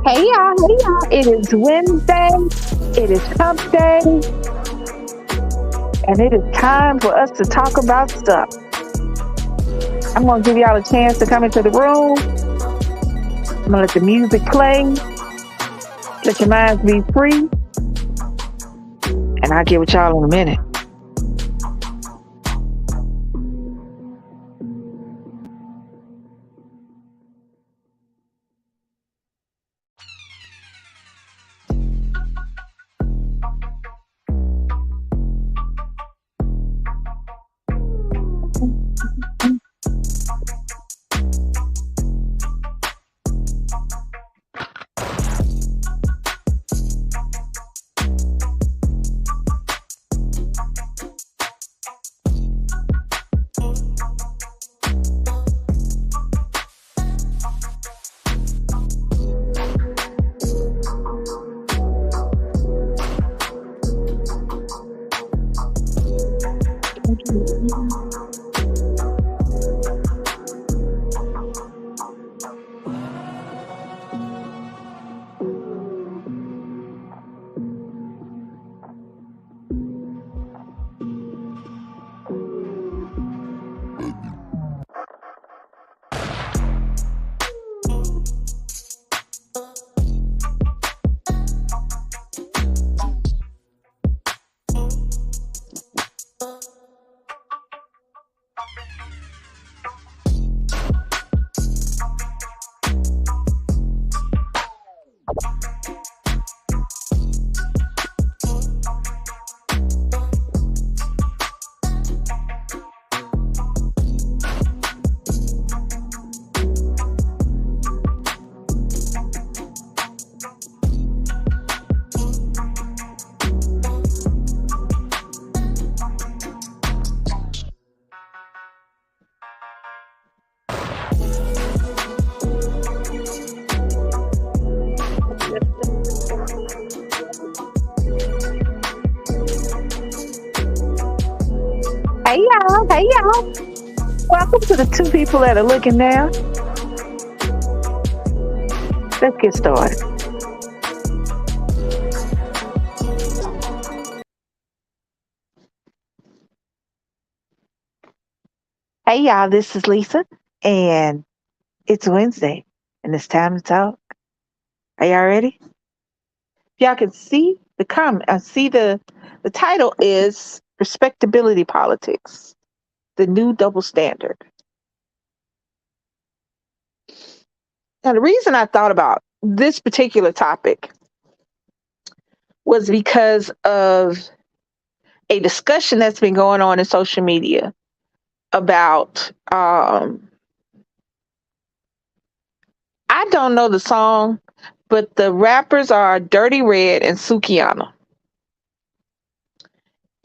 Hey y'all, it is Wednesday, it is hump day, and it is time for us to talk about stuff. I'm going to give y'all a chance to come into the room. I'm going to let the music play, let your minds be free, and I'll get with y'all in a minute. Hey y'all. Welcome to the two people that are looking now. Let's get started. Hey y'all, this is Lisa, and it's Wednesday, and it's time to talk. Are y'all ready? Y'all can see the comment. The title is Respectability Politics, the new double standard. Now, the reason I thought about this particular topic was because of a discussion that's been going on in social media about, I don't know the song, but the rappers are Dirty Red and Sukiana.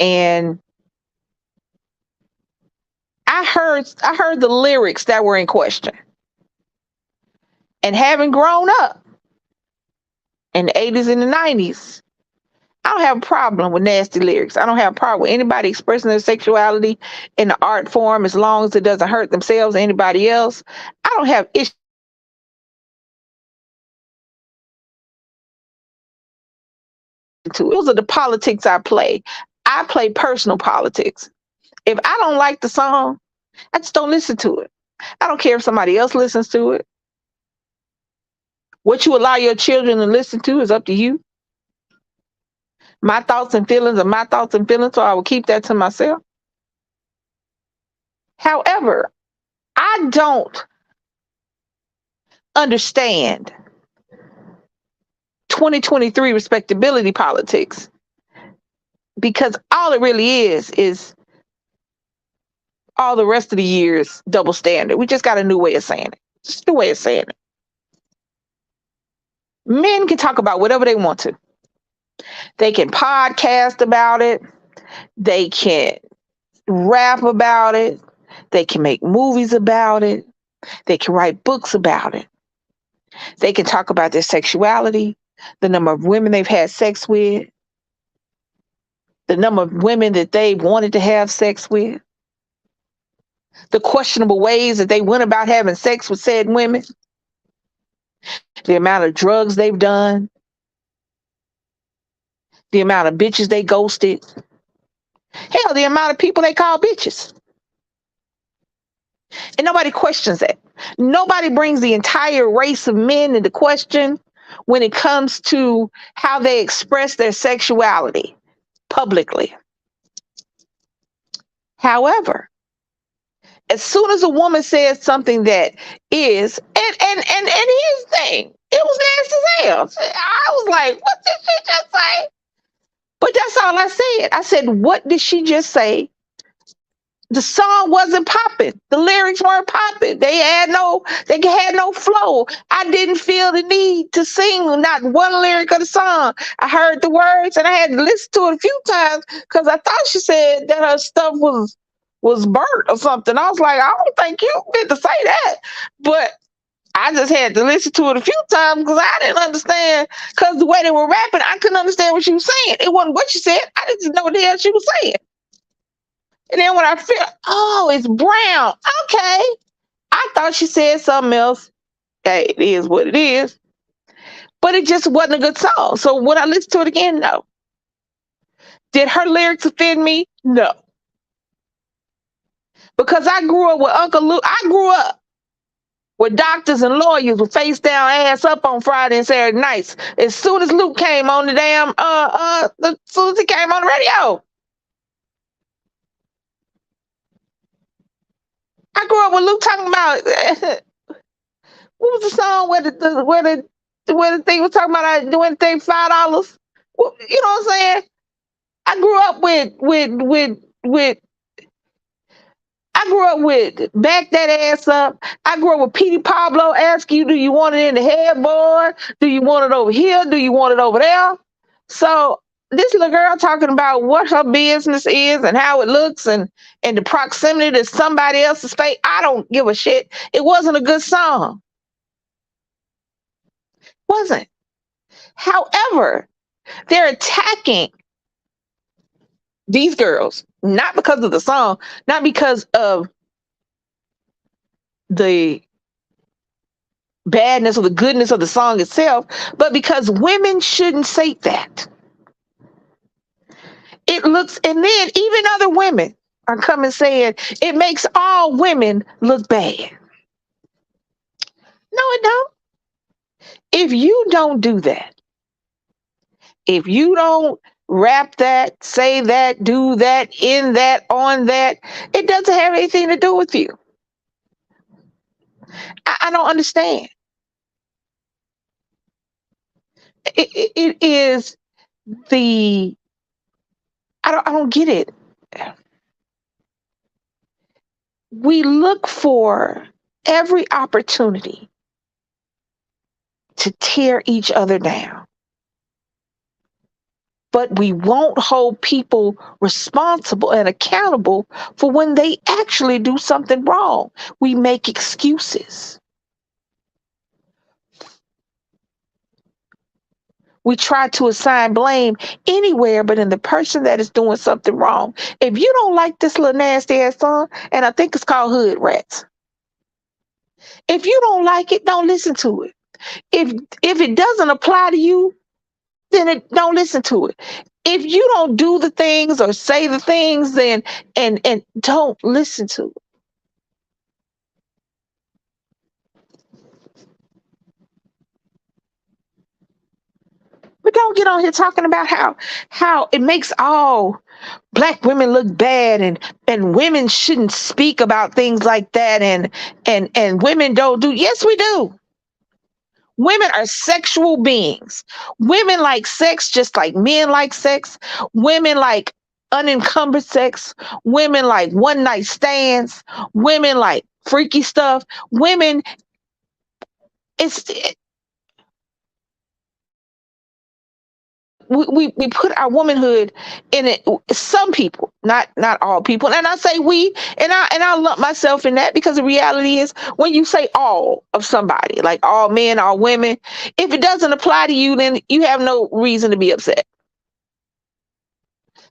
And I heard the lyrics that were in question. And having grown up in the 80s and the 90s, I don't have a problem with nasty lyrics. I don't have a problem with anybody expressing their sexuality in the art form as long as it doesn't hurt themselves or anybody else. I don't have issues to it. Those are the politics I play. I play personal politics. If I don't like the song, I just don't listen to it. I don't care if somebody else listens to it. What you allow your children to listen to is up to you. My thoughts and feelings are my thoughts and feelings, so I will keep that to myself. However, I don't understand 2023 respectability politics because all it really is all the rest of the year's double standard. We just got a new way of saying it. Just a way of saying it. Men can talk about whatever they want to. They can podcast about it. They can rap about it. They can make movies about it. They can write books about it. They can talk about their sexuality, the number of women they've had sex with, the number of women that they wanted to have sex with, the questionable ways that they went about having sex with said women. the amount of drugs they've done, the amount of bitches they ghosted, hell, the amount of people they call bitches. And nobody questions that. Nobody brings the entire race of men into question when it comes to how they express their sexuality publicly. However, as soon as a woman says something that is, and here's the thing, it was nasty as hell. I was like, what did she just say? But that's all I said. I said, what did she just say? The song wasn't popping. The lyrics weren't popping. They had no flow. I didn't feel the need to sing not one lyric of the song. I heard the words and I had to listen to it a few times because I thought she said that her stuff was burnt or something. I was like, I don't think you meant to say that. But I just had to listen to it a few times because I didn't understand. Because the way they were rapping, I couldn't understand what she was saying. It wasn't what she said. I didn't know what the hell she was saying. And then when I feel, oh, it's brown. Okay. I thought she said something else. Hey, it is what it is. But it just wasn't a good song. So when I listened to it again, no. Did her lyrics offend me? No. Because I grew up with Uncle Luke. I grew up with doctors and lawyers with face down, ass up on Friday and Saturday nights. As soon as Luke came on the damn, as soon as he came on the radio. I grew up with Luke talking about what was the song where the thing was talking about doing thing $5? Well, you know what I'm saying? I grew up with I grew up with Back That Ass Up. I grew up with Petey Pablo asking you, do you want it in the headboard? Do you want it over here? Do you want it over there? So this little girl talking about what her business is and how it looks and the proximity to somebody else's face. I don't give a shit. It wasn't a good song. Wasn't. However, they're attacking these girls, not because of the song, not because of the badness or the goodness of the song itself, but because women shouldn't say that. It looks, and then even other women are coming saying it makes all women look bad. No, it don't. If you don't do that, if you don't rap that, say that, do that, in that, on that, it doesn't have anything to do with you. I don't understand. It is the I don't get it. We look for every opportunity to tear each other down. But we won't hold people responsible and accountable for when they actually do something wrong. We make excuses. We try to assign blame anywhere but in the person that is doing something wrong. If you don't like this little nasty ass song, and I think it's called Hood Rats, if you don't like it, don't listen to it. If it doesn't apply to you, then don't listen to it. If you don't do the things or say the things, then and don't listen to it. But don't get on here talking about how it makes all Black women look bad and women shouldn't speak about things like that and women don't do. Yes, we do. Women are sexual beings. Women like sex just like men like sex. Women like unencumbered sex. Women like one night stands. Women like freaky stuff. Women, it's we put our womanhood in it. Some people, not all people, and I say we, and I lump myself in that because the reality is when you say all of somebody, like all men, all women, if it doesn't apply to you, then you have no reason to be upset.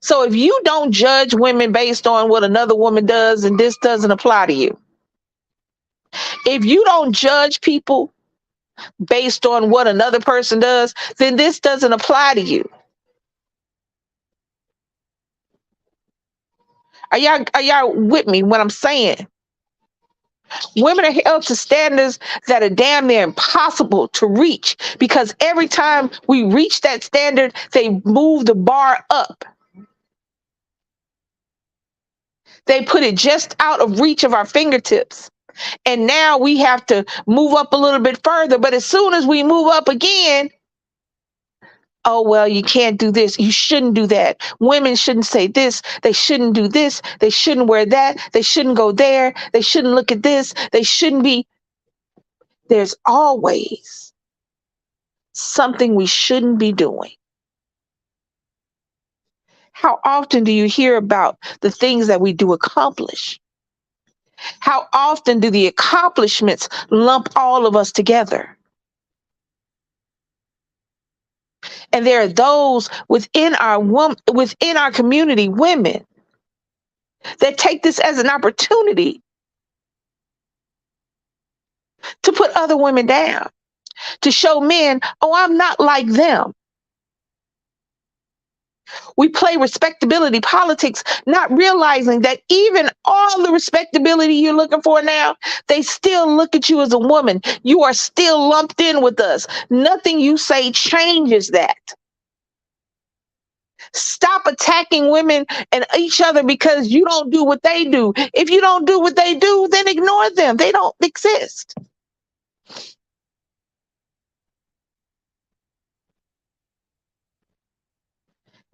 So if you don't judge women based on what another woman does, and this doesn't apply to you, if you don't judge people based on what another person does, then this doesn't apply to you. Are y'all with me when I'm saying women are held to standards that are damn near impossible to reach, because every time we reach that standard, they move the bar up. They put it just out of reach of our fingertips. And now we have to move up a little bit further. But as soon as we move up again, oh, well, you can't do this. You shouldn't do that. Women shouldn't say this. They shouldn't do this. They shouldn't wear that. They shouldn't go there. They shouldn't look at this. They shouldn't be. There's always something we shouldn't be doing. How often do you hear about the things that we do accomplish? How often do the accomplishments lump all of us together? And there are those within our community, women, that take this as an opportunity to put other women down, to show men, oh, I'm not like them. We play respectability politics, not realizing that even all the respectability you're looking for now, they still look at you as a woman. You are still lumped in with us. Nothing you say changes that. Stop attacking women and each other because you don't do what they do. If you don't do what they do, then ignore them. They don't exist.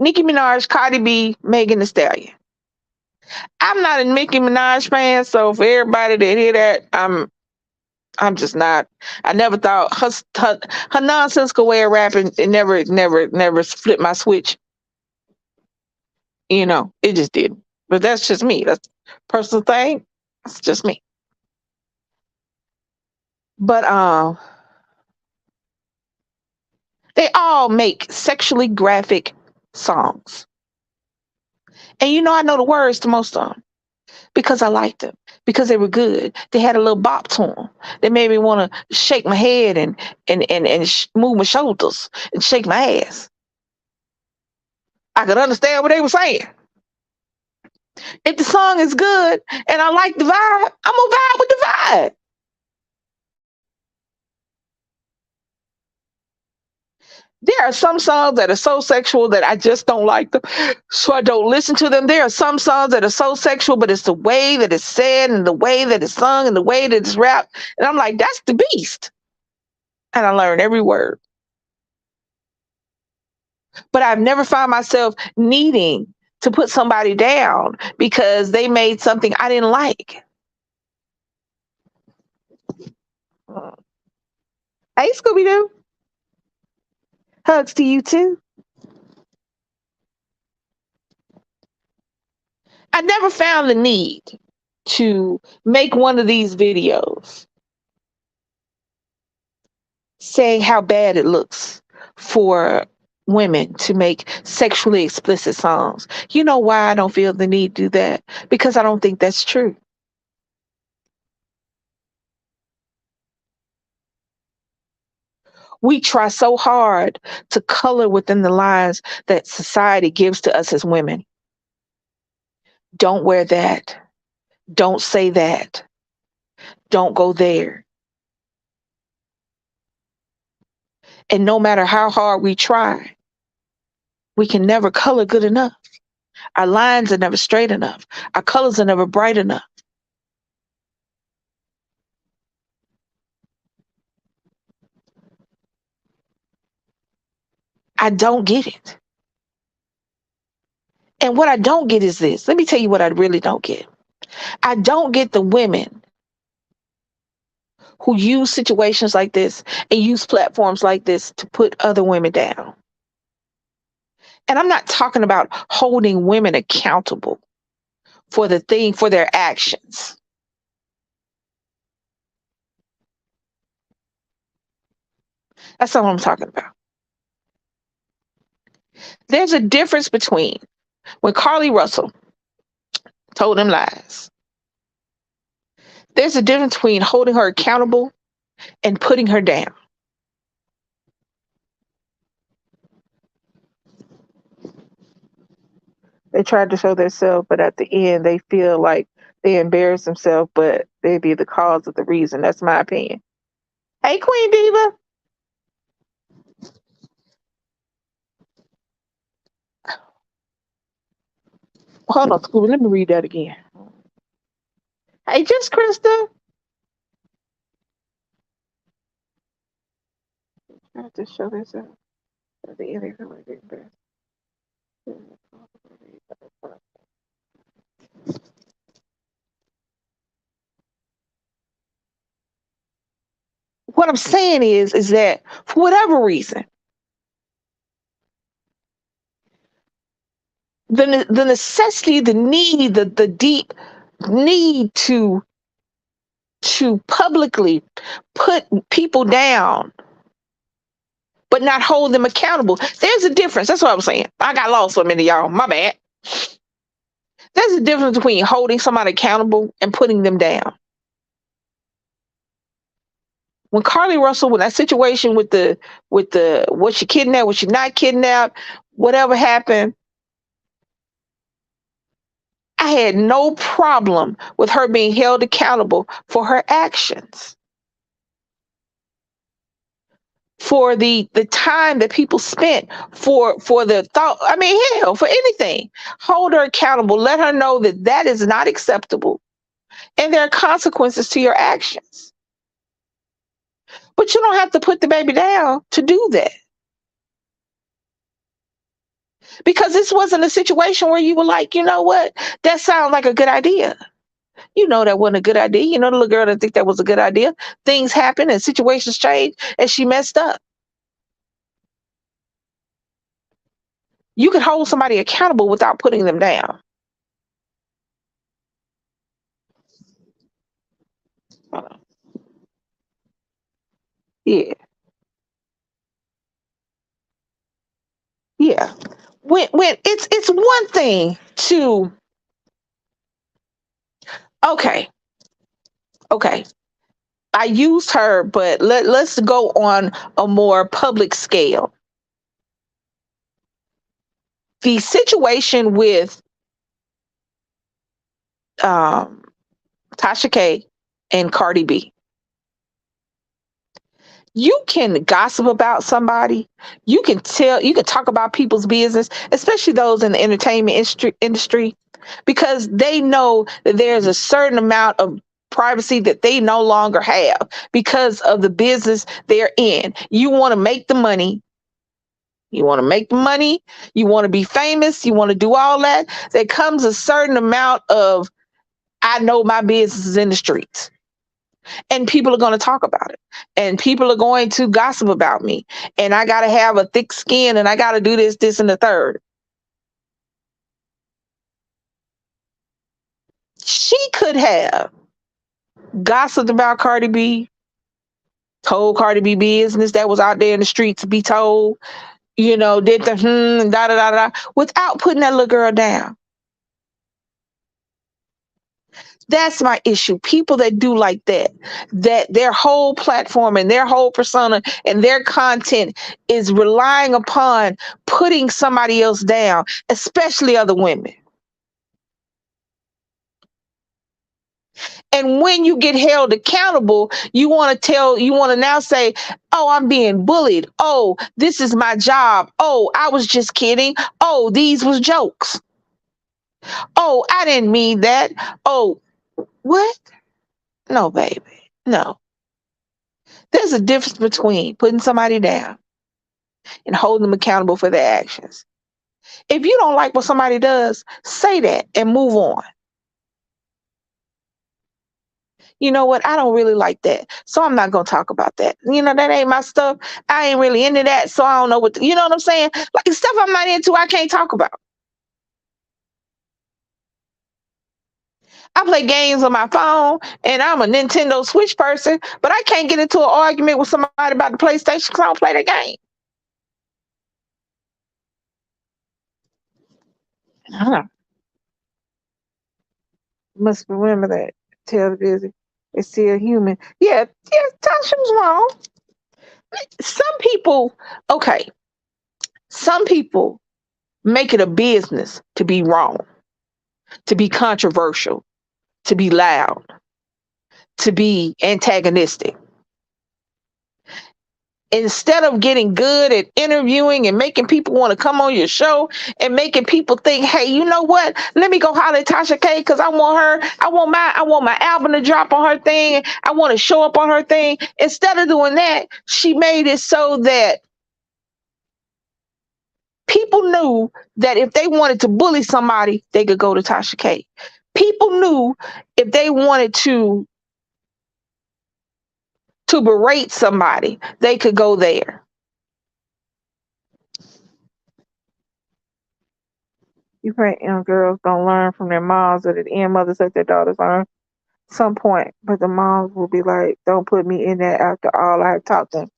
Nicki Minaj, Cardi B, Megan Thee Stallion. I'm not a Nicki Minaj fan, so for everybody that hear that, I'm just not. I never thought her nonsensical way of rapping, it never flipped my switch. It just didn't. But that's just me. That's a personal thing. That's just me. But they all make sexually graphic songs. And I know the words to most of them because I liked them, because they were good. They had a little bop to them. They made me want to shake my head and move my shoulders and shake my ass. I could understand what they were saying. If the song is good and I like the vibe, I'm gonna vibe with the vibe. There are some songs that are so sexual that I just don't like them, so I don't listen to them. There are some songs that are so sexual, but it's the way that it's said and the way that it's sung and the way that it's rapped. And I'm like, that's the beast. And I learn every word. But I've never found myself needing to put somebody down because they made something I didn't like. Hey, Scooby Doo. Hugs to you too. I never found the need to make one of these videos saying how bad it looks for women to make sexually explicit songs. You know why I don't feel the need to do that? Because I don't think that's true. We try so hard to color within the lines that society gives to us as women. Don't wear that. Don't say that. Don't go there. And no matter how hard we try, we can never color good enough. Our lines are never straight enough. Our colors are never bright enough. I don't get it. And what I don't get is this. Let me tell you what I really don't get. I don't get the women who use situations like this and use platforms like this to put other women down. And I'm not talking about holding women accountable for their actions. That's not what I'm talking about. There's a difference between when Carly Russell told them lies. There's a difference between holding her accountable and putting her down. They tried to show themselves, but at the end, they feel like they embarrass themselves, but they be the cause of the reason. That's my opinion. Hey, Queen Diva. Hold on, Scooby. Let me read that again. Hey, just Krista. Tried to show themselves. At the end, they feel like they embarrass. What I'm saying is that for whatever reason, the necessity, the need, the deep need to publicly put people down but not hold them accountable. There's a difference. That's what I'm saying. I got lost for a minute, y'all. My bad. There's a difference between holding somebody accountable and putting them down. When Carly Russell, when that situation with the was she kidnapped, was she not kidnapped, whatever happened, I had no problem with her being held accountable for her actions, for the time that people spent, for the thought. I mean, hell, for anything. Hold her accountable. Let her know that that is not acceptable, and there are consequences to your actions. But you don't have to put the baby down to do that, because this wasn't a situation where you were like, you know what, that sounds like a good idea. You know that wasn't a good idea. You know the little girl didn't think that was a good idea. Things happen and situations change, and she messed up. You can hold somebody accountable without putting them down. Yeah, yeah. When it's one thing to, okay, okay. I used her, but let's go on a more public scale. The situation with um, Tasha K and Cardi B. You can gossip about somebody. You can talk about people's business, especially those in the entertainment industry, because they know that there's a certain amount of privacy that they no longer have because of the business they're in. You want to make the money. You want to make the money. You want to be famous. You want to do all that. There comes a certain amount of, I know my business is in the streets, and people are going to talk about it, and people are going to gossip about me, and I got to have a thick skin, and I got to do this and the third. She could have gossiped about Cardi B, told Cardi B business that was out there in the streets to be told, did the da da da da, without putting that little girl down. That's my issue. People that do like that their whole platform and their whole persona and their content is relying upon putting somebody else down, especially other women. And when you get held accountable, you want to now say, oh, I'm being bullied. Oh, this is my job. Oh, I was just kidding. Oh, these was jokes. Oh, I didn't mean that. Oh, what? No, baby. No. There's a difference between putting somebody down and holding them accountable for their actions. If you don't like what somebody does, say that and move on. You know what? I don't really like that. So I'm not going to talk about that. That ain't my stuff. I ain't really into that. So I don't know you know what I'm saying? Like stuff I'm not into, I can't talk about. I play games on my phone and I'm a Nintendo Switch person, but I can't get into an argument with somebody about the PlayStation because I don't play the game. Huh. Must remember that. Tell the busy. It's still human. Yeah, yeah, Tasha was wrong. Some people, okay, some people make it a business to be wrong, to be controversial, to be loud, to be antagonistic. Instead of getting good at interviewing and making people want to come on your show and making people think, hey, you know what? Let me go holler at Tasha K because I want her. I want my album to drop on her thing. I want to show up on her thing. Instead of doing that, she made it so that people knew that if they wanted to bully somebody, they could go to Tasha K. People knew if they wanted to berate somebody, they could go there. You think young girls don't learn from their moms, or the end mothers let their daughters learn some point, but the moms will be like, don't put me in there after all I have taught them.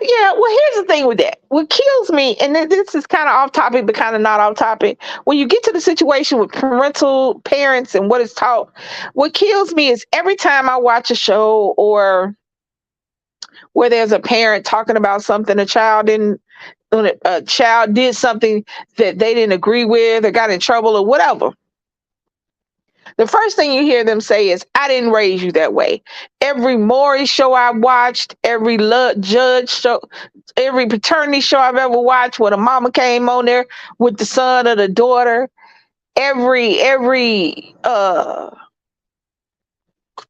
Yeah. Well, here's the thing with that. What kills me, and this is kind of off topic, but kind of not off topic. When you get to the situation with parental parents and what is taught, what kills me is every time I watch a show or where there's a parent talking about something a child didn't, when a child did something that they didn't agree with or got in trouble or whatever. The first thing you hear them say is, I didn't raise you that way. Every Maury show I watched, every judge show, every paternity show I've ever watched where the mama came on there with the son or the daughter, every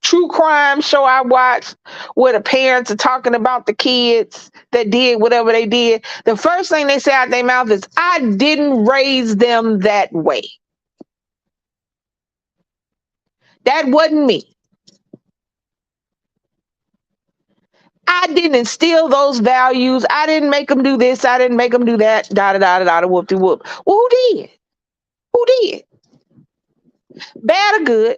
true crime show I watched where the parents are talking about the kids that did whatever they did, the first thing they say out their mouth is, I didn't raise them that way. That wasn't me. I didn't instill those values. I didn't make them do this. I didn't make them do that. Da da da da da. Whoop de whoop. Well, who did? Who did? Bad or good?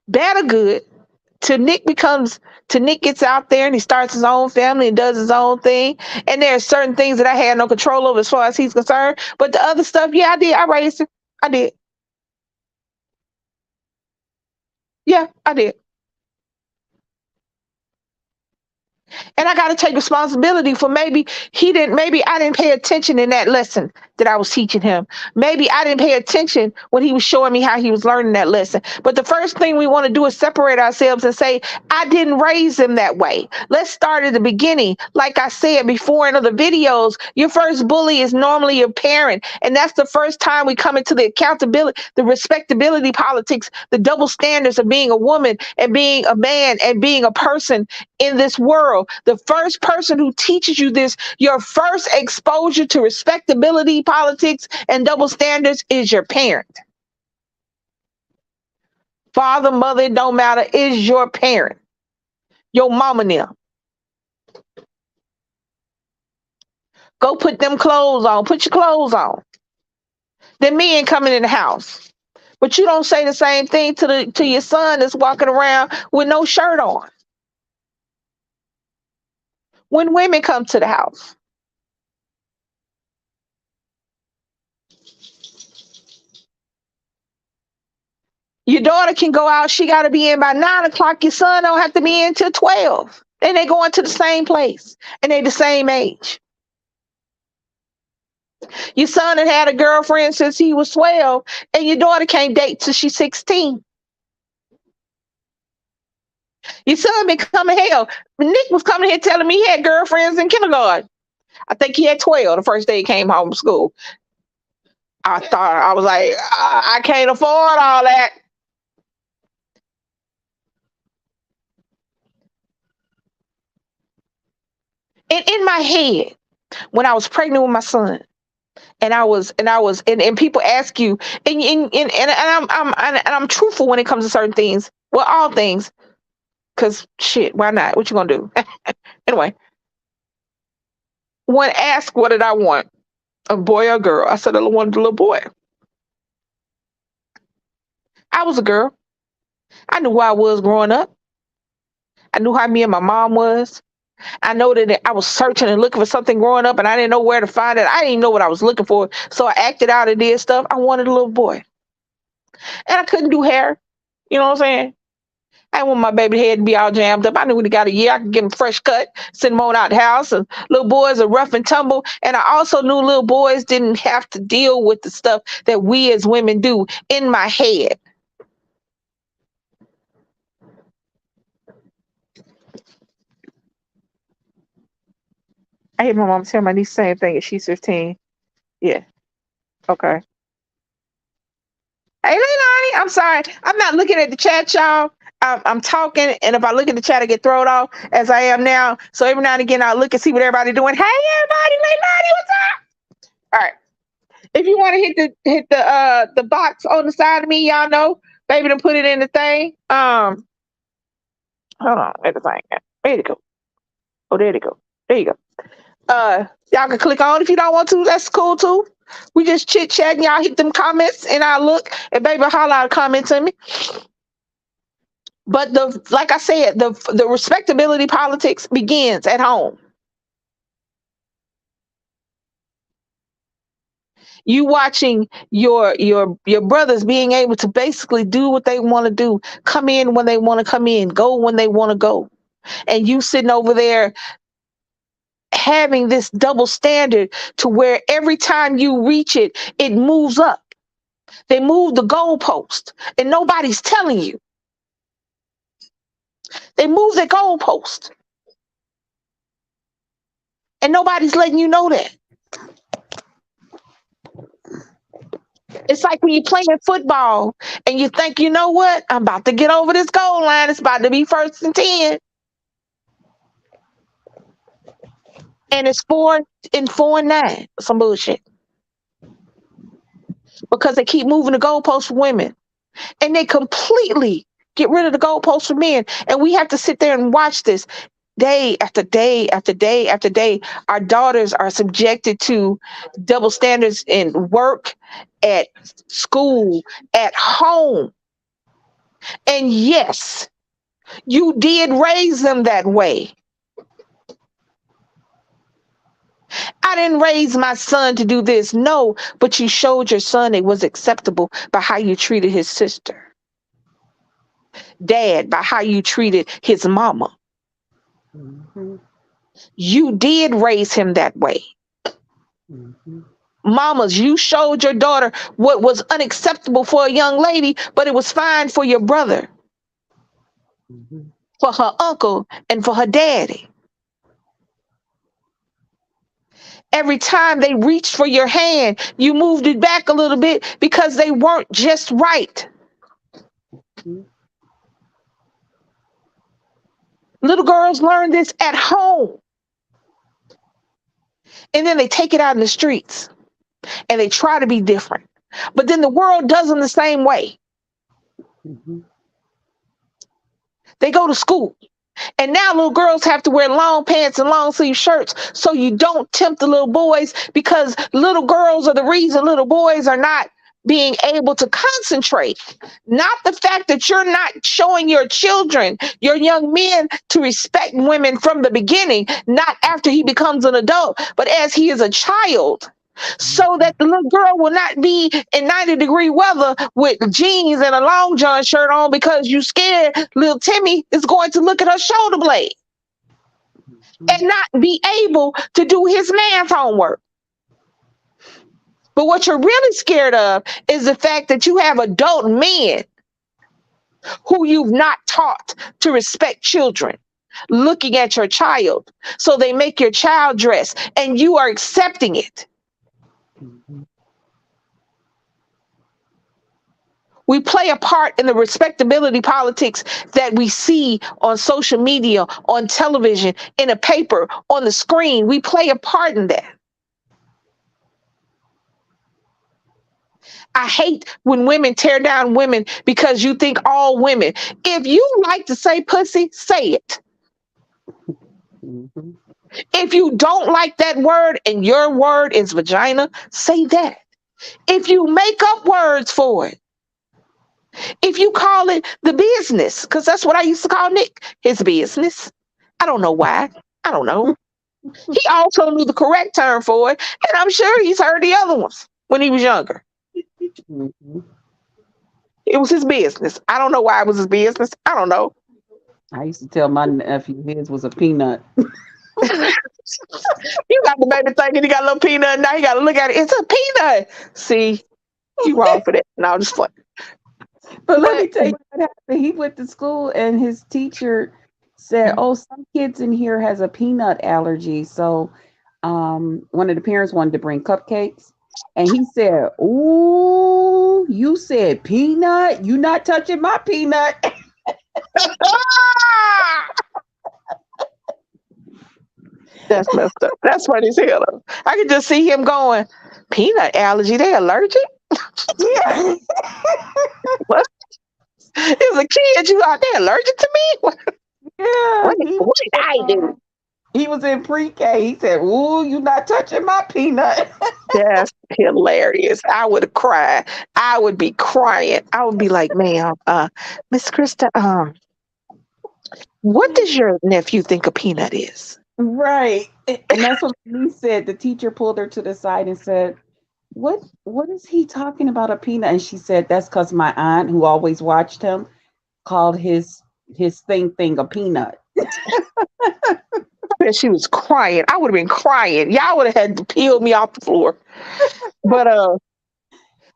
Bad or good? Till Nick gets out there and he starts his own family and does his own thing. And there are certain things that I had no control over as far as he's concerned. But the other stuff, yeah, I did. I raised him. I did. Yeah, I did. And I got to take responsibility for maybe I didn't pay attention in that lesson that I was teaching him. Maybe I didn't pay attention when he was showing me how he was learning that lesson. But the first thing we want to do is separate ourselves and say, I didn't raise him that way. Let's start at the beginning. Like I said before in other videos, your first bully is normally your parent. And that's the first time we come into the accountability, the respectability politics, the double standards of being a woman and being a man and being a person in this world. The first person who teaches you this, your first exposure to respectability, politics, and double standards is your parent. Father, mother, it don't matter, is your parent. Your mama now. Go put them clothes on. Put your clothes on. The men coming in the house. But you don't say the same thing to your son that's walking around with no shirt on. When women come to the house, your daughter can go out, she got to be in by 9 o'clock. Your son don't have to be in till 12. And they going to the same place and they the same age. Your son had a girlfriend since he was 12 and your daughter can't date till she's 16. Your son been coming, hell, Nick was coming here telling me he had girlfriends in kindergarten. I think he had 12 the first day he came home from school. I was like, I can't afford all that. And in my head, when I was pregnant with my son, and people ask you, and I'm truthful when it comes to certain things. Well, all things, because shit, why not? What you gonna do? Anyway, when asked what did I want, a boy or a girl, I said I wanted a little boy. I was a girl. I knew who I was growing up. I knew how me and my mom was. I know that I was searching and looking for something growing up and I didn't know where to find it. I didn't even know what I was looking for. So I acted out and did stuff. I wanted a little boy. And I couldn't do hair. You know what I'm saying? I didn't want my baby head to be all jammed up. I knew when he got a year, I could get him fresh cut, send him on out the house. And little boys are rough and tumble. And I also knew little boys didn't have to deal with the stuff that we as women do in my head. I hear my mom tell my niece the same thing, and she's 15. Yeah. Okay. Hey, Leilani, I'm sorry. I'm not looking at the chat, y'all. I'm talking, and if I look at the chat, I get thrown off as I am now. So every now and again, I'll look and see what everybody doing. Hey, everybody, Leilani, what's up? All right. If you want to hit the box on the side of me, y'all know, baby, to put it in the thing. Hold on, where the thing at? There you go. Oh, there you go. There you go. Y'all can click on if you don't want to. That's cool too. We just chit chatting. Y'all hit them comments, and I look and baby holler out a comment to me. But like I said, the respectability politics begins at home. You watching your brothers being able to basically do what they want to do, come in when they want to come in, go when they want to go, and you sitting over there having this double standard to where every time you reach it, it moves up. They move the goalpost, and nobody's telling you. They move the goalpost, and nobody's letting you know that. It's like when you're playing football and you think, you know what? I'm about to get over this goal line. It's about to be 1st and 10. And it's 4-9. Some bullshit. Because they keep moving the goalposts for women. And they completely get rid of the goalposts for men. And we have to sit there and watch this day after day after day after day. Our daughters are subjected to double standards in work, at school, at home. And yes, you did raise them that way. I didn't raise my son to do this. No, but you showed your son it was acceptable by how you treated his sister. Dad, by how you treated his mama. Mm-hmm. You did raise him that way. Mm-hmm. Mamas, you showed your daughter what was unacceptable for a young lady, but it was fine for your brother, Mm-hmm. for her uncle, and for her daddy. Every time they reached for your hand, you moved it back a little bit because they weren't just right. Mm-hmm. Little girls learn this at home. And then they take it out in the streets and they try to be different. But then the world does them the same way. Mm-hmm. They go to school. And now little girls have to wear long pants and long sleeve shirts so you don't tempt the little boys, because little girls are the reason little boys are not being able to concentrate. Not the fact that you're not showing your children, your young men, to respect women from the beginning, not after he becomes an adult, but as he is a child. So that the little girl will not be in 90-degree weather with jeans and a long john shirt on because you scared little Timmy is going to look at her shoulder blade and not be able to do his math homework. But what you're really scared of is the fact that you have adult men who you've not taught to respect children looking at your child. So they make your child dress and you are accepting it. Mm-hmm. We play a part in the respectability politics that we see on social media, on television, in a paper, on the screen. We play a part in that. I hate when women tear down women because you think all women. If you like to say pussy, say it. Mm-hmm. If you don't like that word and your word is vagina, say that. If you make up words for it, if you call it the business, because that's what I used to call Nick, his business. I don't know why. I don't know. He also knew the correct term for it, and I'm sure he's heard the other ones when he was younger. Mm-hmm. It was his business. I don't know why it was his business. I don't know. I used to tell my nephew his was a peanut. You got the baby thinking he got a little peanut. Now you got to look at it. It's a peanut. See, you wrong for that. No, just play. But let But me tell you what happened. He went to school and his teacher said, "Oh, some kids in here has a peanut allergy." So, one of the parents wanted to bring cupcakes, and he said, "Ooh, you said peanut? You not touching my peanut?" ah, that's messed up. That's funny as hell. Though. I could just see him going, peanut allergy. They allergic? Yeah, What? As a kid, you out there allergic to me? yeah. What did I do? He was in pre-K. He said, "Ooh, you not touching my peanut." That's hilarious. I would have cried. I would be crying. I would be like, ma'am, Miss Krista, what does your nephew think a peanut is? Right. And that's what my niece said. The teacher pulled her to the side and said, what is he talking about a peanut?" And she said, "That's because my aunt, who always watched him, called his thing a peanut." And she was crying. I would have been crying. Y'all would have had to peel me off the floor. But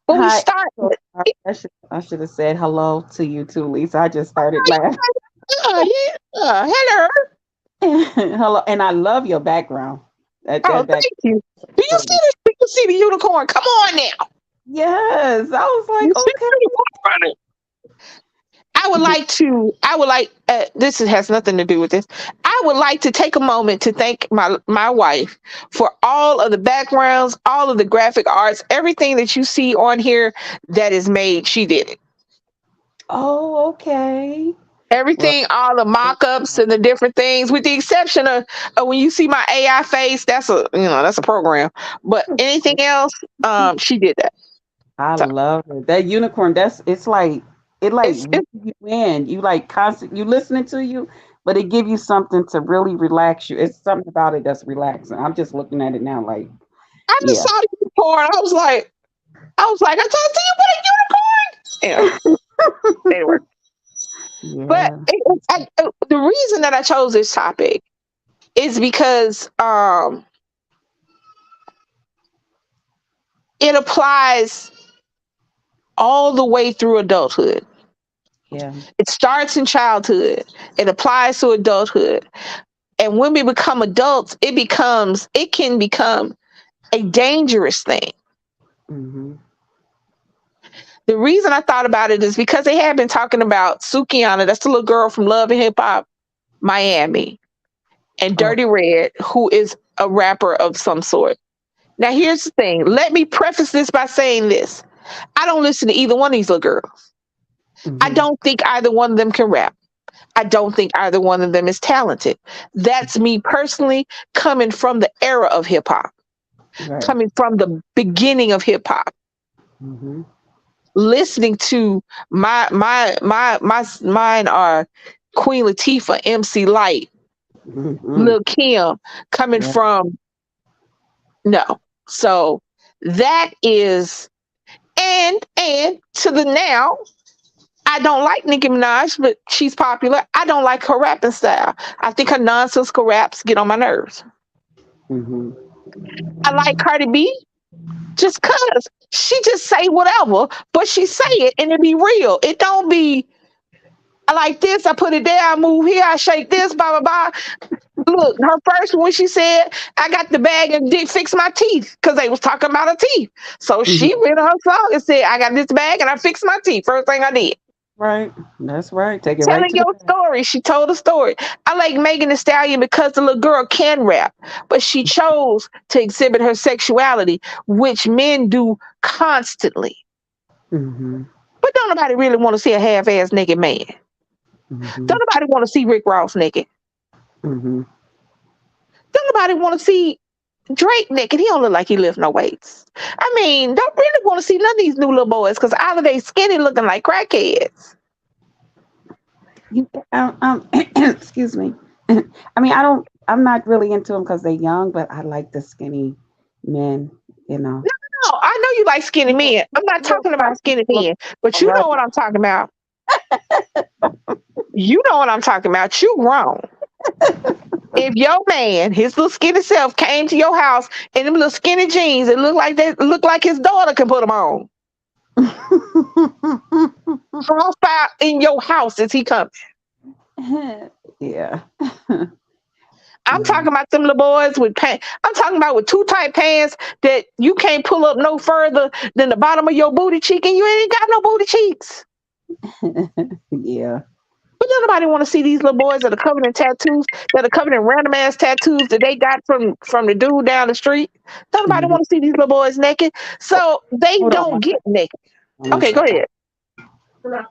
when we Hi. started, So sorry. I should have said hello to you too, Lisa. I just started laughing. hello. Hello. And I love your background. That Oh, that back thank you. Do you see pretty. this? Do you see the unicorn? Come on now. Yes. I was You like, see the unicorn running? I would like, has nothing to do with this. I would like to take a moment to thank my wife for all of the backgrounds, all of the graphic arts, everything that you see on here that is made. She did it. oh, okay. Well, Everything, all the mock-ups and the different things, with the exception of when you see my AI face, that's a program. But anything else, she did that. I So love it. That unicorn, it's like it like it's reels you in. You like constant you listening to you, but it give you something to really relax you. It's something about it that's relaxing. I'm just looking at it now like, I just yeah. saw the unicorn. I was like, I talked to you about a unicorn. Yeah. Anyway, but Yeah. the reason that I chose this topic is because it applies all the way through adulthood. Yeah. It starts in childhood. It applies to adulthood. And when we become adults, it can become a dangerous thing. Mhm. The reason I thought about it is because they had been talking about Sukiana, that's the little girl from Love and Hip Hop Miami, and Oh. Dirty Red, who is a rapper of some sort. Now, here's the thing. Let me preface this by saying this. I don't listen to either one of these little girls. I Mhm. don't think either one of them can rap. I don't think either one of them is talented. That's me personally, coming from the era of hip hop, Right. coming from the beginning of hip hop, Mhm. listening to mine are Queen Latifah, MC Light, Mhm. Lil Kim, coming Yeah. from no. So that is, and to the now, I don't like Nicki Minaj, but she's popular. I don't like her rapping style. I think her nonsensical raps get on my nerves. Mhm. I like Cardi B just cause she just say whatever, but she say it and it be real. It don't be I like this, I put it there, I move here, I shake this, blah blah blah. Look, her first one she said, I got the bag and did fix my teeth because they was talking about her teeth. So she Mhm. went on her song and said, I got this bag and I fixed my teeth. First thing I did. Right. That's right. Take it right Telling to the your bank. story. She told a story. I like Megan Thee Stallion because the little girl can rap, but she chose to exhibit her sexuality, which men do constantly. Mhm. But don't nobody really want to see a half-ass naked man. Mhm. Don't nobody want to see Rick Ross naked. Mhm. Don't nobody want to see Drake naked. He don't look like he lift no weights. I mean, don't really want to see none of these new little boys because either they skinny looking like crackheads. You, excuse me. I mean, I'm not really into them because they're young, but I like the skinny men. You know, No, I know you like skinny men. I'm not little talking about chunky. skinny men, but All you right. know what I'm talking about. You know what I'm talking about. You grown. If your man, his little skinny self, came to your house in them little skinny jeans, it looked like his daughter can put them on. How far in your house is he coming? Yeah. I'm Yeah. talking about them little boys with pants. I'm talking about with too tight pants that you can't pull up no further than the bottom of your booty cheek, and you ain't got no booty cheeks. Yeah. But nobody want to see these little boys that are covered in tattoos, that are covered in random ass tattoos that they got from the dude down the street. Nobody Mhm. want to see these little boys naked, so they Hold on, don't get naked. one Okay, go second. ahead. Oh,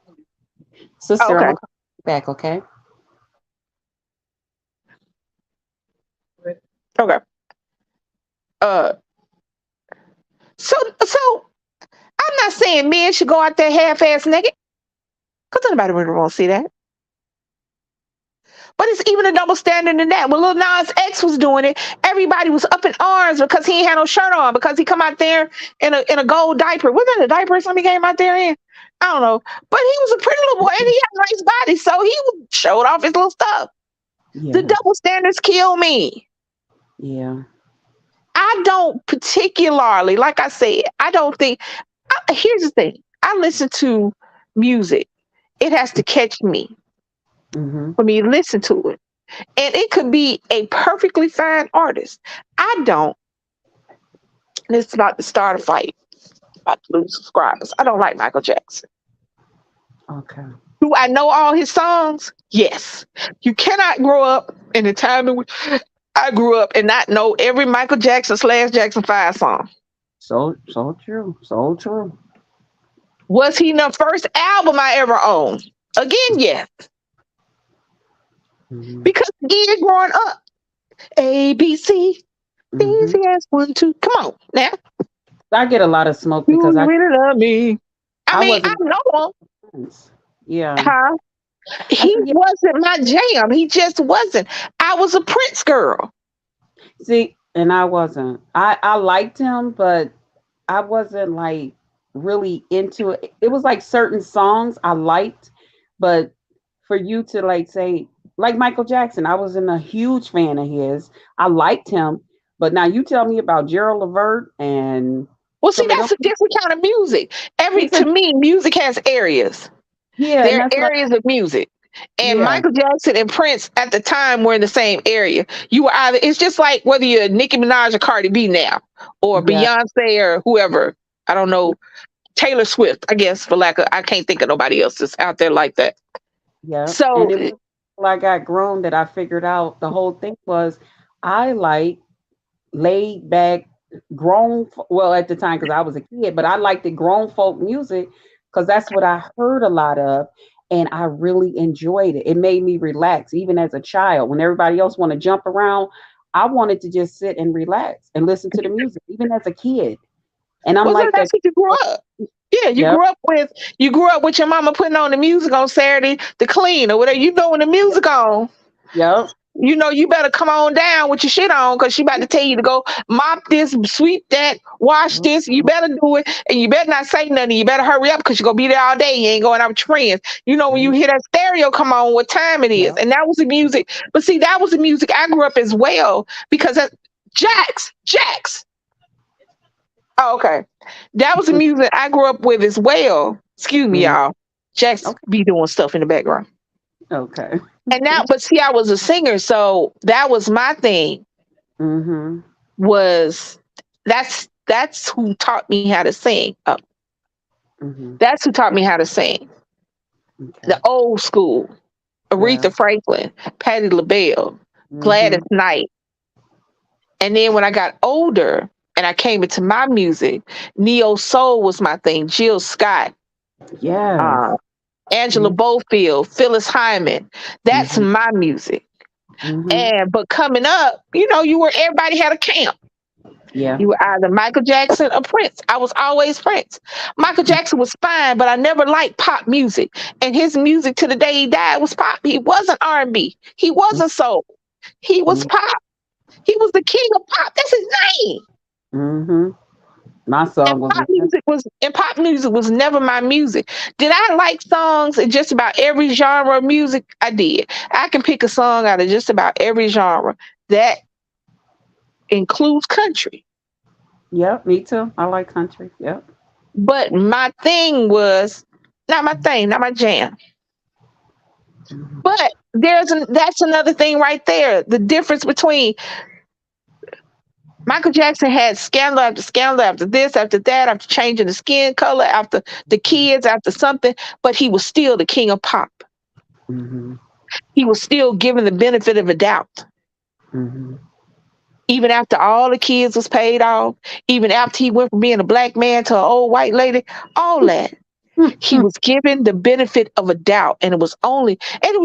Sister, I'm okay, gonna come back, okay? okay. Uh, so I'm not saying men should go out there half ass naked, because nobody really want to see that. But it's even a double standard in that. When Lil Nas X was doing it, everybody was up in arms because he ain't had no shirt on, because he come out there in a gold diaper. Was that a diaper somebody came out there in? I don't know. But he was a pretty little boy and he had a nice body, so he showed off his little stuff. The Yes. double standards kill me. Yeah. I don't particularly, like I said, I don't think. Here's the thing: I listen to music. It has to catch me Mhm. for me to listen to it. And it could be a perfectly fine artist. I don't. And it's about to start a fight, about to lose subscribers. I don't like Michael Jackson. Okay. Do I know all his songs? Yes. You cannot grow up in the time in which I grew up and not know every Michael Jackson / Jackson 5 song. So true. So true. Was he the first album I ever owned? Again, yes. Mhm. Because again, growing up, A, B, C, Mhm. easy as 1, 2. Come on now. I get a lot of smoke Do because you I really love me? I I mean, I wasn't know him. friends. Yeah. Huh? I He said, yeah. wasn't my jam. He just wasn't. I was a Prince girl. See, and I wasn't. I liked him, but I wasn't like really into it. It was like certain songs I liked, but for you to like say like Michael Jackson, I wasn't a huge fan of his. I liked him, but now you tell me about Gerald Levert and Well, see, some of them. that's a different kind of music. It's To a me, music has areas. yeah, There and are that's what areas of music. And yeah, Michael Jackson and Prince at the time were in the same area. You were either, it's just like whether you're Nicki Minaj or Cardi B now, or yeah, Beyonce or whoever. I don't know. Taylor Swift, I guess, for lack of, I can't think of nobody else that's out there like that. yeah. And So, it was till I got grown that I figured out the whole thing was I like laid back well at the time because I was a kid, but I liked the grown folk music because that's what I heard a lot of, and I really enjoyed it. It made me relax even as a child. When everybody else want to jump around, I wanted to just sit and relax and listen to the music even as a kid. And I'm well, like that. that's what you grew up. Yeah, Yep, you grew up with your mama putting on the music on Saturday to clean or whatever. You know when the music on, yep, you know you better come on down with your shit on because she about to tell you to go mop this, sweep that, wash mhm, this. You better do it, and you better not say nothing. You better hurry up because you're gonna be there all day. You ain't going out with your friends. You know when you mhm, hear that stereo come on, what time it is, yep, and that was the music. But see, that was the music I grew up as well because Jax. Oh, okay. That was the music I grew up with as well. Excuse me, mhm. y'all. Jax Okay, be doing stuff in the background. okay, And now, but see, I was a singer, so that was my thing. hmm, Was that's who taught me how to sing. hmm, That's who taught me how to sing. okay, The old school. yeah, Aretha Franklin, Patti LaBelle, Gladys hmm, Knight. And then when I got older and I came into my music, neo soul was my thing. Jill Scott, yes, uh, Angela hmm, Bofield, Phyllis Hyman. That's hmm, my music. hmm, And but coming up, everybody had a camp. yeah. You were either Michael Jackson or Prince. I was always Prince. Michael Jackson was fine, but I never liked pop music. And his music to the day he died was pop. He wasn't R&B. He wasn't soul. He was pop. He was the king of pop. That's his name. Mm-hmm. My song was And pop music was never my music. Did I like songs in just about every genre of music? I did. I can pick a song out of just about every genre. That includes country. yep, me too. I like country. Yep. But my thing was not my thing, not my jam. Mhm. But that's another thing right there. The difference between Michael Jackson had scandal after this, after that, after changing the skin color, after the kids, after something, but he was still the king of pop. Mhm. He was still given the benefit of a doubt. Mhm. Even after all the kids was paid off, even after he went from being a black man to an old white lady, all that. He was given the benefit of a doubt. And it was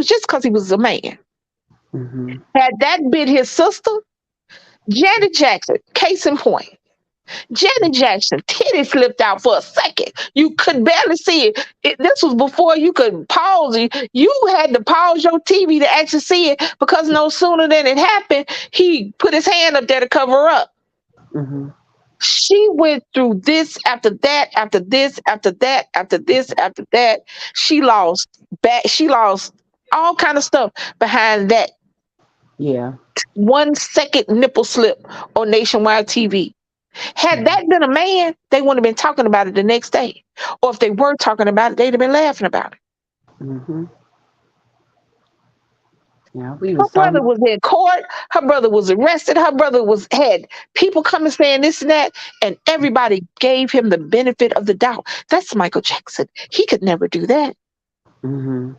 just because he was a man. Mhm. Had that been his sister, Janet Jackson, case in point. Janet Jackson, titty flipped out for a second. You could barely see it. This was before you could pause it. You had to pause your TV to actually see it because no sooner than it happened, he put his hand up there to cover her up. Mhm. She went through this after that, after this, after that, after this, after that. She lost back. She lost all kind of stuff behind that Yeah. 1 second nipple slip on nationwide TV. Had Mhm. that been a man, they wouldn't have been talking about it the next day. Or if they were talking about it, they'd have been laughing about it. Mhm. Yeah, we Her was brother talking. was in court. Her brother was arrested. Her brother was had people coming saying this and that, and everybody gave him the benefit of the doubt. That's Michael Jackson. He could never do that. Mhm.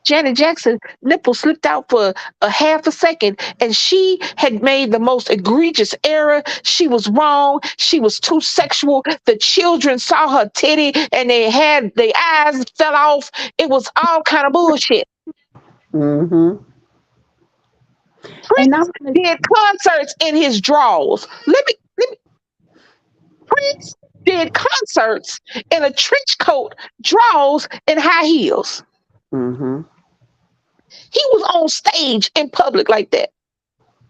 Janet Jackson nipple slipped out for a half a second, and she had made the most egregious error. She was wrong. She was too sexual. The children saw her titty, and they had their eyes fell off. It was all kind of bullshit. Mhm. And I Prince wanted. did concerts in his drawers. Prince did concerts in a trench coat, drawers, and high heels. Mhm. He was on stage in public like that,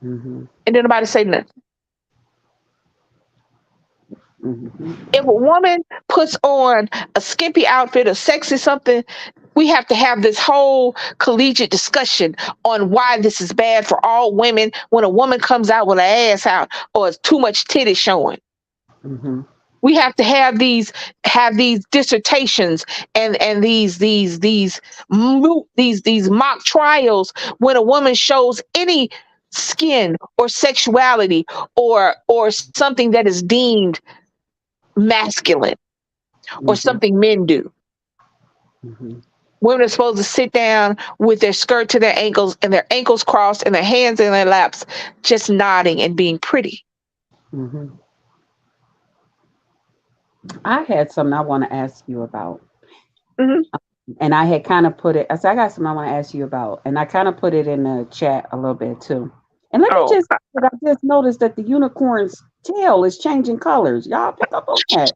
Mhm. and then nobody say nothing. Mhm. If a woman puts on a skimpy outfit or sexy something, we have to have this whole collegiate discussion on why this is bad for all women when a woman comes out with her ass out or it's too much titty showing. Mhm. We have to have these dissertations and these mock trials when a woman shows any skin or sexuality or something that is deemed masculine or Mhm. something men do. Mhm. Women are supposed to sit down with their skirt to their ankles and their ankles crossed and their hands in their laps, just nodding and being pretty. Mhm. I had something I want to ask you about. Hmm. And I had kind of put it, I said, I got something I want to ask you about. And I kind of put it in the chat a little bit too. And let me Oh, just, I just noticed that the unicorn's tail is changing colors. Y'all pick up on that.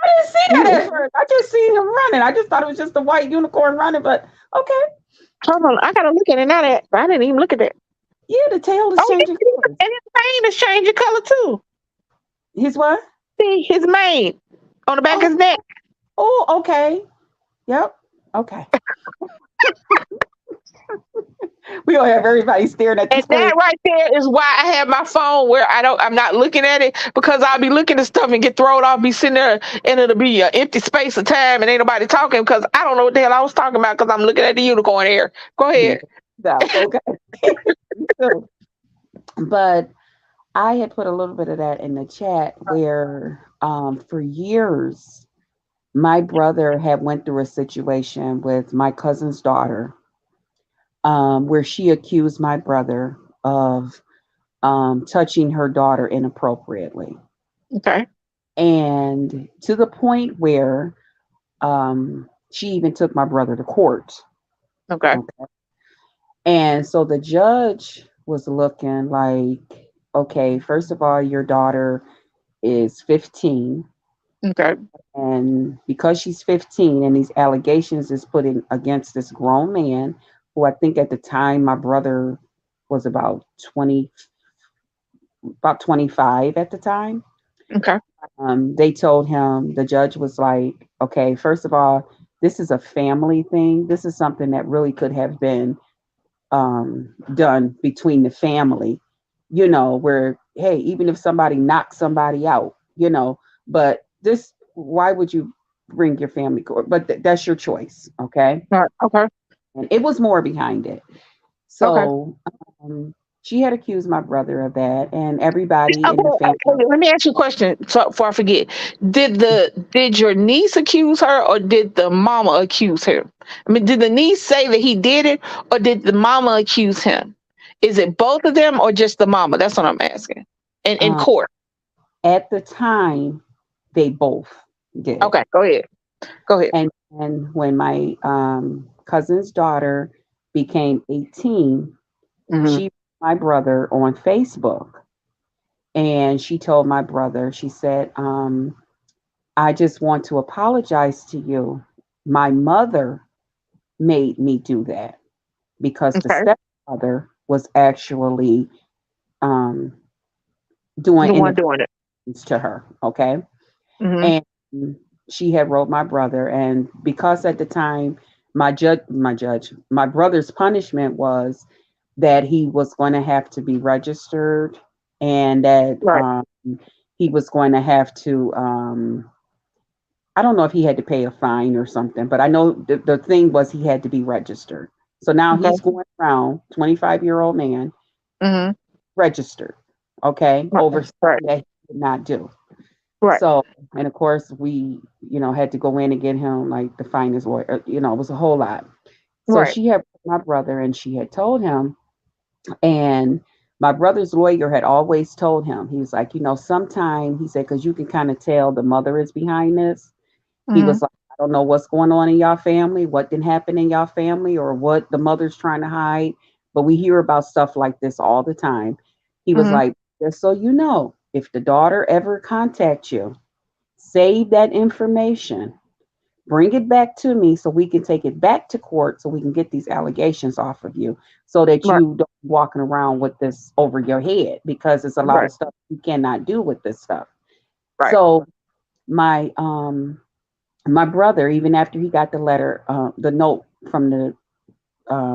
I didn't see that you, at first. I just seen him running. I just thought it was just a white unicorn running, but okay. hold on, I gotta look at it now. That I didn't even look at that. Yeah, the tail is Oh, changing colors. and his mane is changing color too. His what? See his mane on the back Oh, of his neck. oh, okay. Yep. Okay. We gonna have everybody staring at the And screen. that right there is why I have my phone where I'm not looking at it because I'll be looking at stuff and get thrown off, be sitting there and it'll be an empty space of time and ain't nobody talking because I don't know what the hell I was talking about because I'm looking at the unicorn here. Go Yeah. ahead. Out. Okay. So, but I had put a little bit of that in the chat where for years my brother had went through a situation with my cousin's daughter where she accused my brother of touching her daughter inappropriately. Okay. And to the point where she even took my brother to court. Okay. Okay. And so the judge was looking like, okay, first of all, your daughter is 15. Okay. And because she's 15 and these allegations is put in against this grown man, who I think at the time my brother was about 20, about 25 at the time. Okay. They told him, the judge was like, okay, first of all, this is a family thing. This is something that really could have been done between the family, where, hey, even if somebody knocks somebody out, but this, why would you bring your family court? But that's your choice. Okay. All right. Okay. And it was more behind it. Okay. So um, she had accused my brother of that, and everybody Okay, in the family. let me ask you a question so before I forget. Did your niece accuse her or did the mama accuse her? I mean, did the niece say that he did it or did the mama accuse him? Is it both of them or just the mama? That's what I'm asking. In Um, court. at the time, they both did it. Okay, go ahead. Go ahead. And when my cousin's daughter became 18, Hmm. she my brother on Facebook, and she told my brother, she said, I just want to apologize to you. My mother made me do that because the Okay. stepmother was actually um, doing The one doing it. interference to her. Okay. Hmm. And she had wrote my brother, and because at the time my brother's punishment was that he was going to have to be registered, and that Right. he was going to have to I don't know if he had to pay a fine or something, but I know the thing was he had to be registered. So now Okay. he's going around, 25-year-old man, Hmm. registered, okay, Right. over Right. something that he did not do. Right. So, and of course, we, had to go in and get him like the finest lawyer. It was a whole lot. So Right. she had my brother, and she had told him, and my brother's lawyer had always told him, he was like, sometime he said, because you can kind of tell the mother is behind this. He Hmm. was like, I don't know what's going on in y'all family, what didn't happen in y'all family, or what the mother's trying to hide. But we hear about stuff like this all the time. He was Hmm. like, just so you know, if the daughter ever contacts you, save that information, bring it back to me so we can take it back to court so we can get these allegations off of you so that Right. you don't be walking around with this over your head because there's a lot Right. of stuff you cannot do with this stuff. Right. So my brother, even after he got the letter, the note from the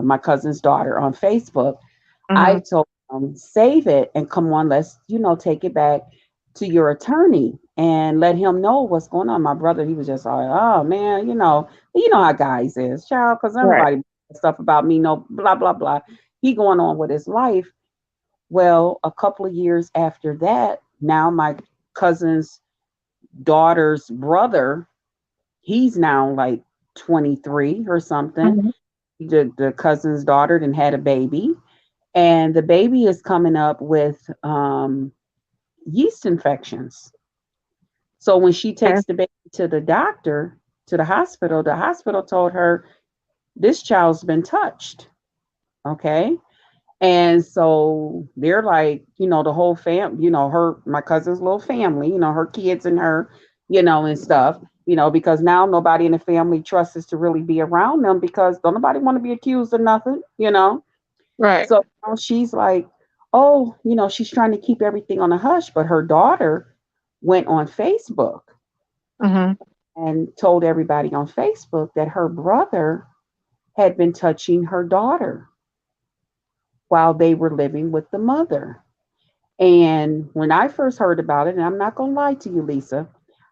my cousin's daughter on Facebook, I Hmm. told him, save it and come on, let's, take it back to your attorney and let him know what's going on. My brother, he was just like, oh man, you know how guys is, child, because Right. nobody stuff about me, no blah blah blah. He going on with his life. Well, a couple of years after that, now my cousin's daughter's brother, he's now like 23 or something. Hmm. The cousin's daughter then had a baby, and the baby is coming up with yeast infections. So when she Okay. takes the baby to the doctor, to the hospital told her this child's been touched. Okay. And so they're like, the whole fam, my cousin's little family, her kids and her, and stuff, because now nobody in the family trusts us to really be around them because don't nobody want to be accused of nothing. Right. So now she's like, oh, she's trying to keep everything on a hush, but her daughter went on Facebook Hmm. and told everybody on Facebook that her brother had been touching her daughter while they were living with the mother. And when I first heard about it, and I'm not going to lie to you, Lisa,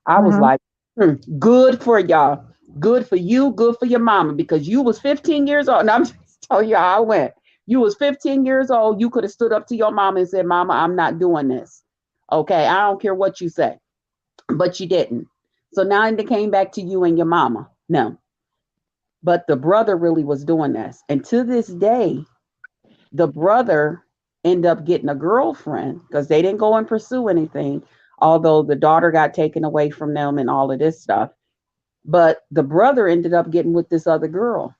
I was Hmm. like, good for y'all. Good for you. Good for your mama because you was 15 years old. And I'm just telling you how I went. You was 15 years old. You could have stood up to your mama and said, Mama, I'm not doing this. Okay. I don't care what you say. But you didn't. So now it came back to you and your mama. No. But the brother really was doing this. And to this day, the brother ended up getting a girlfriend because they didn't go and pursue anything, although the daughter got taken away from them and all of this stuff. But the brother ended up getting with this other girl,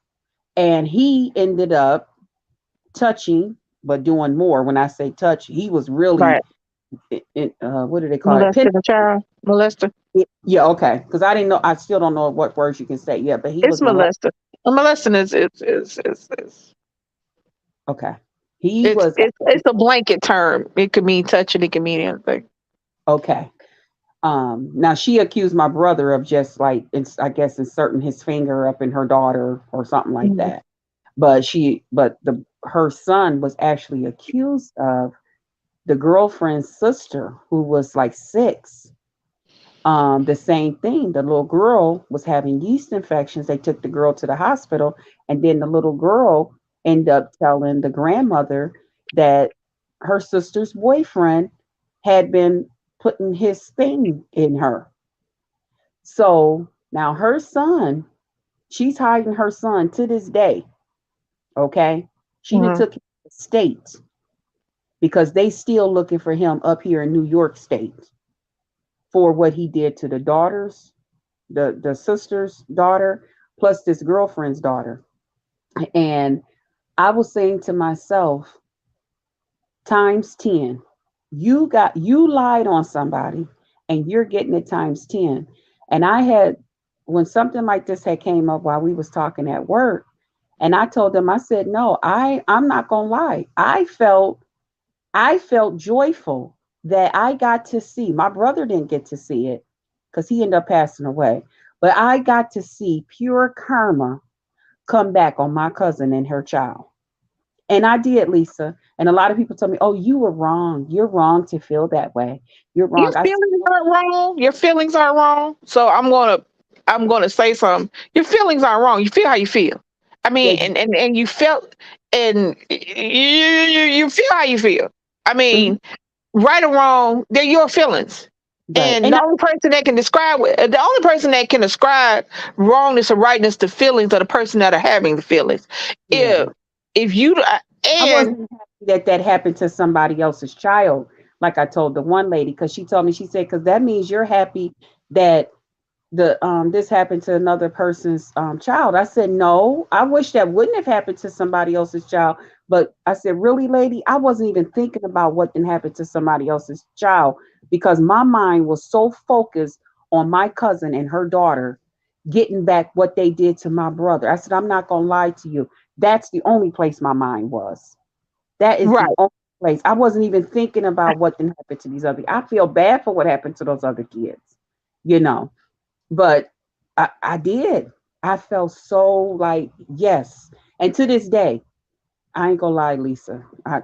and he ended up touching, but doing more. When I say touch, he was really, Right. what do they call it? Molested a child. Molester. Yeah, okay. Because I didn't know, I still don't know what words you can say. Yeah, but he It's was molested. molester. A molesting is Okay. He was it's a blanket term. It could mean touching. It can mean anything. okay. Now she accused my brother of just like I guess inserting his finger up in her daughter or something like Mhm. that. But her son was actually accused of the girlfriend's sister who was like 6. The same thing. The little girl was having yeast infections. They took the girl to the hospital, and then the little girl ended up telling the grandmother that her sister's boyfriend had been putting his thing in her. So now her son, she's hiding her son to this day. Okay. She done Mhm. took him to state because they still looking for him up here in New York State for what he did to the daughters, the sister's daughter, plus this girlfriend's daughter. And I was saying to myself, times 10. You lied on somebody and you're getting it times 10. And I had when something like this had came up while we was talking at work, and I told them, I said, no, I'm not gonna lie. I felt joyful that I got to see. My brother didn't get to see it because he ended up passing away. But I got to see pure karma come back on my cousin and her child. And I did, Lisa. And a lot of people tell me, oh, you were wrong. You're wrong to feel that way. You're Your wrong. I said, feelings aren't wrong. Your feelings aren't wrong. So I'm gonna say something. Your feelings aren't wrong. You feel how you feel. I yeah, mean, and you felt, and you feel how you feel. I mhm, mean, right or wrong, they're your feelings. right. And And the I, only person that can describe the only person that can ascribe wrongness or rightness to feelings are the person that are having the feelings. yeah. If you I and wasn't happy that that happened to somebody else's child, like I told the one lady, because she told me, she said, because that means you're happy that the this happened to another person's child. I said, no, I wish that wouldn't have happened to somebody else's child. But I said, really, lady, I wasn't even thinking about what didn't happen to somebody else's child because my mind was so focused on my cousin and her daughter getting back what they did to my brother. I said, I'm not gonna lie to you. That's the only place my mind was. That is the right, only place. I wasn't even thinking about what didn't happen to these other. I feel bad for what happened to those other kids, you know. But I did. I felt so like yes. And to this day, I ain't gonna lie, Lisa. I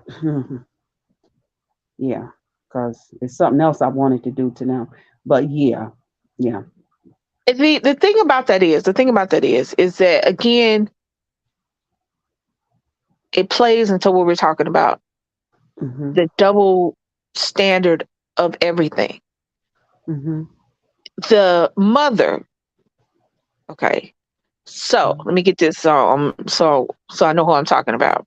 yeah, because it's something else I wanted to do to them. But yeah, yeah. the thing about that is that again, it plays into what we're talking about, Mhm. the double standard of everything. Mhm. The mother, okay, so let me get this so I know who I'm talking about.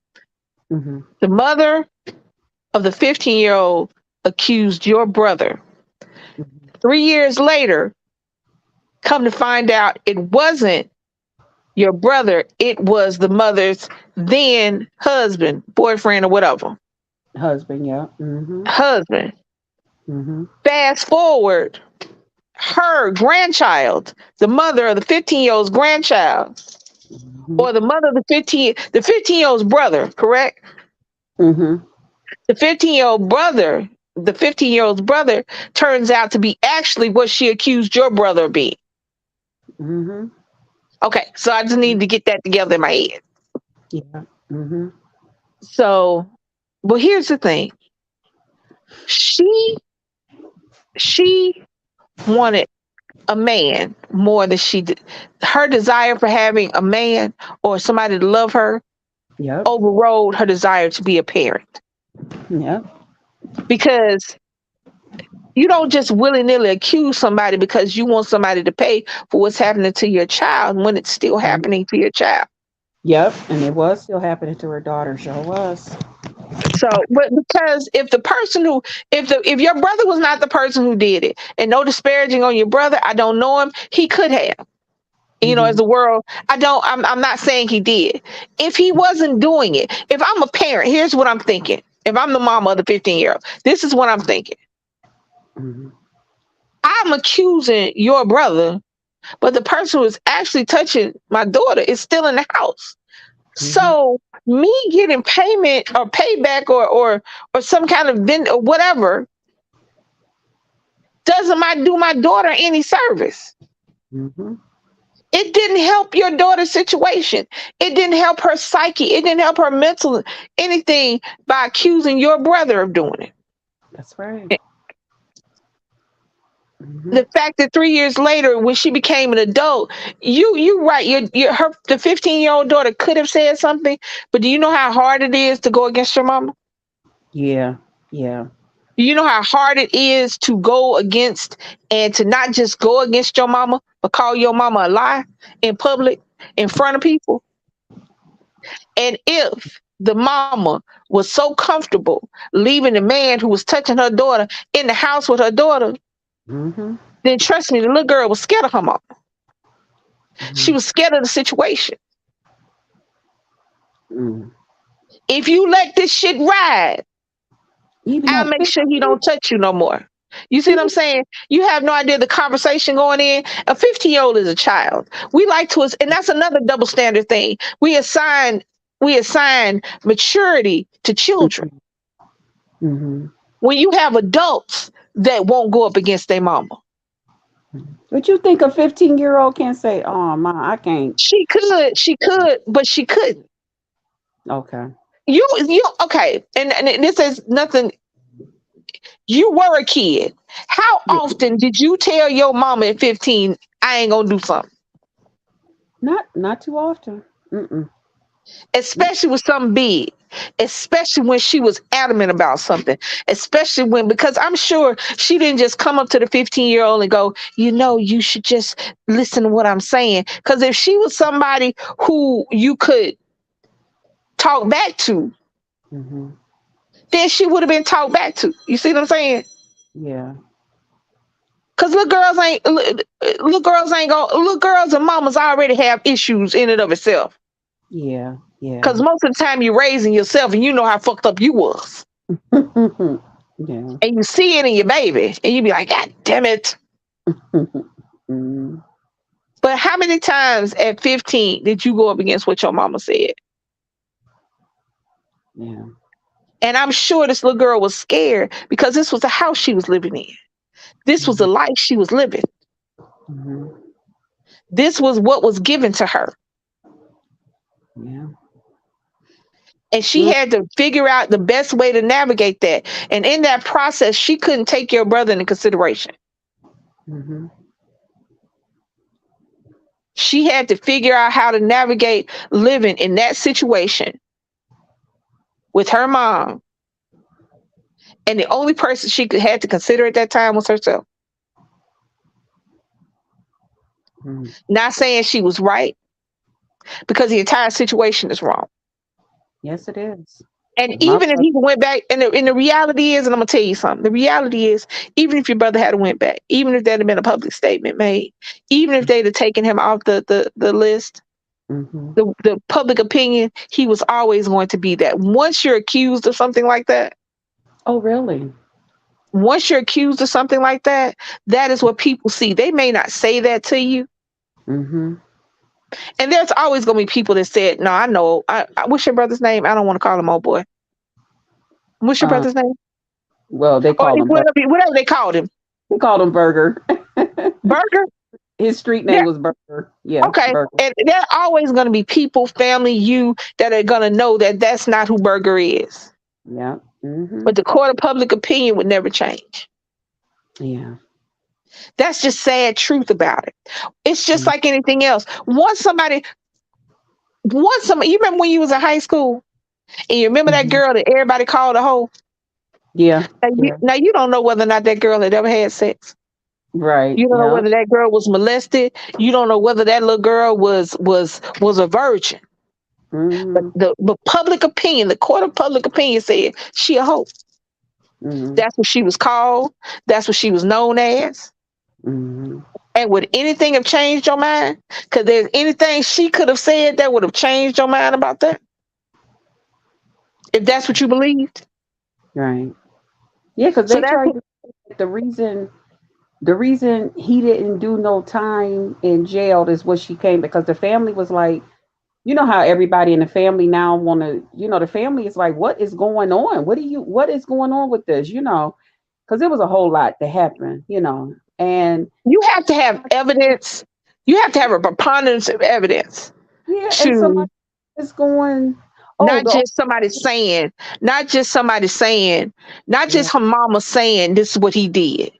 Mhm. The mother of the 15-year-old accused your brother. Mhm. 3 years later, come to find out it wasn't your brother, it was the mother's then husband, boyfriend, or whatever. Husband, yeah. Mhm. Husband. Mhm. Fast forward, her grandchild, the mother of the 15-year-old's grandchild, Mhm. or the mother of the 15-year-old's brother, correct? Mhm. The 15-year-old's brother turns out to be actually what she accused your brother of being. Mhm. Okay, so I just need to get that together in my head. Yeah. Mhm. So, but here's the thing. She she wanted a man more than she did. Her desire for having a man or somebody to love her Yep. overrode her desire to be a parent. Yep. Because you don't just willy nilly accuse somebody because you want somebody to pay for what's happening to your child when it's still Mhm. happening to your child. Yep. And it was still happening to her daughter. Sure was. So, but because if the person who, if your brother was not the person who did it, and no disparaging on your brother, I don't know him, he could have. As Mhm. the world, I'm not saying he did. If he wasn't doing it, if I'm a parent, here's what I'm thinking. If I'm the mama of the 15-year-old, this is what I'm thinking. Mhm. I'm accusing your brother, but the person who is actually touching my daughter is still in the house. Mhm. So me getting payment or payback or some kind of or whatever doesn't do my daughter any service. Mm-hmm. It didn't help your daughter's situation. It didn't help her psyche. It didn't help her mental anything by accusing your brother of doing it. That's right. Mm-hmm. The fact that 3 years later, when she became an adult, you right, the 15-year-old daughter could have said something, but do you know how hard it is to go against your mama? Yeah. Yeah. Do you know how hard it is to go against and to not just go against your mama, but call your mama a lie in public, in front of people? And if the mama was so comfortable leaving the man who was touching her daughter in the house with her daughter, Mm-hmm. then trust me, the little girl was scared of her mama. She Mm-hmm. was scared of the situation. Mm. If you let this shit ride, Even I'll at make sure he 15, don't touch you no more. You see what I'm even saying? You have no idea the conversation going in. A 15-year-old is a child. We like to, and that's another double standard thing. We assign maturity to children. mm-hmm. When you have adults that won't go up against their mama. But you think a 15-year-old can say, "Oh, ma, I can't." She could, but she couldn't. Okay. You okay? And this is nothing. You were a kid. How Yeah. often did you tell your mama at 15, I ain't gonna do something? Not too often. Mm-mm. Especially with something big, especially when she was adamant about something, especially when, because I'm sure she didn't just come up to the 15-year-old and go, you should just listen to what I'm saying. Because if she was somebody who you could talk back to, Mm-hmm. then she would have been talked back to. You see what I'm saying? Yeah. Because little girls and mamas already have issues in and of itself. Yeah. Yeah. Because most of the time you're raising yourself and you know how fucked up you was. Yeah. And you see it in your baby and you be like, God damn it. Mm, But how many times at 15 did you go up against what your mama said? yeah. And I'm sure this little girl was scared because this was the house she was living in. This was Mhm, the life she was living. mhm, This was what was given to her. yeah. And she Mm, had to figure out the best way to navigate that. And in that process, she couldn't take your brother into consideration. mhm, She had to figure out how to navigate living in that situation with her mom. And the only person she could had to consider at that time was herself. mm. Not saying she was right, because the entire situation is wrong. Yes, it is. And 'Cause my even if brother, he went back, and the reality is, and I'm gonna tell you something, the reality is, even if your brother had went back, even if there had been a public statement made, even if they'd have taken him off the list, mhm. the public opinion, he was always going to be that. Once you're accused of something like that, Oh, really? that is what people see. They may not say that to you. Mhm. And there's always going to be people that said, no, I know. What's your brother's name? I don't want to call him old boy. What's your Um, brother's name? well, Or whatever they called him. they called him Burger. Burger? His street name There, was Burger. Yeah, okay. Burger. And there are always going to be people, family, you, that are going to know that that's not who Burger is. Yeah. But Mhm. the court of public opinion would never change. Yeah. That's just sad truth about it. It's just Mm. like anything else. You remember when you was in high school and you remember that Mhm. girl that everybody called a hoe? Yeah. Yeah. Now you don't know whether or not that girl had ever had sex. Right. You don't know Yeah. whether that girl was molested. You don't know whether that little girl was a virgin. But Mhm. the public opinion, the court of public opinion said she a hoe. Mhm. That's what she was called. That's what she was known as. Mhm. And would anything have changed your mind? Because there's anything she could have said that would have changed your mind about that? If that's what you believed. Right. Yeah, because So they that's tried to the reason he didn't do no time in jail is what she came because the family was like, you know how everybody in the family now want to, the family is like, what is going on? What is going on with this? because it was a whole lot that happened, and You have to have evidence. You have to have a preponderance of evidence yeah, and to somebody is going, oh, not the just somebody saying, not just somebody saying, not yeah, just her mama saying this is what he did.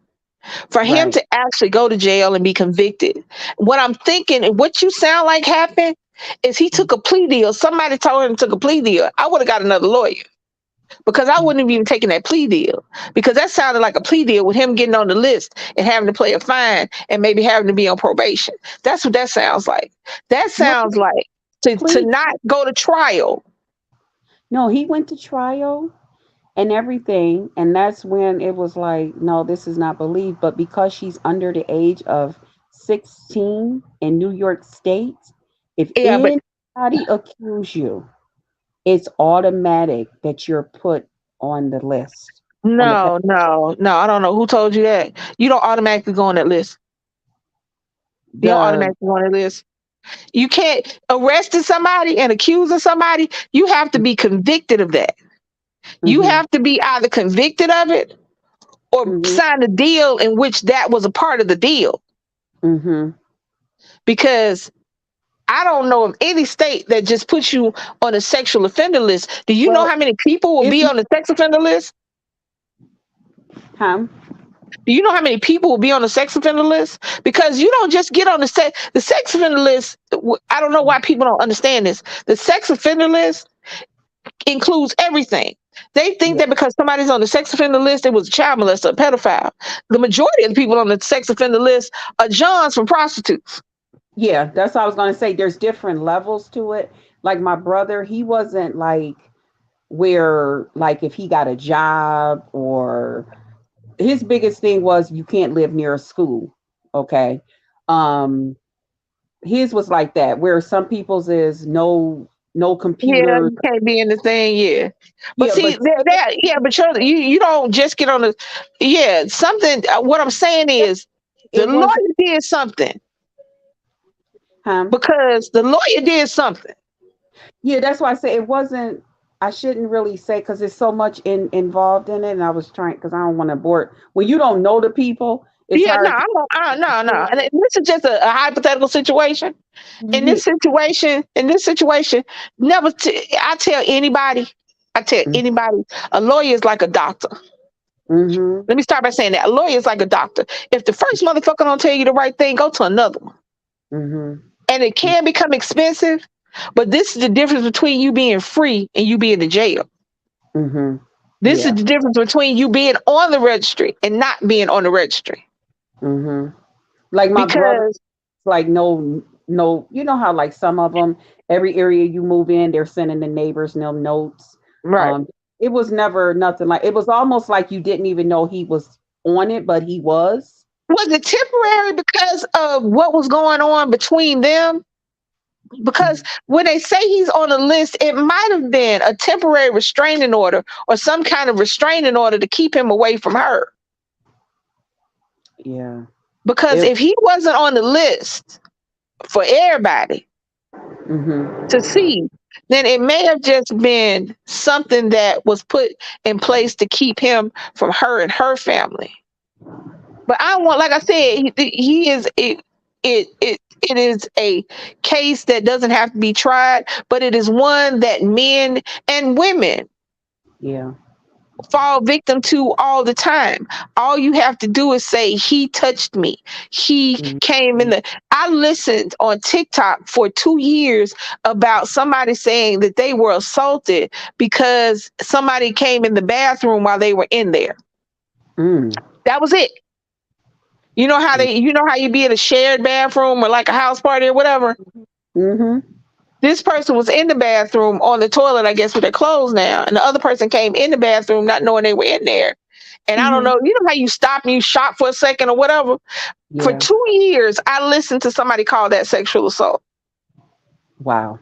For him right, to actually go to jail and be convicted. What I'm thinking, and what you sound like happened, is he took a plea deal. Somebody told him to take a plea deal. I would have got another lawyer because I wouldn't have even taken that plea deal because that sounded like a plea deal with him getting on the list and having to pay a fine and maybe having to be on probation. That's what that sounds like. That no sounds like to plea, not go to trial. no, he went to trial and everything, and that's when it was like, no, this is not believed. But because she's under the age of 16 in New York State, if Yeah, but anybody accuse you, it's automatic that you're put on the list on the no, no, no. I don't know who told you that. You don't automatically go on that list. You don't the automatically go on that list. You can't arresting somebody and accusing somebody. You have to be convicted of that. You mhm, have to be either convicted of it or mhm, sign a deal in which that was a part of the deal. mhm. Because I don't know of any state that just puts you on a sexual offender list. Do you know Well, how many people will if be you on the sex offender list? huh? Do you know how many people will be on the sex offender list? Because you don't just get on the sex offender list. I don't know why people don't understand this. The sex offender list includes everything. They think Yeah, that because somebody's on the sex offender list, it was a child molester, a pedophile. The majority of the people on the sex offender list are Johns from prostitutes. yeah, that's what I was gonna say. There's different levels to it. Like my brother, he wasn't like where like if he got a job or his biggest thing was you can't live near a school. Okay. Um his was like that where some people's is no Yeah, computers. you can't be in the thing. Yeah, but Yeah, see, but that yeah, but you don't just get on the yeah something. What I'm saying is the it was lawyer did something him. because the lawyer did something. Yeah, that's why I say it wasn't. I shouldn't really say because there's so much involved in it, and I was trying because I don't want to bore. When you don't know the people, it's Yeah, no, hard to. I'm no, no, and this is just a hypothetical situation. Yeah. In this situation, never. I tell anybody, a lawyer is like a doctor. Mm-hmm. Let me start by saying that a lawyer is like a doctor. If the first motherfucker don't tell you the right thing, go to another one. Mm-hmm. And it can become expensive, but this is the difference between you being free and you being in jail. Mm-hmm. This is Yeah. the difference between you being on the registry and not being on the registry. Mm-hmm. Like my brother, Because like no. You know how like some of them, every area you move in, they're sending the neighbors no notes. right. Um, it was never nothing like. It was almost like you didn't even know he was on it, but he was. Was it temporary because of what was going on between them? Because when they say he's on a list, it might have been a temporary restraining order or some kind of restraining order to keep him away from her. Yeah. Because It. if he wasn't on the list for everybody Mm-hmm. to see, then it may have just been something that was put in place to keep him from her and her family. But I want, like I said, he is it is a case that doesn't have to be tried, but it is one that men and women Yeah. fall victim to all the time. All you have to do is say, he touched me. He came in Mhm. the. I listened on TikTok for 2 years about somebody saying that they were assaulted because somebody came in the bathroom while they were in there. Mm. That was it. You know how you be in a shared bathroom or like a house party or whatever. Mhm. This person was in the bathroom on the toilet, I guess, with their clothes now, and the other person came in the bathroom not knowing they were in there. And I don't Mhm. know, you know how you stop and you shop for a second or whatever? For Yeah. 2 years, I listened to somebody call that sexual assault. Wow.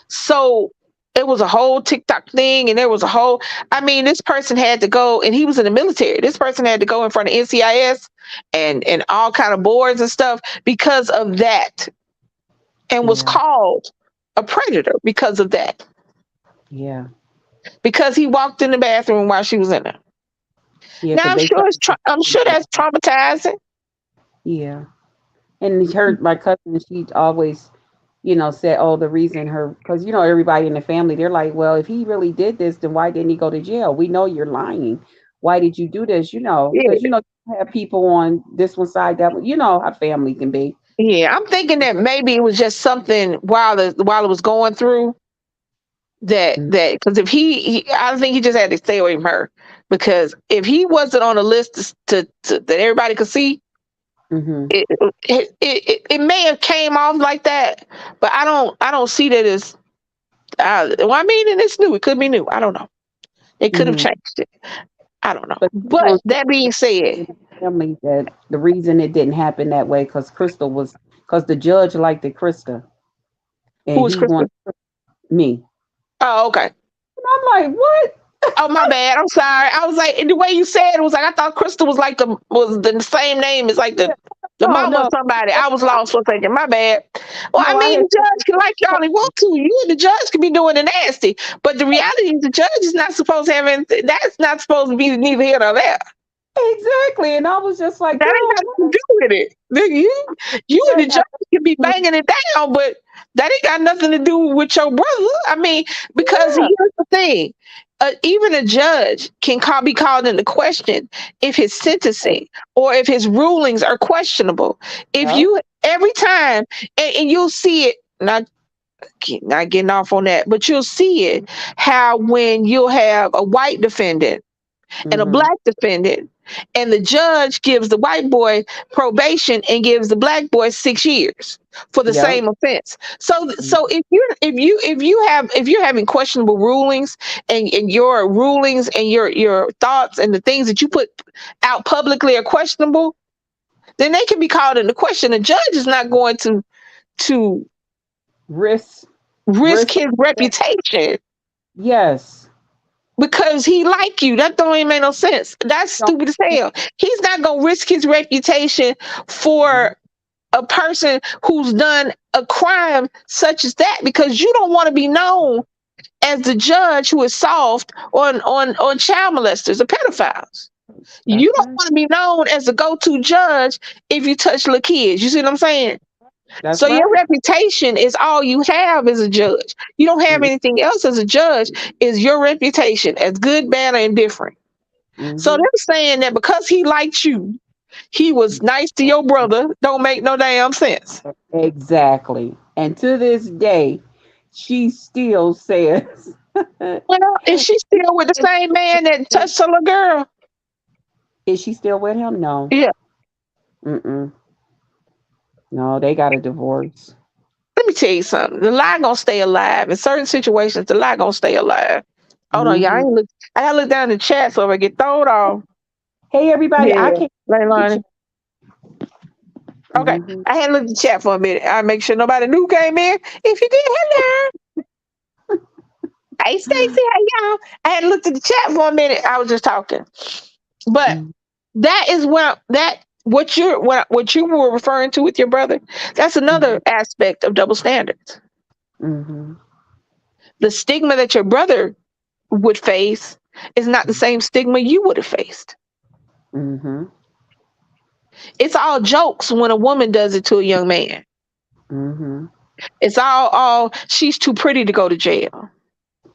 So it was a whole TikTok thing, and there was a whole, I mean, this person had to go, and he was in the military. This person had to go in front of NCIS and all kind of boards and stuff because of that, and was Yeah. called a predator because of that, Yeah. because he walked in the bathroom while she was in there. Yeah, Now because they said, I'm sure that's traumatizing. yeah. And her, my cousin, she always, said, oh, the reason her, because, everybody in the family, they're like, well, if he really did this, then why didn't he go to jail? We know you're lying. Why did you do this? Because, Yeah, you have people on this one side, that one, how family can be. yeah. I'm thinking that maybe it was just something while it was going through that because if I don't think he just had to stay away from her because if he wasn't on the list that everybody could see, Mm-hmm. it may have came off like that, but I don't see that as well. I mean, and it's new. It could be new. I don't know. It could have Mm-hmm. changed it. I don't know. But But that being said, in the family that the reason it didn't happen that way because the judge liked it, Krista, who and was he Crystal? wanted me. Oh, okay. And I'm like, what? Oh, my bad. I'm sorry. I was like, the way you said it was like I thought Crystal was the same name as like the No, mama or no, somebody. I was lost for a second. My bad. Well, I no. I mean, had the judge can like y'all he want to. You and the judge can be doing the nasty, but the reality is the judge is not supposed to have anything. That's not supposed to be neither here nor there. exactly, and I was just like, That ain't girl, got what? nothing to do with it. Nigga, you and That the judge got can be to banging it down, but that ain't got nothing to do with your brother. I mean, because yeah, here's the thing. Even a judge can be called into question if his sentencing or if his rulings are questionable. If yeah, you every time and you'll see it not getting off on that, but you'll see it how when you'll have a white defendant and a mm-hmm, black defendant, and the judge gives the white boy probation and gives the black boy 6 years for the yeah, same offense. So, mm, so if you're having questionable rulings and your rulings and your thoughts and the things that you put out publicly are questionable, then they can be called into question. The judge is not going to risk, risk risk, his reputation yes, because he like you. That don't even make no sense. That's don't, stupid as hell. He's not gonna risk his reputation for a person who's done a crime such as that because you don't want to be known as the judge who is soft on child molesters or pedophiles. You that's don't right, want to be known as the go-to judge if you touch little kids. You see what I'm saying? that's So your right, reputation is all you have as a judge. You don't have anything else as a judge. Is your reputation as good, bad, or indifferent? So mm-hmm, they're saying that because he liked you, he was nice to your brother. Don't make no damn sense. exactly. And to this day, she still says, Well, is she still with the same man that touched a little girl? is she still with him? No, Yeah. mm-mm, no, they got a divorce. Let me tell you something. The lie gonna stay alive. In certain situations, the lie gonna stay alive. Hold on, y'all. Mm-hmm. I gotta look down the chat so if I get thrown off. Hey, everybody, I Yeah. can't. Leilani. Okay. Mm-hmm. I had looked at the chat for a minute. I make sure nobody new came in. If you did, hello. Hey Stacy, hey y'all. I had looked at the chat for a minute. I was just talking. But that is what you were referring to with your brother. That's another aspect of double standards. Mm-hmm. The stigma that your brother would face is not the same stigma you would have faced. Mm-hmm. It's all jokes when a woman does it to a young man. Mm-hmm. It's all she's too pretty to go to jail.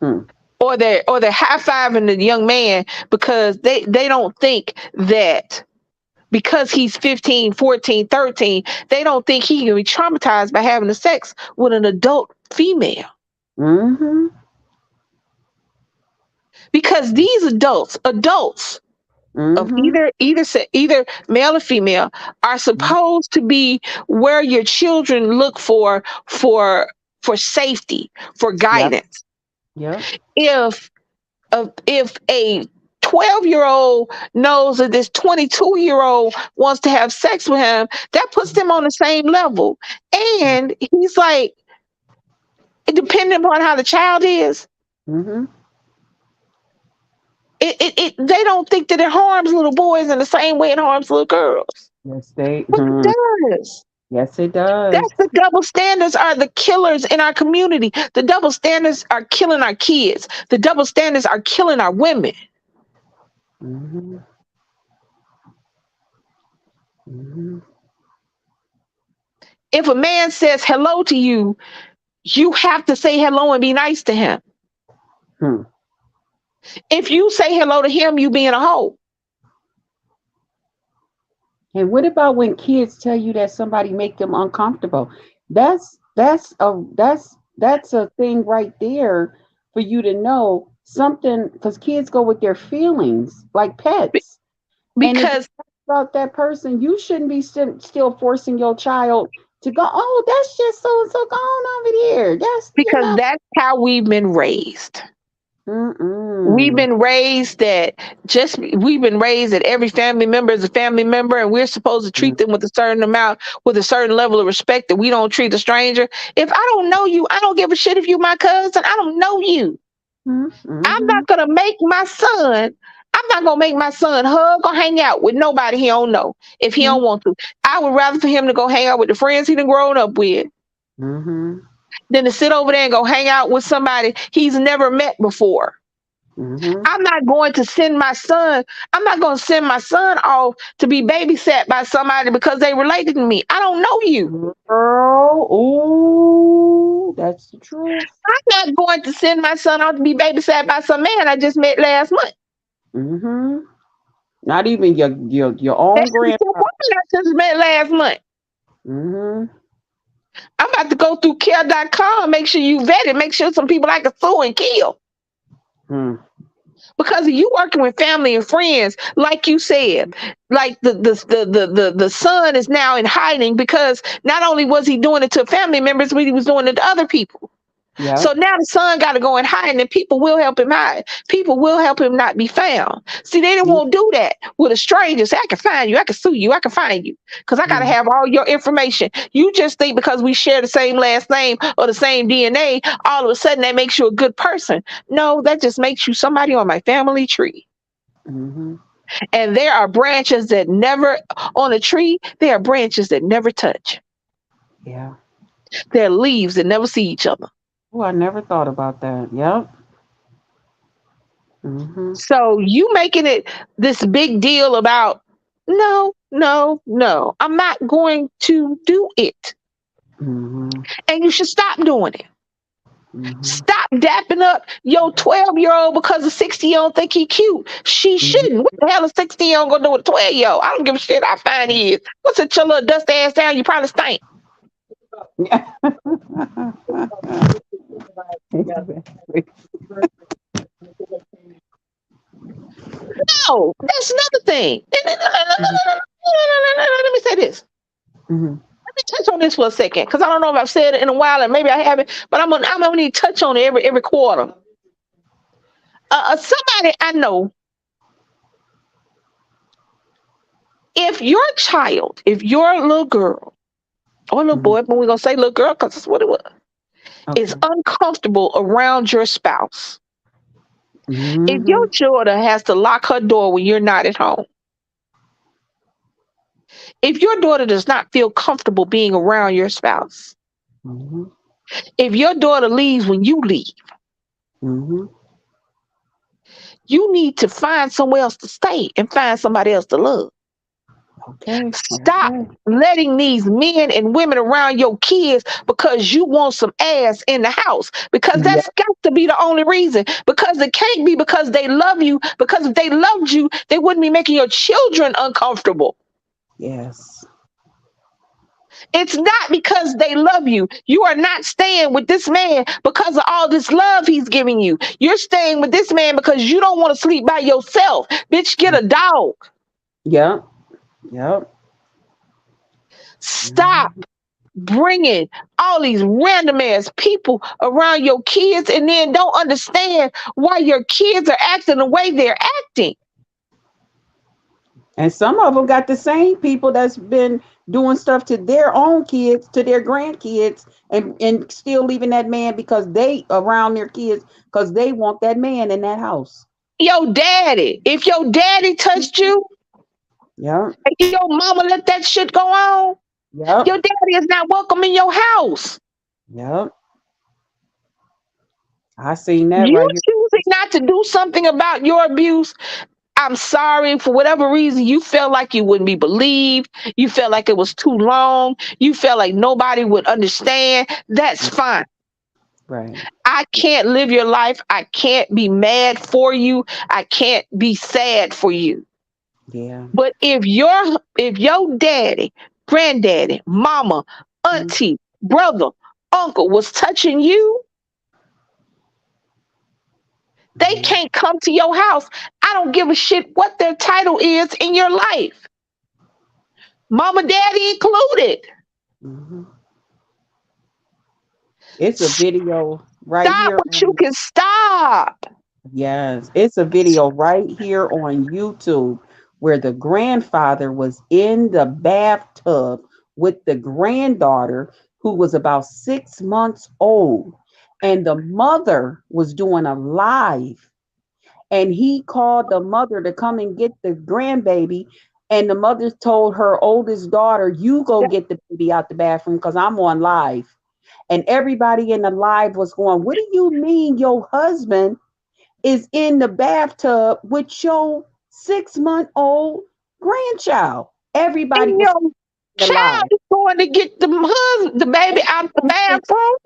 Mm. Or they're high-fiving the young man because they don't think that because he's 15, 14, 13, they don't think he can be traumatized by having a sex with an adult female. Mm-hmm. Because these adults of Mm-hmm. either male or female are supposed to be where your children look for safety, for Yep. guidance. Yep. If if a 12-year-old knows that this 22-year-old wants to have sex with him, that puts them on the same level. And he's like, depending upon how the child is, Mm-hmm. they don't think that it harms little boys in the same way it harms little girls. Yes, they. But it does. Yes, it does. That's the double standards are the killers in our community. The double standards are killing our kids. The double standards are killing our women. Mm-hmm. Mm-hmm. If a man says hello to you, you have to say hello and be nice to him. Hmm. If you say hello to him, you being a hoe. And what about when kids tell you that somebody make them uncomfortable? That's a thing right there for you to know something, because kids go with their feelings like Be- pets. And if Because it's about that person, you shouldn't be still forcing your child to go, oh, that's just so and so, go on over there. That's, you because know. that's how we've been raised. We've Mm-mm. been raised that we've been raised that every family member is a family member, and we're supposed to treat them with a certain amount, with a certain level of respect, that we don't treat a stranger. If I don't know you, I don't give a shit if you my cousin. I don't know you. I'm Mm-hmm. not gonna make my son. I'm not gonna make my son hug or hang out with nobody he don't know if he don't want to. I would rather for him to go hang out with the friends he done grown up with Mm-hmm. than to sit over there and go hang out with somebody he's never met before. Mm-hmm. I'm not going to send my son. I'm not going to send my son off to be babysat by somebody because they related to me. I don't know you. Girl, ooh, that's the truth. I'm not going to send my son off to be babysat by some man I just met last month. Mm-hmm. Not even your That's own the grandpa. woman I just met last month. Mm-hmm. I'm about to go through care.com, make sure you vet it, make sure some people I can sue and kill. Hmm. Because you working with family and friends, like you said, like the son is now in hiding because not only was he doing it to family members, but he was doing it to other people. So Yep. now the son got to go and hide, and people will help him hide. People will help him not be found. See, they won't do that with a stranger. Say, I can find you, I can sue you, I can find you, because I got to Mm-hmm. have all your information. You just think because we share the same last name or the same DNA, all of a sudden that makes you a good person. No, that just makes you somebody on my family tree. Mm-hmm. And there are branches that never, on a tree, there are branches that never touch. Yeah. There are leaves that never see each other. Oh, I never thought about that. Yep. Mm-hmm. So you making it this big deal about no, no, no. I'm not going to do it. Mm-hmm. And you should stop doing it. Mm-hmm. Stop dapping up your 12-year-old because a 60-year-old think he cute. She Mm-hmm. shouldn't. What the hell is 60-year-old gonna do with a 12-year-old? I don't give a shit how fine he is. Go sit your little dust ass down. You probably stink. Exactly. No, that's another thing. Mm-hmm. Let me say this. Mm-hmm. Let me touch on this for a second because I don't know if I've said it in a while and maybe I haven't, but I'm gonna need to touch on it every quarter. Somebody I know, if your child, if your little girl or little Mm-hmm. boy, but we're gonna say little girl because that's what it was, is Okay. uncomfortable around your spouse, if Mm-hmm. your daughter has to lock her door when you're not at home, if your daughter does not feel comfortable being around your spouse, Mm-hmm. if your daughter leaves when you leave, Mm-hmm. you need to find somewhere else to stay and find somebody else to love. Okay. Stop Okay. letting these men and women around your kids because you want some ass in the house. Because Yeah. that's got to be the only reason. Because it can't be because they love you. Because if they loved you, they wouldn't be making your children uncomfortable. Yes. It's not because they love you. You are not staying with this man because of all this love he's giving you. You're staying with this man because you don't want to sleep by yourself. Bitch, get a dog. Yep. Yep. Stop Mm-hmm. bringing all these random ass people around your kids and then don't understand why your kids are acting the way they're acting. And some of them got the same people that's been doing stuff to their own kids, to their grandkids, and still leaving that man because they around their kids because they want that man in that house. Your daddy, if your daddy touched you Yep. and your mama let that shit go on, your Yep. daddy is not welcome in your house. Yep. I seen that You right here. choosing not to do something about your abuse, I'm sorry for whatever reason you felt like you wouldn't be believed. You felt like it was too long. You felt like nobody would understand. That's fine. Right. I can't live your life. I can't be mad for you. I can't be sad for you. Yeah. But if your daddy, granddaddy, mama, Mhm. auntie, brother, uncle was touching you, they Yeah. can't come to your house. I don't give a shit what their title is in your life. Mama, daddy included. Hmm. It's a video right Stop here what you on. can stop. Yes, it's a video right here on YouTube where the grandfather was in the bathtub with the granddaughter who was about 6 months old. And the mother was doing a live, and he called the mother to come and get the grandbaby. And the mother told her oldest daughter, "You go get the baby out the bathroom because I'm on live." And everybody in the live was going, "What do you mean your husband is in the bathtub with your 6 month old grandchild?" Everybody And was your in the child live. is going to get the baby out the bathroom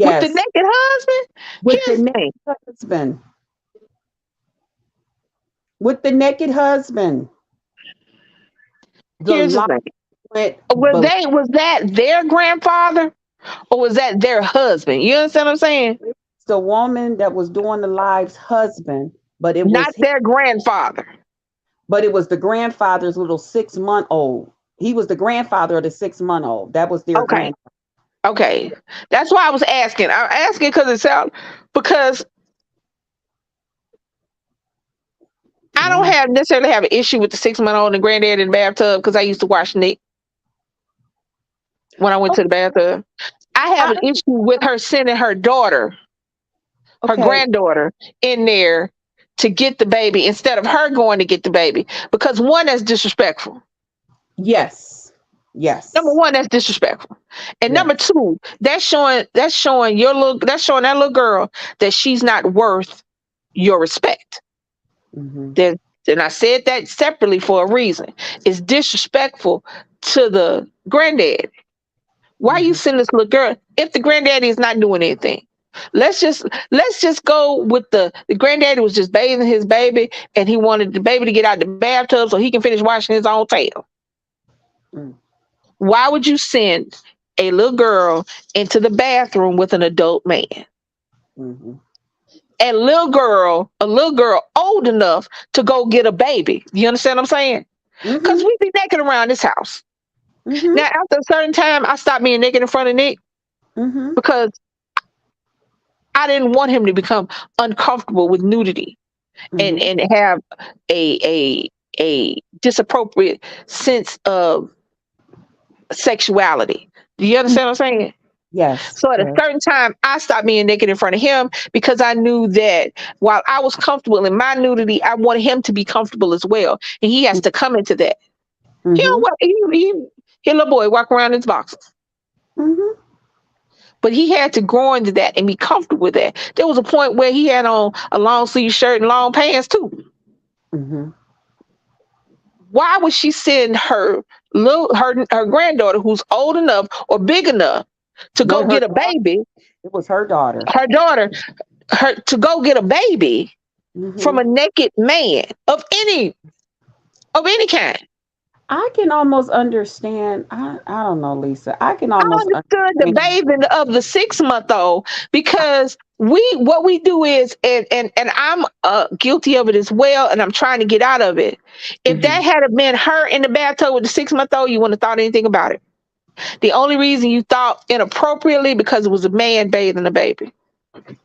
with the Yes, naked husband. with the Here's the naked thing. husband. With the naked husband. The Here's the live thing. went, but Was that their grandfather or was that their husband? You understand what I'm saying? it's the woman that was doing the live's husband, but it Not was their grandfather. the grandfather's little 6 month old. He was the grandfather of the 6 month old. That was their Okay. grand. Okay. That's why I was asking. I'm asking because I don't Yeah. have necessarily have an issue with the 6 month old and granddad in the bathtub because I used to watch Nick when I went Okay. to the bathtub. I have I, an issue with her sending her daughter, her okay. granddaughter, in there to get the baby instead of her going to get the baby. Because one, that's disrespectful. Yes. Number Yes. one, that's disrespectful. And number Yes. two, that's showing that little girl that she's not worth your respect. Hmm. There, and I said that separately for a reason. It's disrespectful to the granddad. Why you Hmm. send this little girl if the granddaddy is not doing anything? Let's just go with the granddaddy was just bathing his baby and he wanted the baby to get out the bathtub so he can finish washing his own tail. Mm. Why would you send a little girl into the bathroom with an adult man? Hmm. A little girl old enough to go get a baby. You understand what I'm saying? Because Hmm. we be naked around this house. Hmm. Now, after a certain time, I stopped being naked in front of Nick Hmm. because I didn't want him to become uncomfortable with nudity and Hmm. and have a disappropriate sense of sexuality. Do you understand what I'm saying? Yes. So at a Yes. certain time, I stopped being naked in front of him because I knew that while I was comfortable in my nudity, I wanted him to be comfortable as well, and he has to come into that. He don't Hmm. walk. He a little boy walk around in his boxes. Hmm. But he had to grow into that and be comfortable with that. There was a point where he had on a long sleeve shirt and long pants too. Hmm. Why would she send her granddaughter who's old enough or big enough to No, go her get a daughter. baby, It was her daughter. her daughter, her to go get a baby from Hmm. a naked man of any kind? I can almost understand. I don't know, Lisa. I can I almost understood the understand. bathing of the 6 month old because what we do is and I'm guilty of it as well, and I'm trying to get out of it. If Hmm. that had have been her in the bathtub with the 6 month old, you wouldn't have thought anything about it. The only reason you thought inappropriately because it was a man bathing a baby.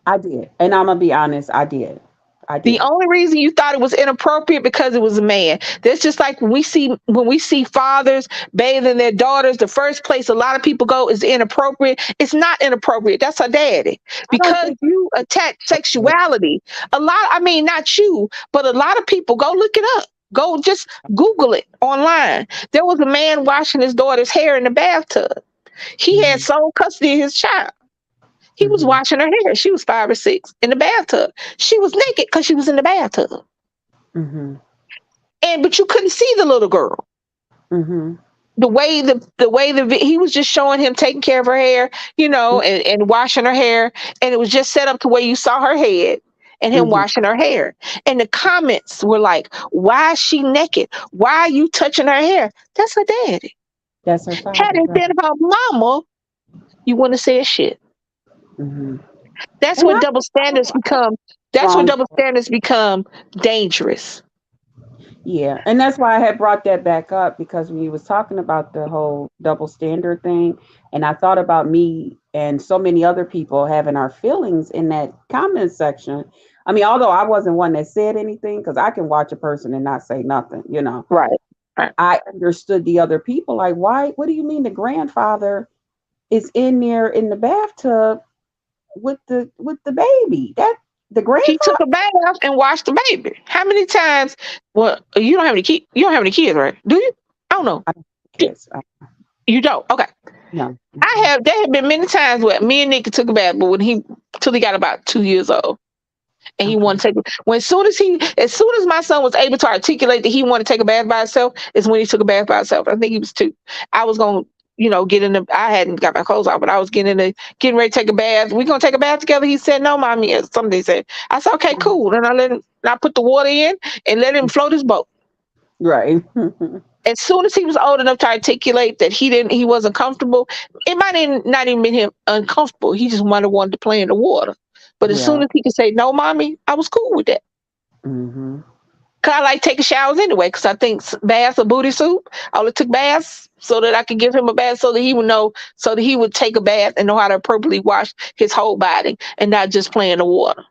I did, and I'm gonna be honest. I did. I The did. only reason you thought it was inappropriate because it was a man. That's just like when we see fathers bathing their daughters. The first place a lot of people go is inappropriate. It's not inappropriate. That's her daddy. I don't Because think. you attach Okay. sexuality. A lot. I mean, not you, but a lot of people go look it up. Go just Google it online. There was a man washing his daughter's hair in the bathtub. He had Hmm. sole custody of his child. He was Hmm. washing her hair. She was 5 or 6 in the bathtub. She was naked because she was in the bathtub. Hmm. and but you couldn't see the little girl. Mhm. He was just showing him taking care of her hair, and washing her hair, and it was just set up to where you saw her head and him Mhm. washing her hair. And the comments were like, "Why is she naked? Why are you touching her hair?" That's her daddy. That's her Had father, it right? been about mama, you wouldn't have said shit. Mhm. That's And when double standards become. That's when wrong. double standards become dangerous. Yeah, and that's why I had brought that back up because when you was talking about the whole double standard thing, and I thought about me and so many other people having our feelings in that comment section. I mean, although I wasn't one that said anything, because I can watch a person and not say nothing. Right. Right. I understood the other people like, why? What do you mean the grandfather is in there in the bathtub with the baby? That the He took grandfather? a bath and washed the baby. How many times? Well, you don't have any kids. You don't have any kids, right? Do you? I don't know. I don't You guess. you don't. Okay. No. I Mm-mm. have. There have been many times where me and Nick took a bath, but when till he got about 2 years old, and he Okay. wanted to take. As soon as my son was able to articulate that he wanted to take a bath by himself, is when he took a bath by himself. I think he was 2. I was gonna, get in the. I hadn't got my clothes off, but I was getting ready to take a bath. We gonna take a bath together? He said, "No, mommy." Or something they said. I said, "Okay, cool." And I let him. I put the water in and let him float his boat. Right. As soon as he was old enough to articulate that he wasn't comfortable, it might not even been him uncomfortable. He just might have wanted to play in the water. But as soon Yeah. as he could say no, mommy, I was cool with that. Hmm. Cause I like taking showers anyway. Cause I think baths are booty soup. I only took baths so that I could give him a bath, so that he would know, so that he would take a bath and know how to appropriately wash his whole body and not just play in the water.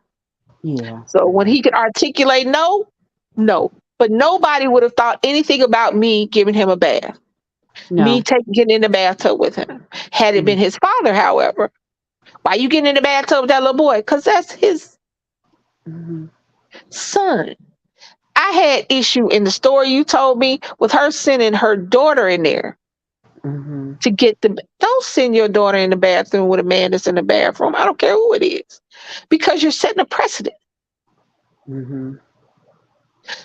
Yeah. So when he could articulate no, no. But nobody would have thought anything about me giving him a bath. Me No. getting in the bathtub with him. Had it been Mm-hmm. his father, however, why you getting in the bathtub with that little boy? Because that's his Hmm. son. I had issue in the story you told me with her sending her daughter in there Hmm. to get the. Don't send your daughter in the bathroom with a man that's in the bathroom. I don't care who it is, because you're setting a precedent. Hmm.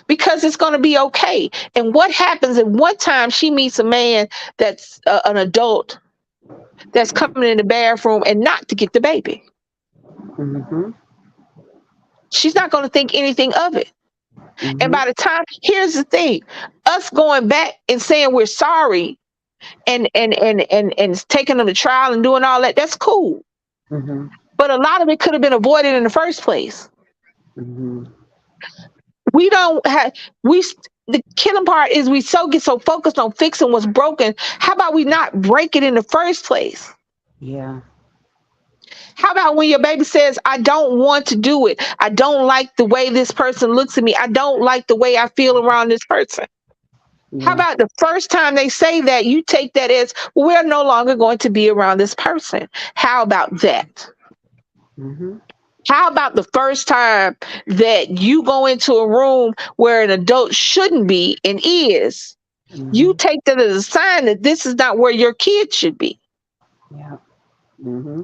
Because it's going to be okay. And what happens if one time she meets a man that's an adult that's coming in the bathroom and not to get the baby? Hmm. She's not going to think anything of it. And Hmm. by the time, here's the thing, us going back and saying we're sorry and taking them to trial and doing all that, that's cool. Hmm. But a lot of it could have been avoided in the first place. Hmm. We don't have we The killing part is we get so focused on fixing what's broken. How about we not break it in the first place? Yeah. How about when your baby says, I don't want to do it? I don't like the way this person looks at me. I don't like the way I feel around this person. How Yeah. about the first time they say that, you take that as, well, we're no longer going to be around this person? How about that? Hmm. How about the first time that you go into a room where an adult shouldn't be and is, you Hmm. take that as a sign that this is not where your kid should be? Yeah. Hmm.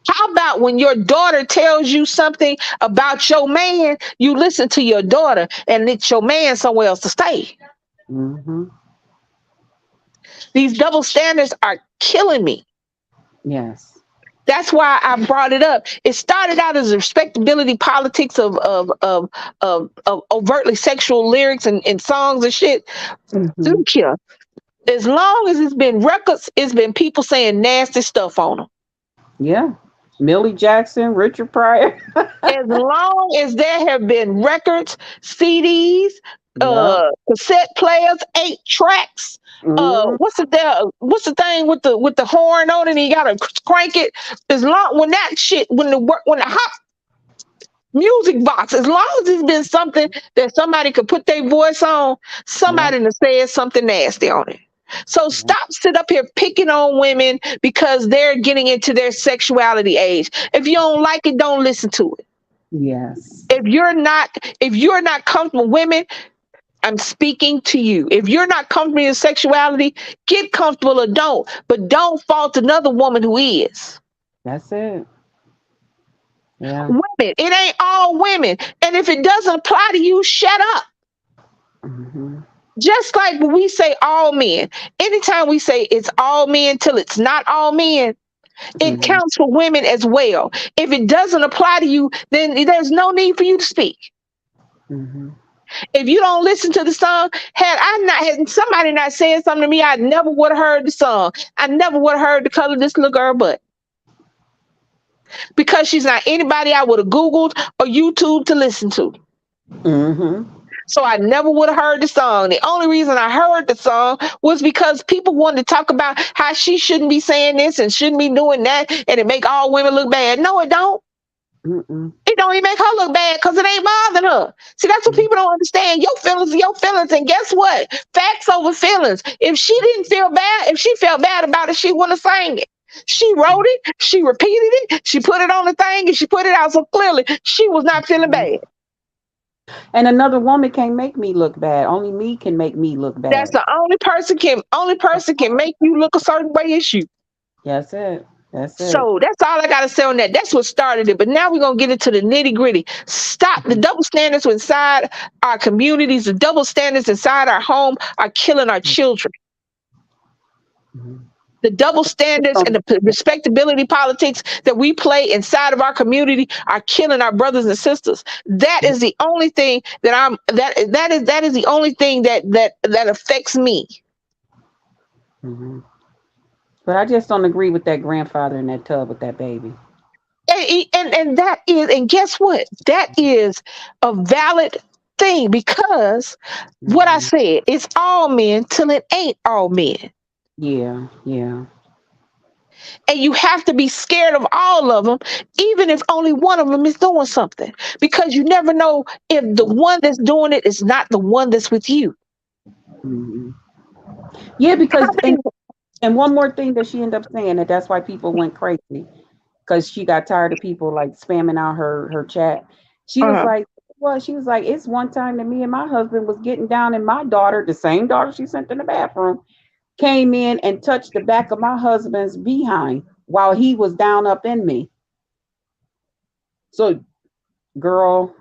How about when your daughter tells you something about your man, you listen to your daughter and it's your man somewhere else to stay? Hmm. These double standards are killing me. Yes. That's why I brought it up. It started out as a respectability politics of overtly sexual lyrics and songs and shit. Hmm. Look here, as long as it's been records, it's been people saying nasty stuff on them. Yeah. Millie Jackson, Richard Pryor. As long as there have been records, CDs, Yep. cassette players, 8 tracks. Hmm. What's the thing with the horn on it? And you gotta crank it. As long when that shit when the hot music box, as long as it's been something that somebody could put their voice on, Yep. somebody to say something nasty on it. So Yep. stop sit up here picking on women because they're getting into their sexuality age. If you don't like it, don't listen to it. Yes. If you're not comfortable, women, I'm speaking to you. If you're not comfortable in your sexuality, get comfortable or don't, but don't fault another woman who is. That's it. Yeah. Women, it ain't all women, and if it doesn't apply to you, shut up. Hmm. Just like when we say all men, anytime we say it's all men till it's not all men, it Mhm. counts for women as well. If it doesn't apply to you, then there's no need for you to speak. Mhm. If you don't listen to the song, had somebody not said something to me, I never would have heard the song. I never would have heard the color of this little girl butt because she's not anybody I would have Googled or YouTube to listen to. Mhm. So I never would have heard the song. The only reason I heard the song was because people wanted to talk about how she shouldn't be saying this and shouldn't be doing that, and it make all women look bad. No, it don't. Mm-mm. It don't even make her look bad because it ain't bothering her. See, that's what Mhm. people don't understand. Your feelings are your feelings. And guess what? Facts over feelings. If she didn't feel bad, if she felt bad about it, she wouldn't have sang it. She wrote it, she repeated it, she put it on the thing, and she put it out so clearly she was not feeling bad. And another woman can't make me look bad. Only me can make me look That's bad. the only person can make you look a certain way is you. That's it. That's it. So that's all I gotta say on that. That's what started it. But now we're gonna get into the nitty gritty. Stop the Mhm. double standards inside our communities. The double standards inside our home are killing our children. Mhm. The double standards and the respectability politics that we play inside of our community are killing our brothers and sisters. That is the only thing that that is the only thing that affects me. Mhm. But I just don't agree with that grandfather in that tub with that baby. And that is, and guess what? That is a valid thing because what I Mhm. said, it's all men till it ain't all men. Yeah. Yeah. And you have to be scared of all of them, even if only one of them is doing something, because you never know if the one that's doing it is not the one that's with you. Mhm. Yeah. How Because many? and one more thing that she ended up saying that's why people went crazy because she got tired of people like spamming out her chat. She was Uh, like, well, she was like, it's one time that me and my husband was getting down, and my daughter, the same daughter she sent in the bathroom, came in and touched the back of my husband's behind while he was down up in me. So, girl,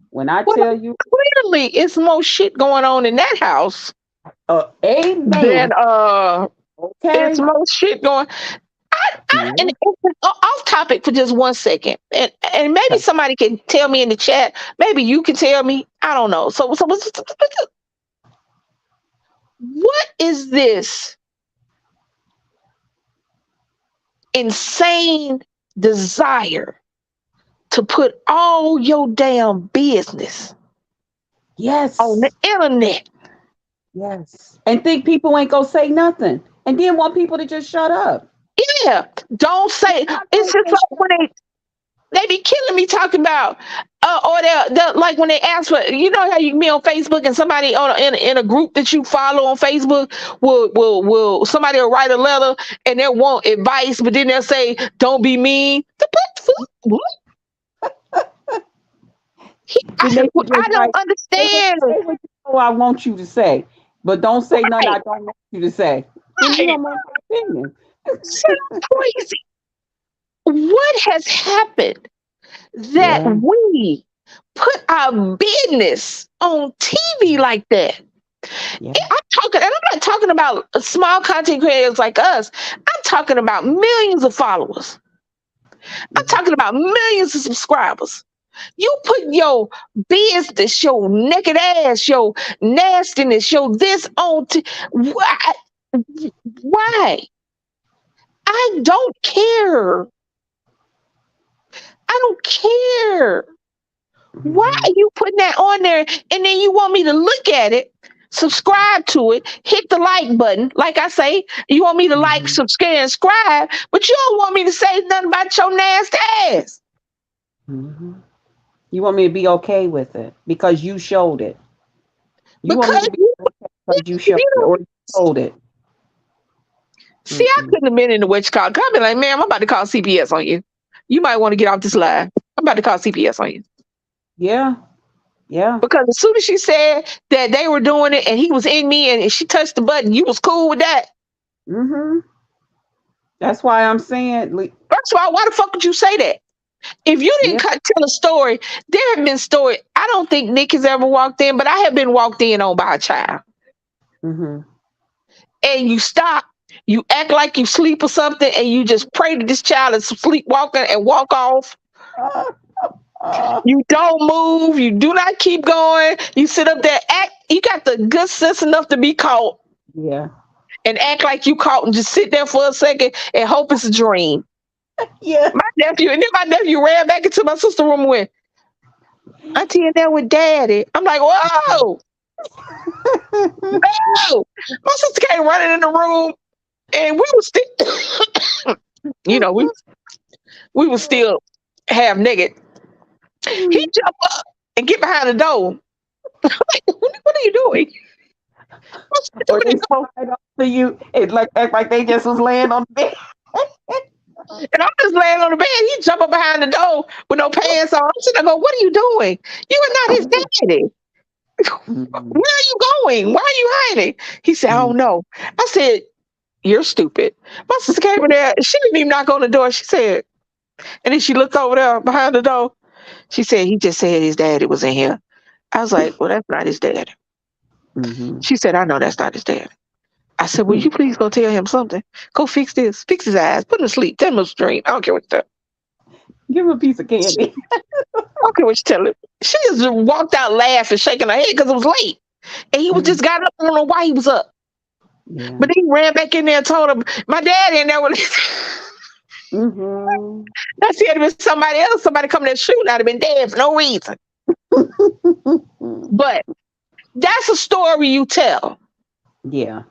when I well, tell you, clearly it's more shit going on in that house amen, than it's okay, more shit going. And yeah, off topic for just 1 second, and maybe okay. somebody can tell me in the chat. Maybe you can tell me. I don't know. So what is this insane desire to put all your damn business on the Yes, internet? yes, and think people ain't gonna say nothing, and then want people to just shut up. Yeah, don't say. Not It's gonna just just like when they be killing me talking about or they like when they ask for, you know how you can be on Facebook and somebody in a group that you follow on Facebook will somebody will write a letter and they'll want advice, but then they'll say don't be mean. What? then they should I just don't write, understand. say what you know I want you to say, but don't say nothing Right, I don't want you to say. Then you right. don't want my opinion. Sound crazy. What has happened that Yeah, we put our business on TV like that? yeah. And I'm not talking about small content creators like us. I'm talking about millions of followers. I'm Mhm. talking about millions of subscribers. You put your business, your naked ass, your nastiness, your this on. Why? Why? I don't care. I don't care. Why Mhm. are you putting that on there and then you want me to look at it, subscribe to it, hit the like button? Like I say, you want me to like, Mhm. subscribe, but you don't want me to say nothing about your nasty ass. Mhm. You want me to be okay with it because you showed it. You want me Because to be you, okay because you if showed you it don't or you told it. see, I Mm-mm. couldn't have been in the witch call. I'd be like, man, I'm about to call CPS on you. You might want to get off this live. I'm about to call CPS on you. Yeah, yeah. Because as soon as she said that they were doing it and he was in me and she touched the button, you was cool with that. Mhm. That's why I'm saying, First of all, why the fuck would you say that? If you didn't Yeah. tell a story, there have been stories. I don't think Nick has ever walked in, but I have been walked in on by a child. Mm-hmm. And you stop, you act like you sleep or something, and you just pray that this child is sleepwalking and walk off. You don't move, you do not keep going. You sit up there, act, you got the good sense enough to be caught Yeah. and act like you caught and just sit there for a second and hope it's a dream. Yeah. My nephew ran back into my sister's room and went, Auntie in there with daddy. I'm like, whoa, no. My sister came running in the room and we was still, we was still half naked. He jumped up and get behind the door. Like, what are you doing? Or they spoke right up to you and like act like they just was laying on the bed. And I'm just laying on the bed. He jump up behind the door with no pants on. I'm sitting there going, what are you doing? You are not his daddy. Mhm. Where are you going? Why are you hiding? He said, I don't know. I said, you're stupid. My sister came in there. She didn't even knock on the door. She said, and then she looked over there behind the door. She said, he just said his daddy was in here. I was like, well, that's not his daddy. Mhm. She said, I know that's not his daddy. I said, will you please go tell him something? Go fix this. Fix his eyes. Put him to sleep. Tell him to dream. I don't care what you tell. Give him a piece of candy. I don't care what you tell him. She just walked out laughing, shaking her head because it was late. And he was just got up. I don't know why he was up. Yeah. But he ran back in there and told him, my dad in there. Mm-hmm. That's it. It was somebody else. Somebody coming to shoot. I'd have been dead for no reason. But that's a story you tell. Yeah.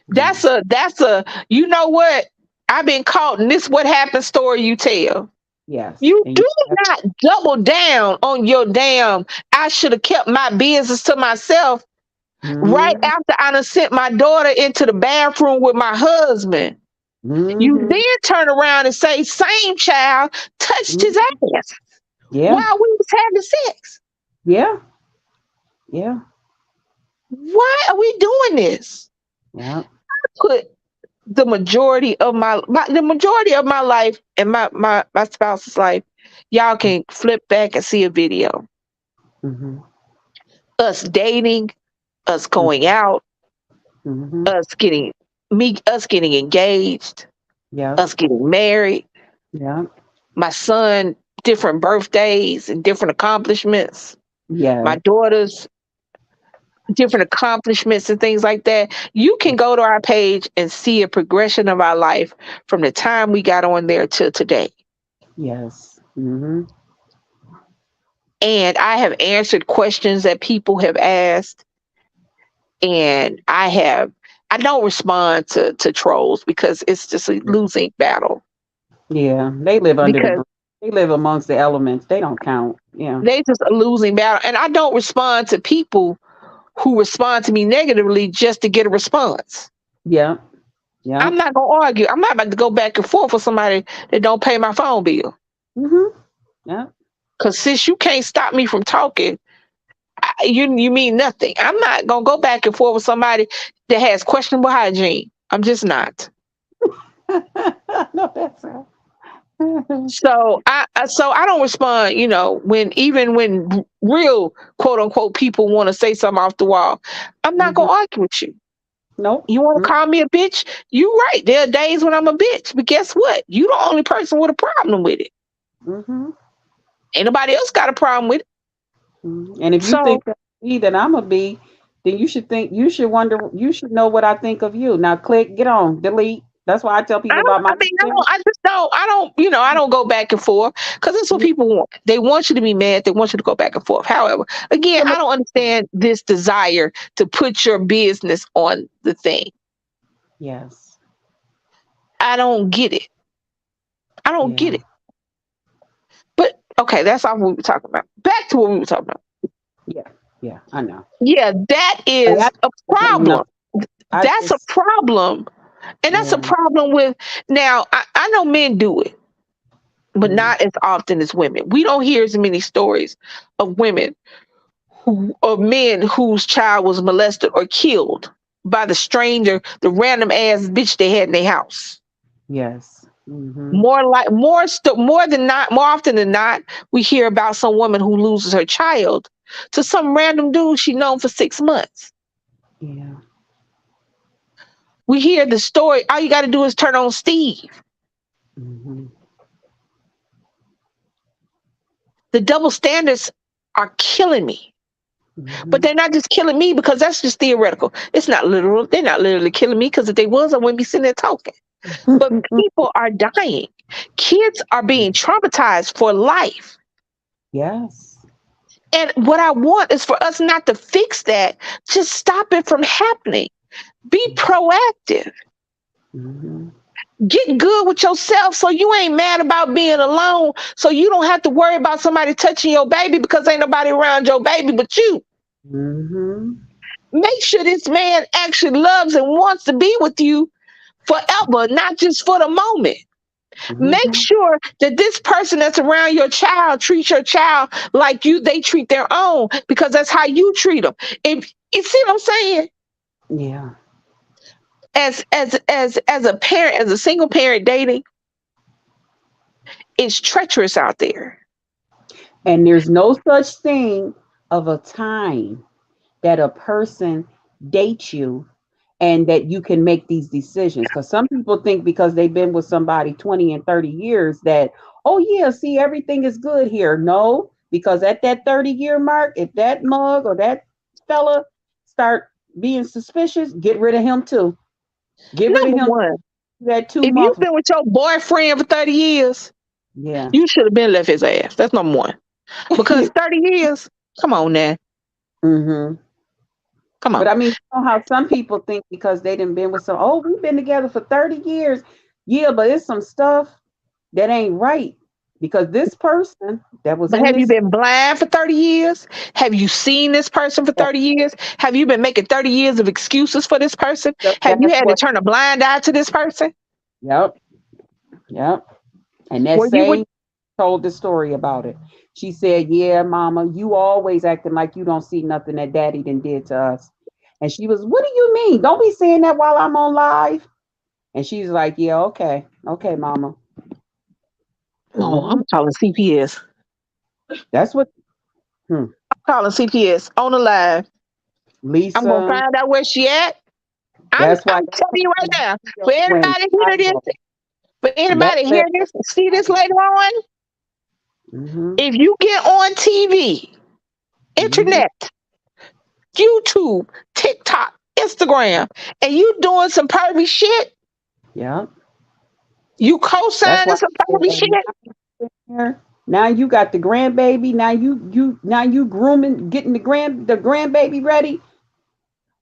That's a you know what? I've been caught and this what happened story you tell. Yes. You And do not double down on your damn I should have kept my business to myself right Mhm. after I done sent my daughter into the bathroom with my husband. You Mhm. then turn around and say, same child touched his ass Yeah. while we was having sex. Yeah. Yeah. Why are we doing this? Yeah. Put the majority of my life and my spouse's life, y'all can flip back and see a video. Mhm. Us dating, us going out, Mhm. us getting engaged, Yeah. us getting married, Yeah. my son, different birthdays and different accomplishments, my Yeah. daughter's different accomplishments and things like that. You can go to our page and see a progression of our life from the time we got on there till today. Yes. Mhm. And I have answered questions that people have asked, and I don't respond to trolls because it's just a losing battle. Yeah. They live under the Because bridge. They live amongst the elements. They don't count. Yeah. they just a losing battle. And I don't respond to people who respond to me negatively just to get a response. Yeah. Yeah. I'm not gonna argue. I'm not about to go back and forth with somebody that don't pay my phone bill. Mhm. Yeah. Cause since you can't stop me from talking, you mean nothing. I'm not gonna go back and forth with somebody that has questionable hygiene. I'm just not. No, that's right. So I don't respond. When real quote unquote people want to say something off the wall, I'm not Mhm. gonna argue with you. Nope. You want to call me a bitch? You right. There are days when I'm a bitch, but guess what? You the only person with a problem with it. Mhm. Ain't nobody else got a problem with it. And if you So think that me that I'm a B, then you should wonder, you should know what I think of you. Now click, get on, delete. That's why I tell I people don't. about my I mean, I family. don't. I just don't. I don't. I don't go back and forth because that's what people want. They want you to be mad. They want you to go back and forth. However, again, I don't understand this desire to put your business on the thing. Yes. I don't get it. I don't get Yeah. it. But okay, that's not what we were talking about. Back to what we were talking about. Yeah. Yeah. I know. Yeah, that Like, is a no, problem. I That's a just problem. And that's a yeah. problem with now. I know men do it, but Mhm. not as often as women. We don't hear as many stories of women of men whose child was molested or killed by the stranger, the random ass bitch they had in their house. Yes. Mhm. More often than not, we hear about some woman who loses her child to some random dude she known for 6 months. Yeah. We hear the story. All you got to do is turn on Steve. Mhm. The double standards are killing me. But Mhm. they're not just killing me because that's just theoretical. It's not literal. They're not literally killing me because if they was, I wouldn't be sitting there talking. But people are dying. Kids are being traumatized for life. Yes. And what I want is for us not to fix that, just stop it from happening. Be proactive. Mhm. Get good with yourself so you ain't mad about being alone. So you don't have to worry about somebody touching your baby because ain't nobody around your baby but you. Mhm. Make sure this man actually loves and wants to be with you forever, not just for the moment. Make Mhm. sure that this person that's around your child treats your child like they treat their own because that's how you treat them. If you see what I'm saying, Yeah. as a parent, as a single parent dating, it's treacherous out there. And there's no such thing of a time that a person dates you and that you can make these decisions. Because some people think because they've been with somebody 20 and 30 years that, oh, yeah, see, everything is good here. No, because at that 30-year mark, if that mug or that fella start being suspicious, get rid of him too. Get rid of Number him one, that two if you've month. been with your boyfriend for 30 years, Yeah. you should have been left his ass. That's number one. Because 30 years, come on now. hmm Come But on. I mean, you know how some people think because they didn't been with some, oh, we've been together for 30 years. Yeah, but it's some stuff that ain't right because this person that was But in have you this, been blind for 30 years? Have you seen this person for that, 30 years? Have you been making 30 years of excuses for this person? Have you that's had to what, turn a blind eye to this person? yep, yep. And that Were you with same told the story about it. She said, yeah, mama, you always acting like you don't see nothing that daddy done did to us. And she was, what do you mean? Don't be saying that while I'm on live. And she's like, yeah, okay. Okay, mama. Oh, hmm I'm calling CPS. That's what, hmm, Calling CPS on the live. I'm gonna Lisa, find out where she at. I'm that's why I'm that telling you right person now. For went anybody hear viral. this, for That anybody hear led this, see this viral. later on. hmm If you get on TV, hmm internet, YouTube, TikTok, Instagram, and you doing some pervy shit, Yeah. you That's co-signing why some I said, pervy shit, now you got the grandbaby. Now you grooming, getting the grandbaby ready.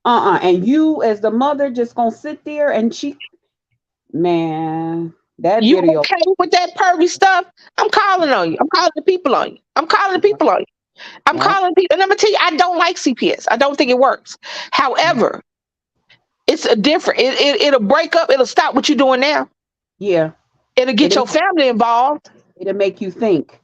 And you as the mother just gonna sit there and man, that you video. okay with that pervy stuff? I'm calling on you. I'm calling the people on you. I'm calling the Yeah, people on you. I'm yeah, calling people. And I'm gonna tell you, I don't like CPS. I don't think it works. However, it's a different. It'll break up. It'll stop what you're doing now. yeah. It'll get It'll your family involved. it'll make you think.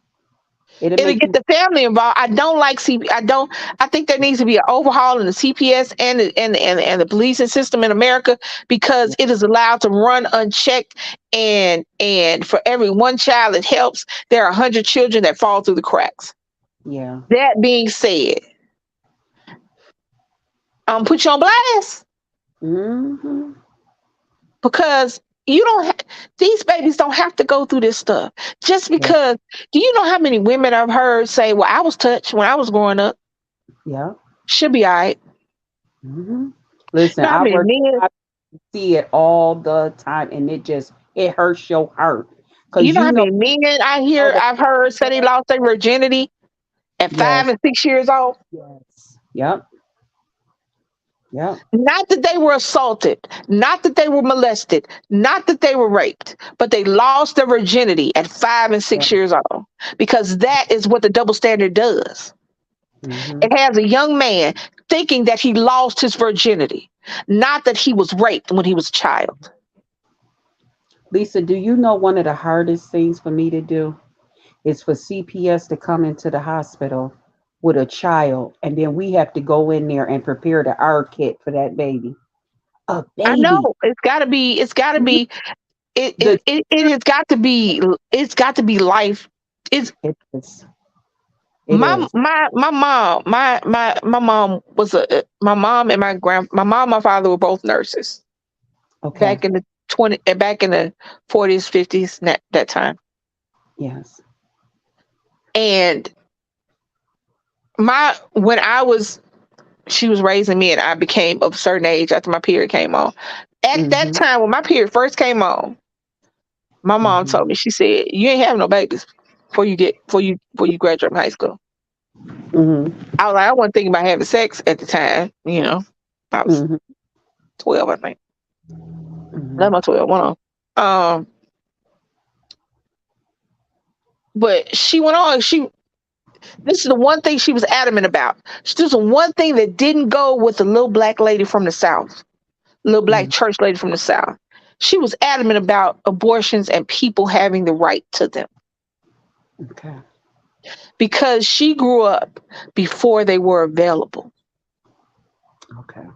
It'll It'll make get you. the family involved. I don't like CP. I don't. I think there needs to be an overhaul in the CPS and the policing system in America because Yeah, it is allowed to run unchecked. And for every one child it helps, there are 100 children that fall through the cracks. yeah. That being said, I'm gonna put you on blast hmm because you don't. These babies don't have to go through this stuff just Yeah, because. Do you know how many women I've heard say, "Well, I was touched when I was growing up. yeah. Should be all right." hmm Listen, You know how I many work. men I see it all the time, and it hurts your heart You because know how you many men know that. I've heard say they lost their virginity at five Yes, and 6 years old? yes, yep, yep, Not that they were assaulted, not that they were molested, not that they were raped, but they lost their virginity at 5 and 6 yeah. years old because that is what the double standard does. hmm It has a young man thinking that he lost his virginity, not that he was raped when he was a child. Lisa, do you know one of the hardest things for me to do is for CPS to come into the hospital with a child, and then we have to go in there and prepare the R kit for that baby. A I know baby. it's got to be. It's got to Do you be. It The it, it, it has got to be, it's got to be life. It's it is. It is. my mom was a my mom and my mom and my father were both nurses Okay. back in the 40s, 50s, that time. Yes. And my when I was she was raising me and I became of a certain age after my period came on. At that Mm-hmm. time when my period first came on, my mom Mm-hmm. told me, she said, "You ain't having no babies before you graduate from high school." Mm-hmm. I was like, I wasn't thinking about having sex at the time, you know. I was Mm-hmm. 12, I think. Mm-hmm. 11 or 12, one of 'em. But she went on, this is the one thing she was adamant about. This was the one thing that didn't go with the little black lady from the South, little black Mm-hmm. church lady from the South. She was adamant about abortions and people having the right to them Okay. because she grew up before they were available. Okay.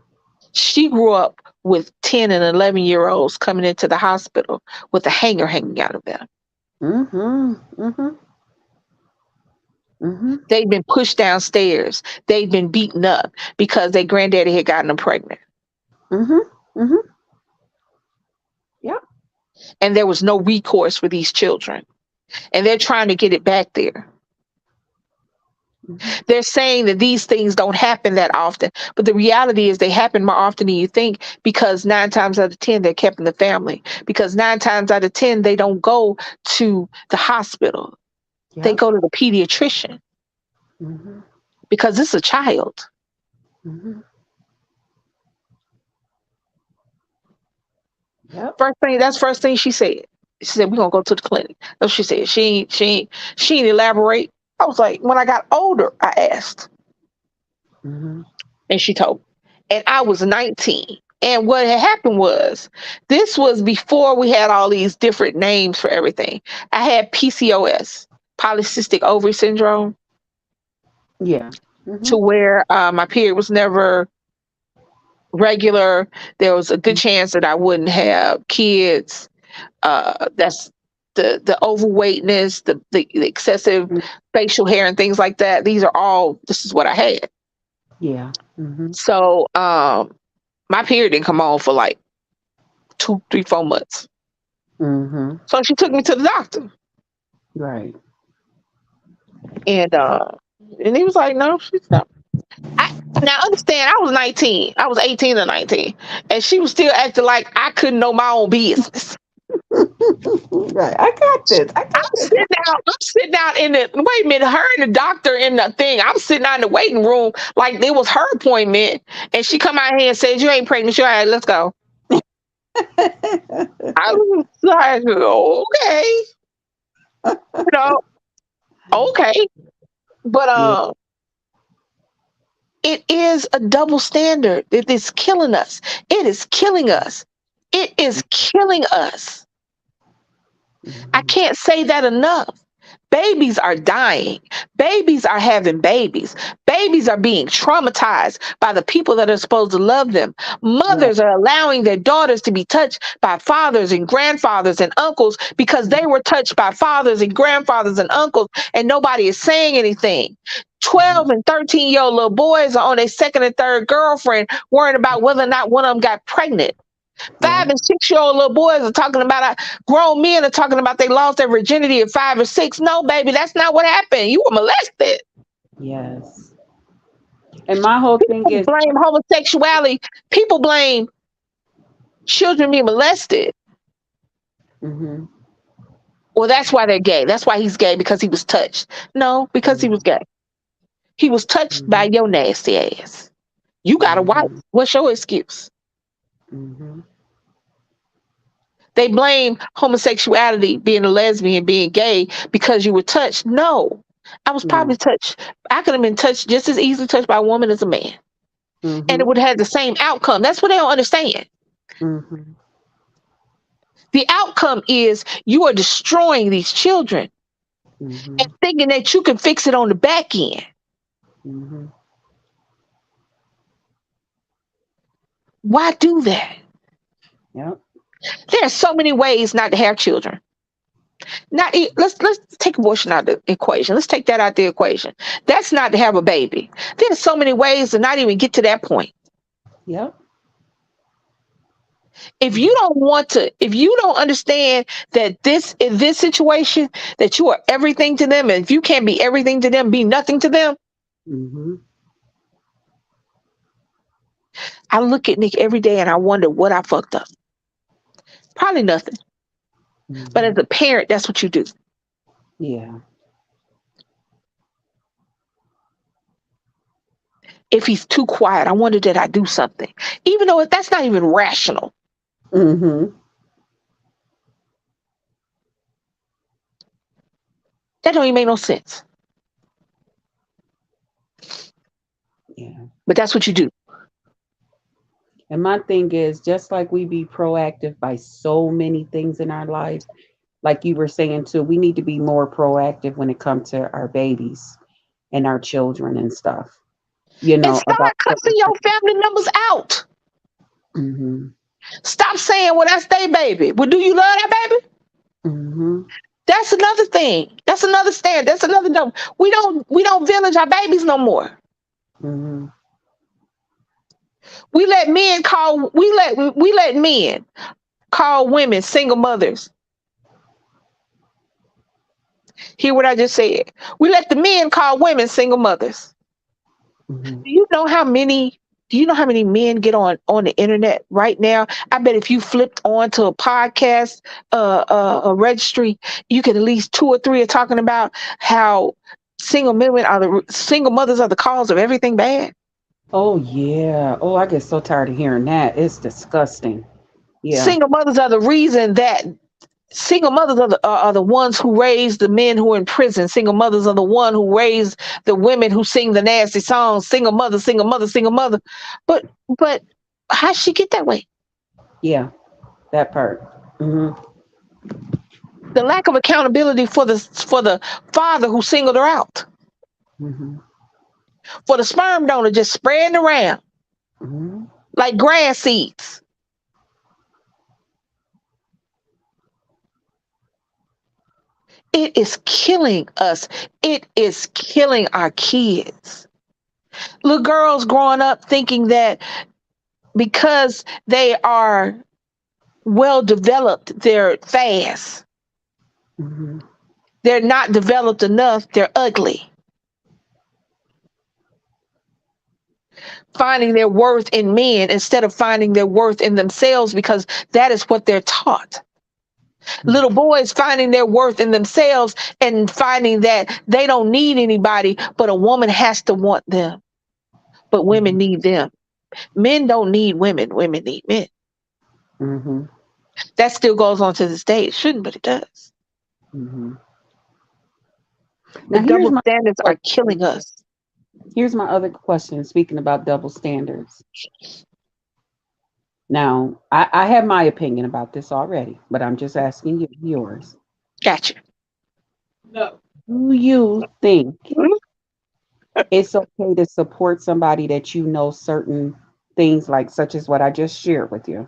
She grew up with 10 and 11-year-olds coming into the hospital with a hanger hanging out of them. Mm-hmm. Mm-hmm. Mm-hmm. They'd been pushed downstairs. They'd been beaten up because their granddaddy had gotten them pregnant. Mm-hmm. Mm-hmm. Yep. And there was no recourse for these children. And they're trying to get it back there. Mm-hmm. They're saying that these things don't happen that often, but the reality is they happen more often than you think because 9 times out of 10 they're kept in the family. Because 9 times out of 10 they don't go to the hospital. They Yep. go to the pediatrician Mm-hmm. because it's a child. Mm-hmm. Yep. First thing she said. She said, "We're gonna go to the clinic." That's what she said. She ain't elaborate. I was like, when I got older, I asked. Mm-hmm. And she told me. And I was 19. And what had happened was, this was before we had all these different names for everything. I had PCOS, polycystic ovary syndrome, Yeah. to Mm-hmm. where my period was never regular. There was a good chance that I wouldn't have kids. That's the overweightness, the excessive Mm-hmm. facial hair and things like that. This is what I had. Yeah. Mm-hmm. So my period didn't come on for like 2, 3, 4 months. Mm-hmm. So she took me to the doctor, Right. and he was like, "No, she's not." I, now understand, I was 19, I was 18 or 19, and she was still acting like I couldn't know my own business. Right. I got this. I got this. I'm sitting out in the wait a minute, her and the doctor in the thing. I'm sitting out in the waiting room like it was her appointment, and she come out here and says, "You ain't pregnant, you all right, let's go." I was like, okay, you know, okay, but Yeah. it is a double standard. It is killing us. It is killing us. It is killing us. I Mm-hmm. can't say that enough. Babies are dying. Babies are having babies. Babies are being traumatized by the people that are supposed to love them. Right. Mothers are allowing their daughters to be touched by fathers and grandfathers and uncles because they were touched by fathers and grandfathers and uncles, and nobody is saying anything. 12 and 13-year-old little boys are on their second and third girlfriend worrying about whether or not one of them got pregnant. Yeah. 5 and 6-year-old little boys are talking about grown men are talking about they lost their virginity at 5 or 6. No, baby, that's not what happened. You were molested. Yes. And my whole thing People is, blame homosexuality. People blame children being molested. mm-hmm. Well, that's why they're gay. That's why he's gay, because he was touched. No, because he Mm-hmm. was gay. He was touched by your nasty ass. You got a wife. Mm-hmm. What's your excuse? Mm-hmm. They blame homosexuality, being a lesbian, being gay, because you were touched. No, I was No. probably touched. I could have been touched just as easily touched by a woman as a man, and it Mm-hmm. would have had the same outcome. That's what they don't understand. Mm-hmm. The outcome is you are destroying these children and Mm-hmm. thinking that you can fix it on the back end. Mm-hmm. Why do that? Yep. There are so many ways not to have children. Not let's take abortion out of the equation. Let's take that out the equation. That's not to have a baby. There's so many ways to not even get to that point. Yep. If you don't want to, if you don't understand that this in this situation that you are everything to them, and if you can't be everything to them, be nothing to them. Mm-hmm. I look at Nick every day and I wonder what I fucked up. Probably nothing. But Mm-hmm. as a parent, that's what you do. Yeah. If he's too quiet, I wonder did I do something? Even though that's not even rational. Mm-hmm. That don't even make no sense. Yeah. But that's what you do. And my thing is, just like we be proactive by so many things in our life, like you were saying too, we need to be more proactive when it comes to our babies and our children and stuff. And About start cussing certain your things. family members out. Mm-hmm. Stop saying, well, that's their baby. Well, do you love that baby? Mm-hmm. That's another thing. That's another stand. That's another no. We don't village our babies no more. Mm-hmm. We let men call women single mothers. Hear what I just said. We let the men call women single mothers. Mm-hmm. Do you know how many? Do you know how many men get on the internet right now? I bet if you flipped on to a podcast, a registry, you could at least two or three are talking about how single mothers are the cause of everything bad. Oh yeah. Oh, I get so tired of hearing that. It's disgusting. Yeah. Single mothers are the reason that single mothers are the ones who raise the men who are in prison. Single mothers are the one who raise the women who sing the nasty songs. Single mother, single mother, single mother. But how she get that way? Yeah. That part. Mm-hmm. The lack of accountability for the father who singled her out, Mm-hmm. for the sperm donor just spreading around Mm-hmm. like grass seeds. It is killing us. It is killing our kids. Little girls growing up thinking that because they are well developed, they're fast. Mm-hmm. They're not developed enough, they're ugly. Finding their worth in men instead of finding their worth in themselves because that is what they're taught. Little boys finding their worth in themselves and finding that they don't need anybody, but a woman has to want them. But women Mm-hmm. need them. Men don't need women, women need men. Mm-hmm. That still goes on to this day. It shouldn't, but it does. Mm-hmm. The Now here's double my standards are question. killing us. Here's my other question. Speaking about double standards. Now, I have my opinion about this already, but I'm just asking you yours. Gotcha. Do you think it's okay to support somebody that you know certain things like such as what I just shared with you?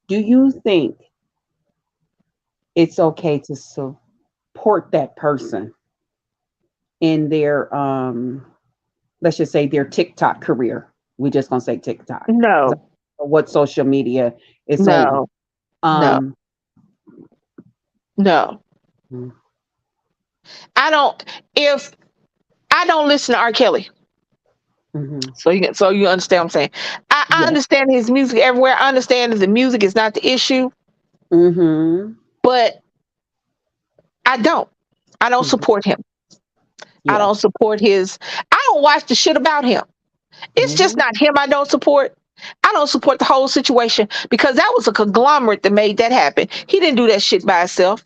Do you think it's okay to support that person in their let's just say their TikTok career? We're just gonna say TikTok because I No, don't know what social media it's on. no, no, Um, no. I don't. If I don't listen to R. Kelly, mm-hmm. so you understand what I'm saying. I Yeah. understand his music everywhere. I understand that the music is not the issue, Mm-hmm. but I don't. I don't Hmm. support him. I Yeah. don't support his. I don't watch the shit about him. It's just Mm-hmm. not him. I don't support. I don't support the whole situation because that was a conglomerate that made that happen. He didn't do that shit by himself.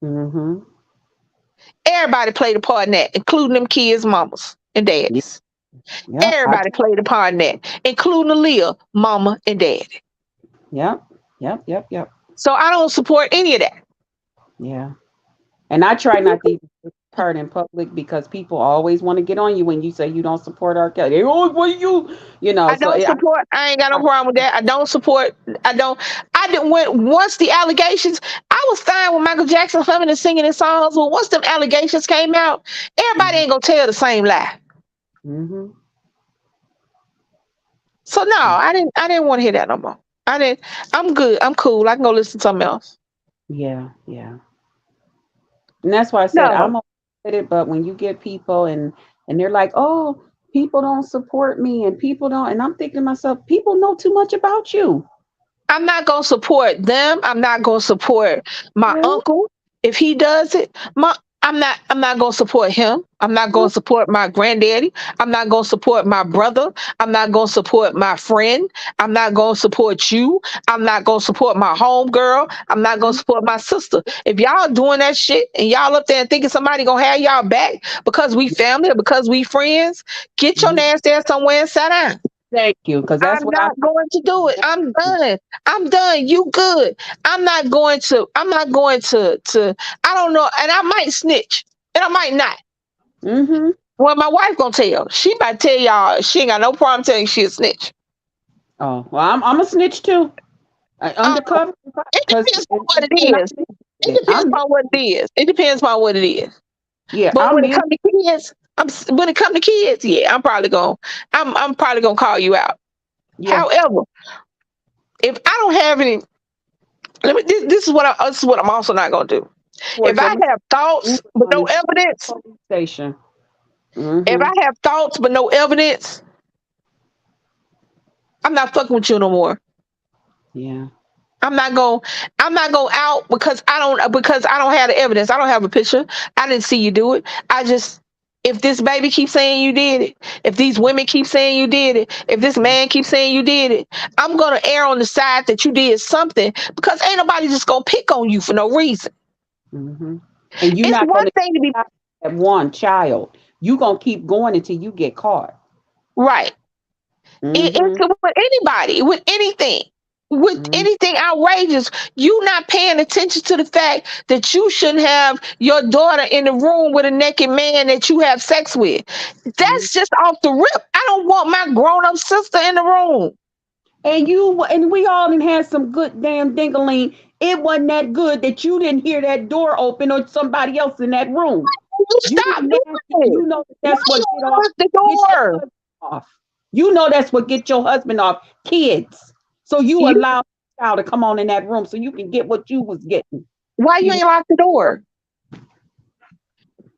Mm-hmm. Everybody played a part in that, including them kids' mamas and Yeah. daddies. Yeah. Everybody played a part in that, including Aaliyah, mama and daddy. Yep. Yep. Yep. Yep. So I don't support any of that. Yeah. And I try not to even take part in public because people always want to get on you when you say you don't support R. Kelly. They, oh, what you, I so don't I support. I ain't got no problem with that. I don't support. I don't. didn't when once the allegations, I was fine with Michael Jackson humming and singing his songs, but once them allegations came out, everybody ain't gonna tell the same lie. Mm-hmm. So no, I didn't want to hear that no more. I didn't. I'm good. I'm cool. I can go listen to something else. Yeah, yeah. And that's why I said No, I'm okay with it, but when you get people and they're like, "Oh, people don't support me and people don't," and I'm thinking to myself, people know too much about you. I'm not gonna support them. I'm not gonna support my Yeah. uncle if he does it. I'm not gonna support him. I'm not gonna support my granddaddy. I'm not gonna support my brother. I'm not gonna support my friend. I'm not gonna support you. I'm not gonna support my home girl. I'm not gonna support my sister. If y'all doing that shit and y'all up there and thinking somebody gonna have y'all back because we family or because we friends, get your Mhm. nasty ass somewhere and sit down. Thank you, because that's I'm what I. not going to do it. I'm done. I'm done. You good. I'm not going to I don't know. And I might snitch. And I might not. Mm-hmm. Well, my wife gonna tell. She might tell y'all she ain't got no problem telling she a snitch. Oh well, I'm a snitch too. Um, Undercover, it because depends on what it I'm is. It it. depends on what it is. It depends on what it is. Yeah, But I'm when it in. come to kids, when it come to kids, yeah, I'm probably gonna call you out. Yeah, However, if I don't have any, this is what I'm also not gonna do. If towards I your have thoughts but on no the evidence, police station. if Mm-hmm. I have thoughts but no evidence, I'm not fucking with you no more. Yeah. I'm not going out because I don't have the evidence. I don't have a picture. I didn't see you do it. I just if this baby keeps saying you did it, if these women keep saying you did it, if this man keeps saying you did it, I'm gonna err on the side that you did something because ain't nobody just gonna pick on you for no reason. Mm-hmm. And you're It's not one gonna thing to be stop at one child. You gonna keep going until you get caught. right. Mm-hmm. It's with anybody, with Mm-hmm. anything outrageous. You not paying attention to the fact that you shouldn't have your daughter in the room with a naked man that you have sex with. That's just off the rip. I don't want my grown up sister in the room. And we all done had some good damn dingaling. It wasn't that good that you didn't hear that door open or somebody else in that room. You You stop doing nasty. it. You know Why that's you what unlock the get your door? husband off. You know that's what get your husband off. Kids. So you You allow the child to come on in that room so you can get what you was getting. why you You ain't lock the door?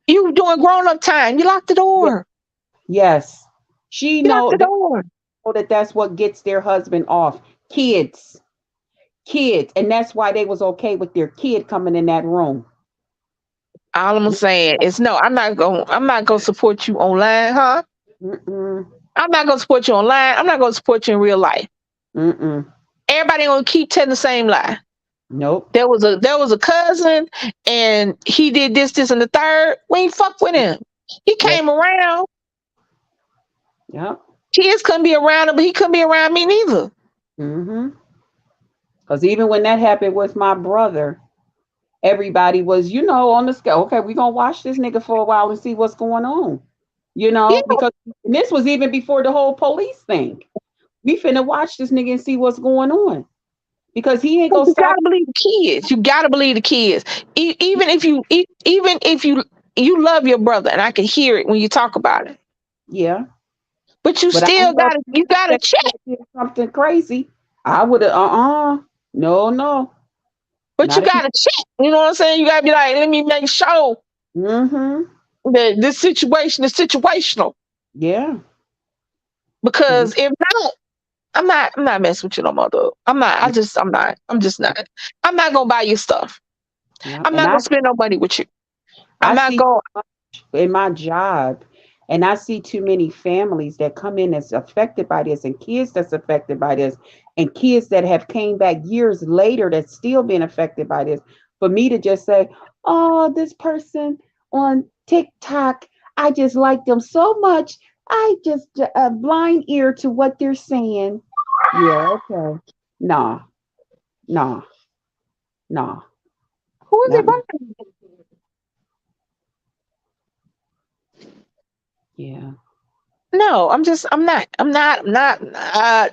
You doing grown up time. You lock the yeah, door. yes. She You lock know the they door. know that that's what gets their husband off. Kids. Kids. And that's why they was okay with their kid coming in that room. All I'm saying is no, I'm not gonna support you online, huh? Mm-mm. I'm not gonna support you online. I'm not gonna support you in real life. Mm-mm. Everybody gonna keep telling the same lie. Nope. There was a cousin and he did this, this, and the third. We ain't fuck with him. He Yes. came around. Yep. Kids couldn't be around him, but he couldn't be around me neither. Mm-hmm. Because even when that happened with my brother, everybody was, on the scale. Okay, we're gonna watch this nigga for a while and see what's going on. Yeah, Because this was even before the whole police thing. We finna watch this nigga and see what's going on. Because he ain't but gonna you stop. gotta believe the kids. You gotta believe the kids. Even if you love your brother, and I can hear it when you talk about it, Yeah. but you But I still don't love gotta that check. he did something crazy. I would have no, no. But you Not if he gotta check. You know what I'm saying? You gotta be like, let me make sure mm-hmm. that this situation is situational. Yeah. Because if not, I'm not messing with you no more, though. I'm not. I'm just not. I'm not gonna buy your stuff. Yeah. I'm And not gonna spend no money with you. I'm I not see going. in my job, and I see too many families that come in that's affected by this, and kids that's affected by this, and kids that have came back years later that's still being affected by this. For me to just say, "Oh, this person on TikTok, I just like them so much. I just a blind ear to what they're saying." Yeah, okay. Nah, nah, nah, Who is it not me. buying? Yeah. No, I'm just. I'm not. I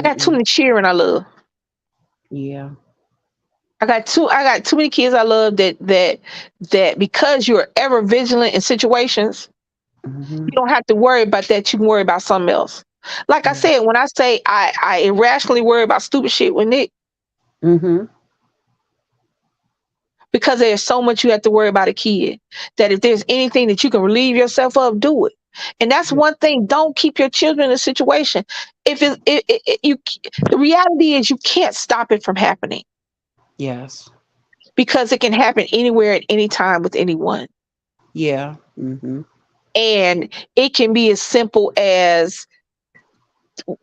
got too Mm-mm. many cheering I love. Yeah. I got too many kids I love that because you're ever vigilant in situations, Mm-hmm. you don't have to worry about that. You can worry about something else. Like I Yeah. said, when I say I irrationally worry about stupid shit with Nick, Mm-hmm. because there's so much you have to worry about a kid, that if there's anything that you can relieve yourself of, do it. And that's Yeah. one thing. Don't keep your children in a situation. If the reality is you can't stop it from happening, Yes. because it can happen anywhere at any time with anyone. Yeah. Mm-hmm. And it can be as simple as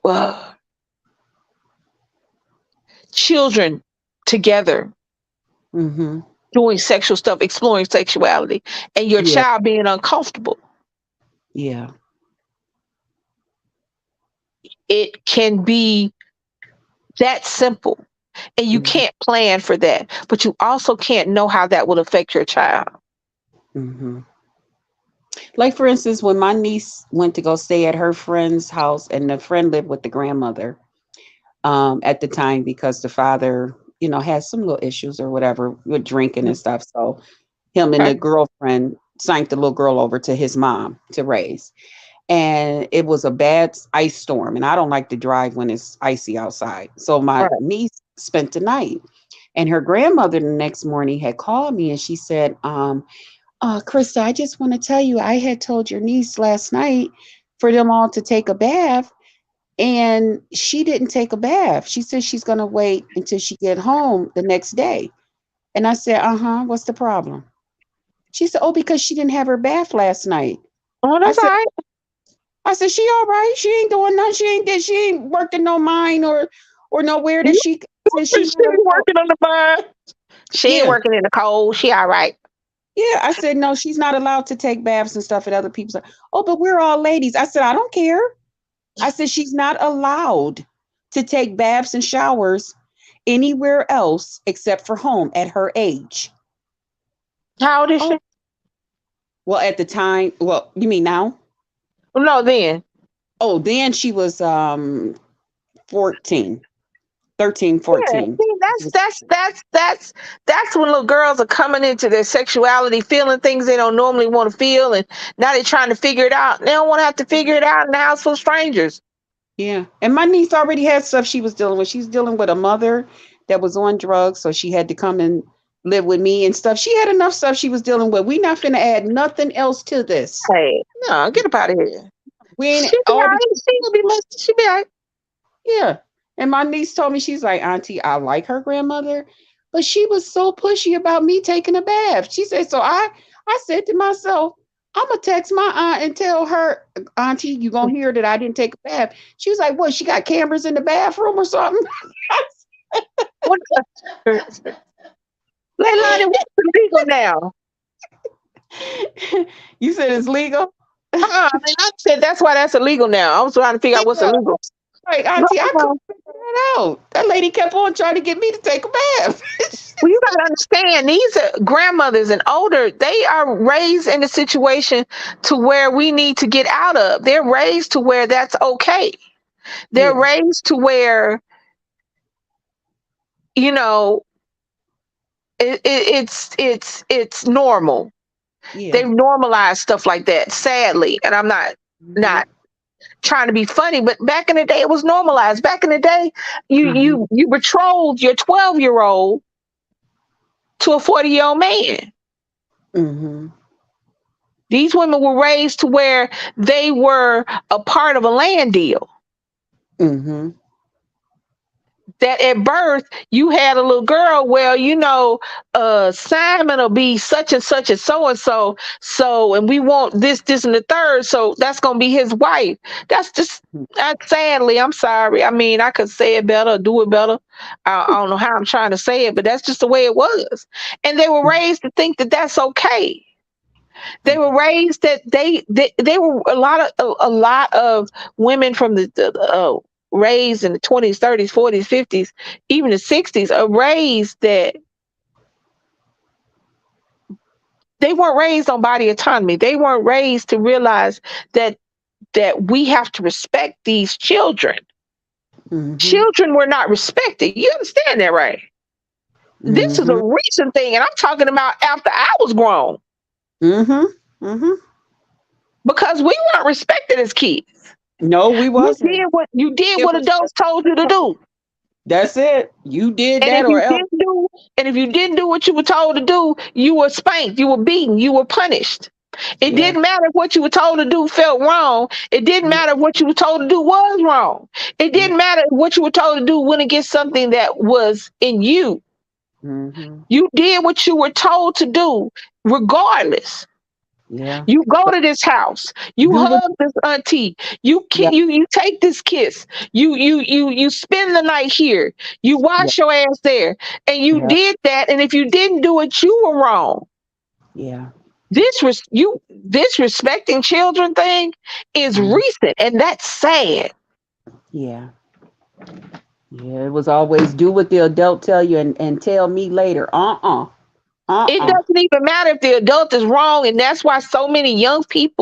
uh, children together Mm-hmm. doing sexual stuff, exploring sexuality, and your Yeah. child being uncomfortable. Yeah. It can be that simple. And you Mm-hmm. can't plan for that, but you also can't know how that will affect your child. Mm-hmm. Like for instance, when my niece went to go stay at her friend's house, and the friend lived with the grandmother at the time because the father, had some little issues or whatever with drinking and stuff. So him and Okay. the girlfriend sent the little girl over to his mom to raise. And it was a bad ice storm. And I don't like to drive when it's icy outside. So my Right. niece spent the night. And her grandmother the next morning had called me and she said, Krista, I just want to tell you, I had told your niece last night for them all to take a bath, and she didn't take a bath. She said she's going to wait until she get home the next day. And I said, uh-huh, what's the problem? She said, oh, because she didn't have her bath last night. Oh, I that's all said, right. she all right. She ain't doing nothing. She ain't working no mine or nowhere that she said She she not ain't allowed. working on the mind. She ain't Yeah. working in the cold. She all right. Yeah. I said, no, she's not allowed to take baths and stuff at other people's. Oh, but we're all ladies. I said, I don't care. I said, she's not allowed to take baths and showers anywhere else except for home at her age. How old is Oh, she? well, at the time, well, you mean now? No, then. Oh, then she was 14, 13, Yeah, 14. see, that's when little girls are coming into their sexuality, feeling things they don't normally want to feel, and now they're trying to figure it out. They don't want to have to figure it out in the house full of strangers. Yeah. And my niece already had stuff she was dealing with. She's dealing with a mother that was on drugs, so she had to come and live with me and stuff. She had enough stuff she was dealing with. We not finna add nothing else to this. Hey, no, get up out of here. We ain't She be all all right. She gonna be listening. She be all right. Yeah. And my niece told me, she's like, Auntie, I like her grandmother, but she was so pushy about me taking a bath. She said, so I said to myself, I'm gonna text my aunt and tell her, Auntie, you gonna hear that I didn't take a bath. She was like, what, she got cameras in the bathroom or something? What? Leilani, what's illegal now? You said it's legal? I mean, I said that's why that's illegal now. I was trying to figure out what's Yeah. illegal. Like, Auntie, I couldn't figure that out. That lady kept on trying to get me to take a bath. Well, you gotta understand, these are grandmothers and older. They are raised in a situation to where we need to get out of. They're raised to where that's okay. They're Yeah. raised to where you know it's normal. Yeah. They've normalized stuff like that, sadly. And I'm Hmm. not trying to be funny, but back in the day, it was normalized. Back in the day, you Hmm. you you betrothed your 12-year-old to a 40-year-old man. Hmm. These women were raised to where they were a part of a land deal. Hmm. That at birth you had a little girl. Well, Simon will be such and so and so. So, and we want this, and the third. So that's gonna be his wife. That's just sadly. I'm sorry. I mean, I could say it better, do it better. I don't know how I'm trying to say it, but that's just the way it was. And they were raised to think that that's okay. They were raised that they were a lot of women from the raised in the 20s, 30s, 40s, 50s, even the 60s are raised that they weren't raised on body autonomy. They weren't raised to realize that we have to respect these children. Mhm. Children were not respected. You understand that, right? This is a Mhm. recent thing, and I'm talking about after I was grown, Mhm. Mhm. because we weren't respected as kids. No, we wasn't. You did It what was adults just told you to do. that's it. You did And that if or you else. didn't do and if you didn't do what you were told to do, you were spanked, you were beaten, you were punished. It Yes. didn't matter if what you were told to do felt wrong. It didn't Yeah. matter if what you were told to do was wrong. It Yeah. didn't matter if what you were told to do went against something that was in you. Mhm. You did what you were told to do, regardless. Yeah. You go to this house. You Do what. hug this auntie. Yeah. You take this kiss. You spend the night here. You Yeah. wash your ass there, and you Yeah. did that. And if you didn't do it, you were wrong. Yeah. This respecting children thing is Mhm. recent, and that's sad. Yeah. Yeah. It was always do what the adult tell you and tell me later. Uh-uh. It Uh-uh. doesn't even matter if the adult is wrong, and that's why so many young people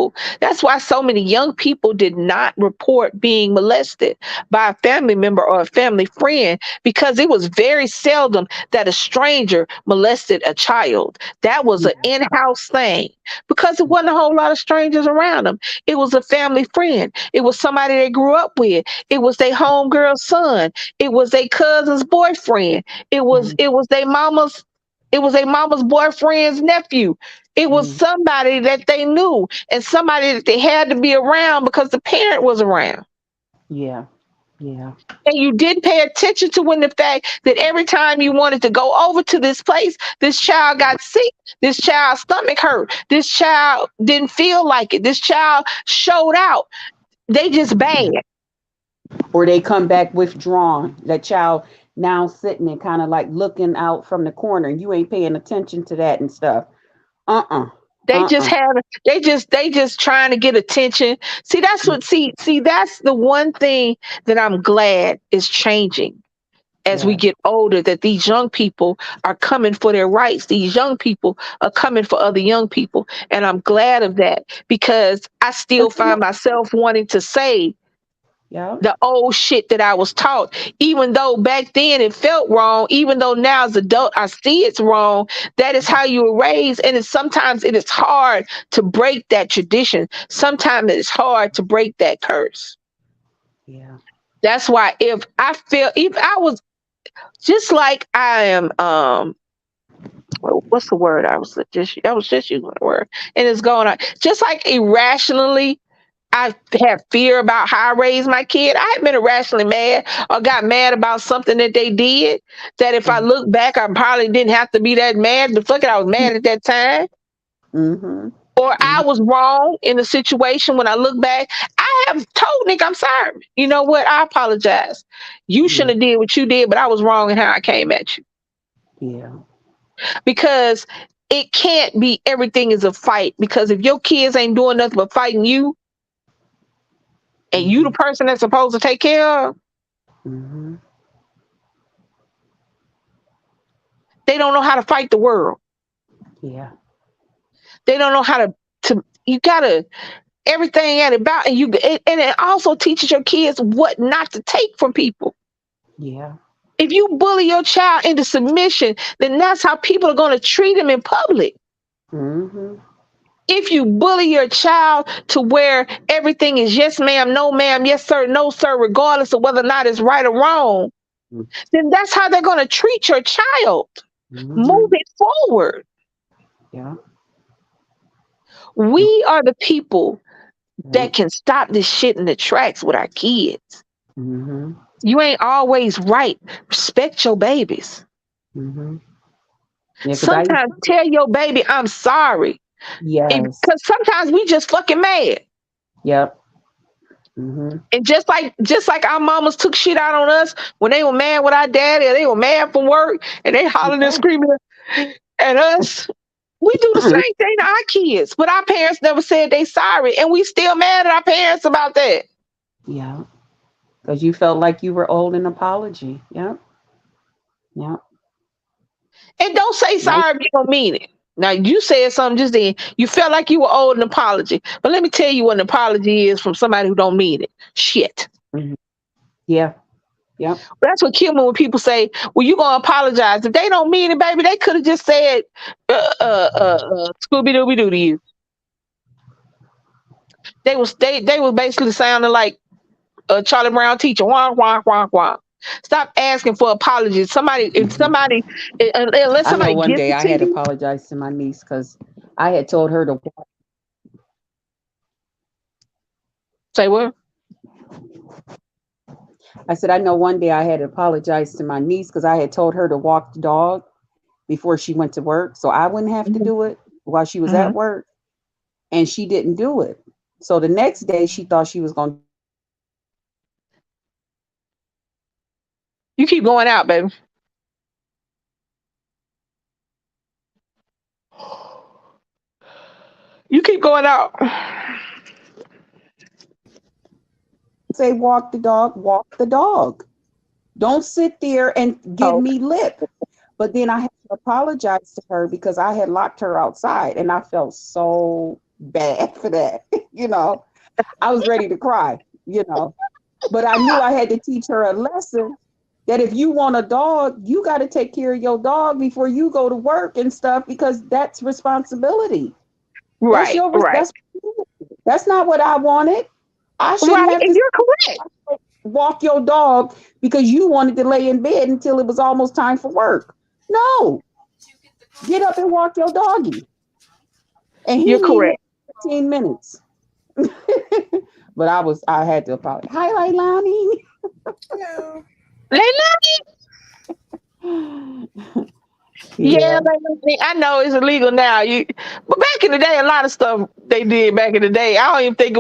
did not report being molested by a family member or a family friend, because it was very seldom that a stranger molested a child. That was an Yeah. in-house thing, because it wasn't a whole lot of strangers around them. It was a family friend. It was somebody they grew up with. It was their homegirl's son. It was their cousin's boyfriend. It was Mhm. it was their mama's it was a mama's boyfriend's nephew. It was Mhm. somebody that they knew, and somebody that they had to be around because the parent was around. Yeah. Yeah. And you didn't pay attention to when the fact that every time you wanted to go over to this place, this child got sick. This child's stomach hurt. This child didn't feel like it. This child showed out. They just bad. Or they come back withdrawn. That child now sitting and kind of like looking out from the corner, and you ain't paying attention to that and stuff. Uh-uh. They just Uh-uh. have they just trying to get attention. See, that's the one thing that I'm glad is changing as we Yeah. get older, that these young people are coming for their rights. These young people are coming for other young people. And I'm glad of that, because I still find myself wanting to say Yeah. the old shit that I was taught, even though back then it felt wrong, even though now as adult I see it's wrong. That is how you were raised, and sometimes it is hard to break that tradition. Sometimes it's hard to break that curse. Yeah. That's why if I was just like I am, what's the word I was just using the word, and it's going on just like irrationally. I had fear about how I raised my kid. I had been irrationally mad or got mad about something that they did. That if I look back, I probably didn't have to be that mad. The fuck it, I was mad at that time. Mm-hmm. Or Mm-hmm. I was wrong in the situation. When I look back, I have told Nick, I'm sorry. You know what? I apologize. You Yeah. shouldn't have did what you did, but I was wrong in how I came at you. Yeah. Because it can't be everything is a fight. Because if your kids ain't doing nothing but fighting you, and you the Mm-hmm. person that's supposed to take care of, Mm-hmm. they don't know how to fight the world. Yeah. They don't know how to you gotta everything at about, and it also teaches your kids what not to take from people. Yeah. If you bully your child into submission, then that's how people are going to treat him in public. Mm-hmm. If you bully your child to where everything is yes ma'am, no ma'am, yes sir, no sir, regardless of whether or not it's right or wrong, then that's how they're going to treat your child Mm-hmm. moving forward. Yeah. We are the people Yeah. that can stop this shit in the tracks with our kids. Mm-hmm. You ain't always right. Respect your babies. Mm-hmm. Yeah, because I Sometimes tell your baby, I'm sorry. yes. Because sometimes we just fucking mad. Yep. Mm-hmm. And just like our mamas took shit out on us when they were mad with our daddy, or they were mad from work and they hollering and Yeah. screaming at us. We do the same thing to our kids. But our parents never said they sorry. And we still mad at our parents about that. Yeah. Because you felt like you were owed an apology. Yep. Yep. And don't say Right. sorry if you don't mean it. Now you said something just then. You felt like you were owed an apology. But let me tell you what an apology is from somebody who don't mean it. Shit. Mhm. Yeah. Yep. That's what killed me when people say, "Well, you gonna apologize." If they don't mean it, baby, they could have just said, "Scooby Dooby Doo" to you. They was basically sounding like a Charlie Brown teacher. Wah wah wah wah. Stop asking for apologies. Unless I know somebody one gives day it I to had to you, apologize to my niece because I had told her to. say what? I said I know one day I had to apologize to my niece because I had told her to walk the dog before she went to work, so I wouldn't have to Hmm. do it while she was Hmm. at work, and she didn't do it. So the next day she thought she was going to You keep going out, baby. You keep going out. say walk the dog. Don't sit there and give Oh, me lip. But then I had to apologize to her because I had locked her outside and I felt so bad for that. you know, I was ready to cry. But I knew I had to teach her a lesson that if you want a dog, you got to take care of your dog before you go to work and stuff because that's responsibility. That's right, your right, that's not what I wanted. I shouldn't right. have And to you're correct. walk your dog because you wanted to lay in bed until it was almost time for work. No, get up and walk your doggy. And he You're needed correct. 15 minutes. But I had to apologize. Hi, Leilani. Hello. Leilani. Yeah, Yeah, Leilani, I know it's illegal now. But back in the day, a lot of stuff they did back in the day. I don't even think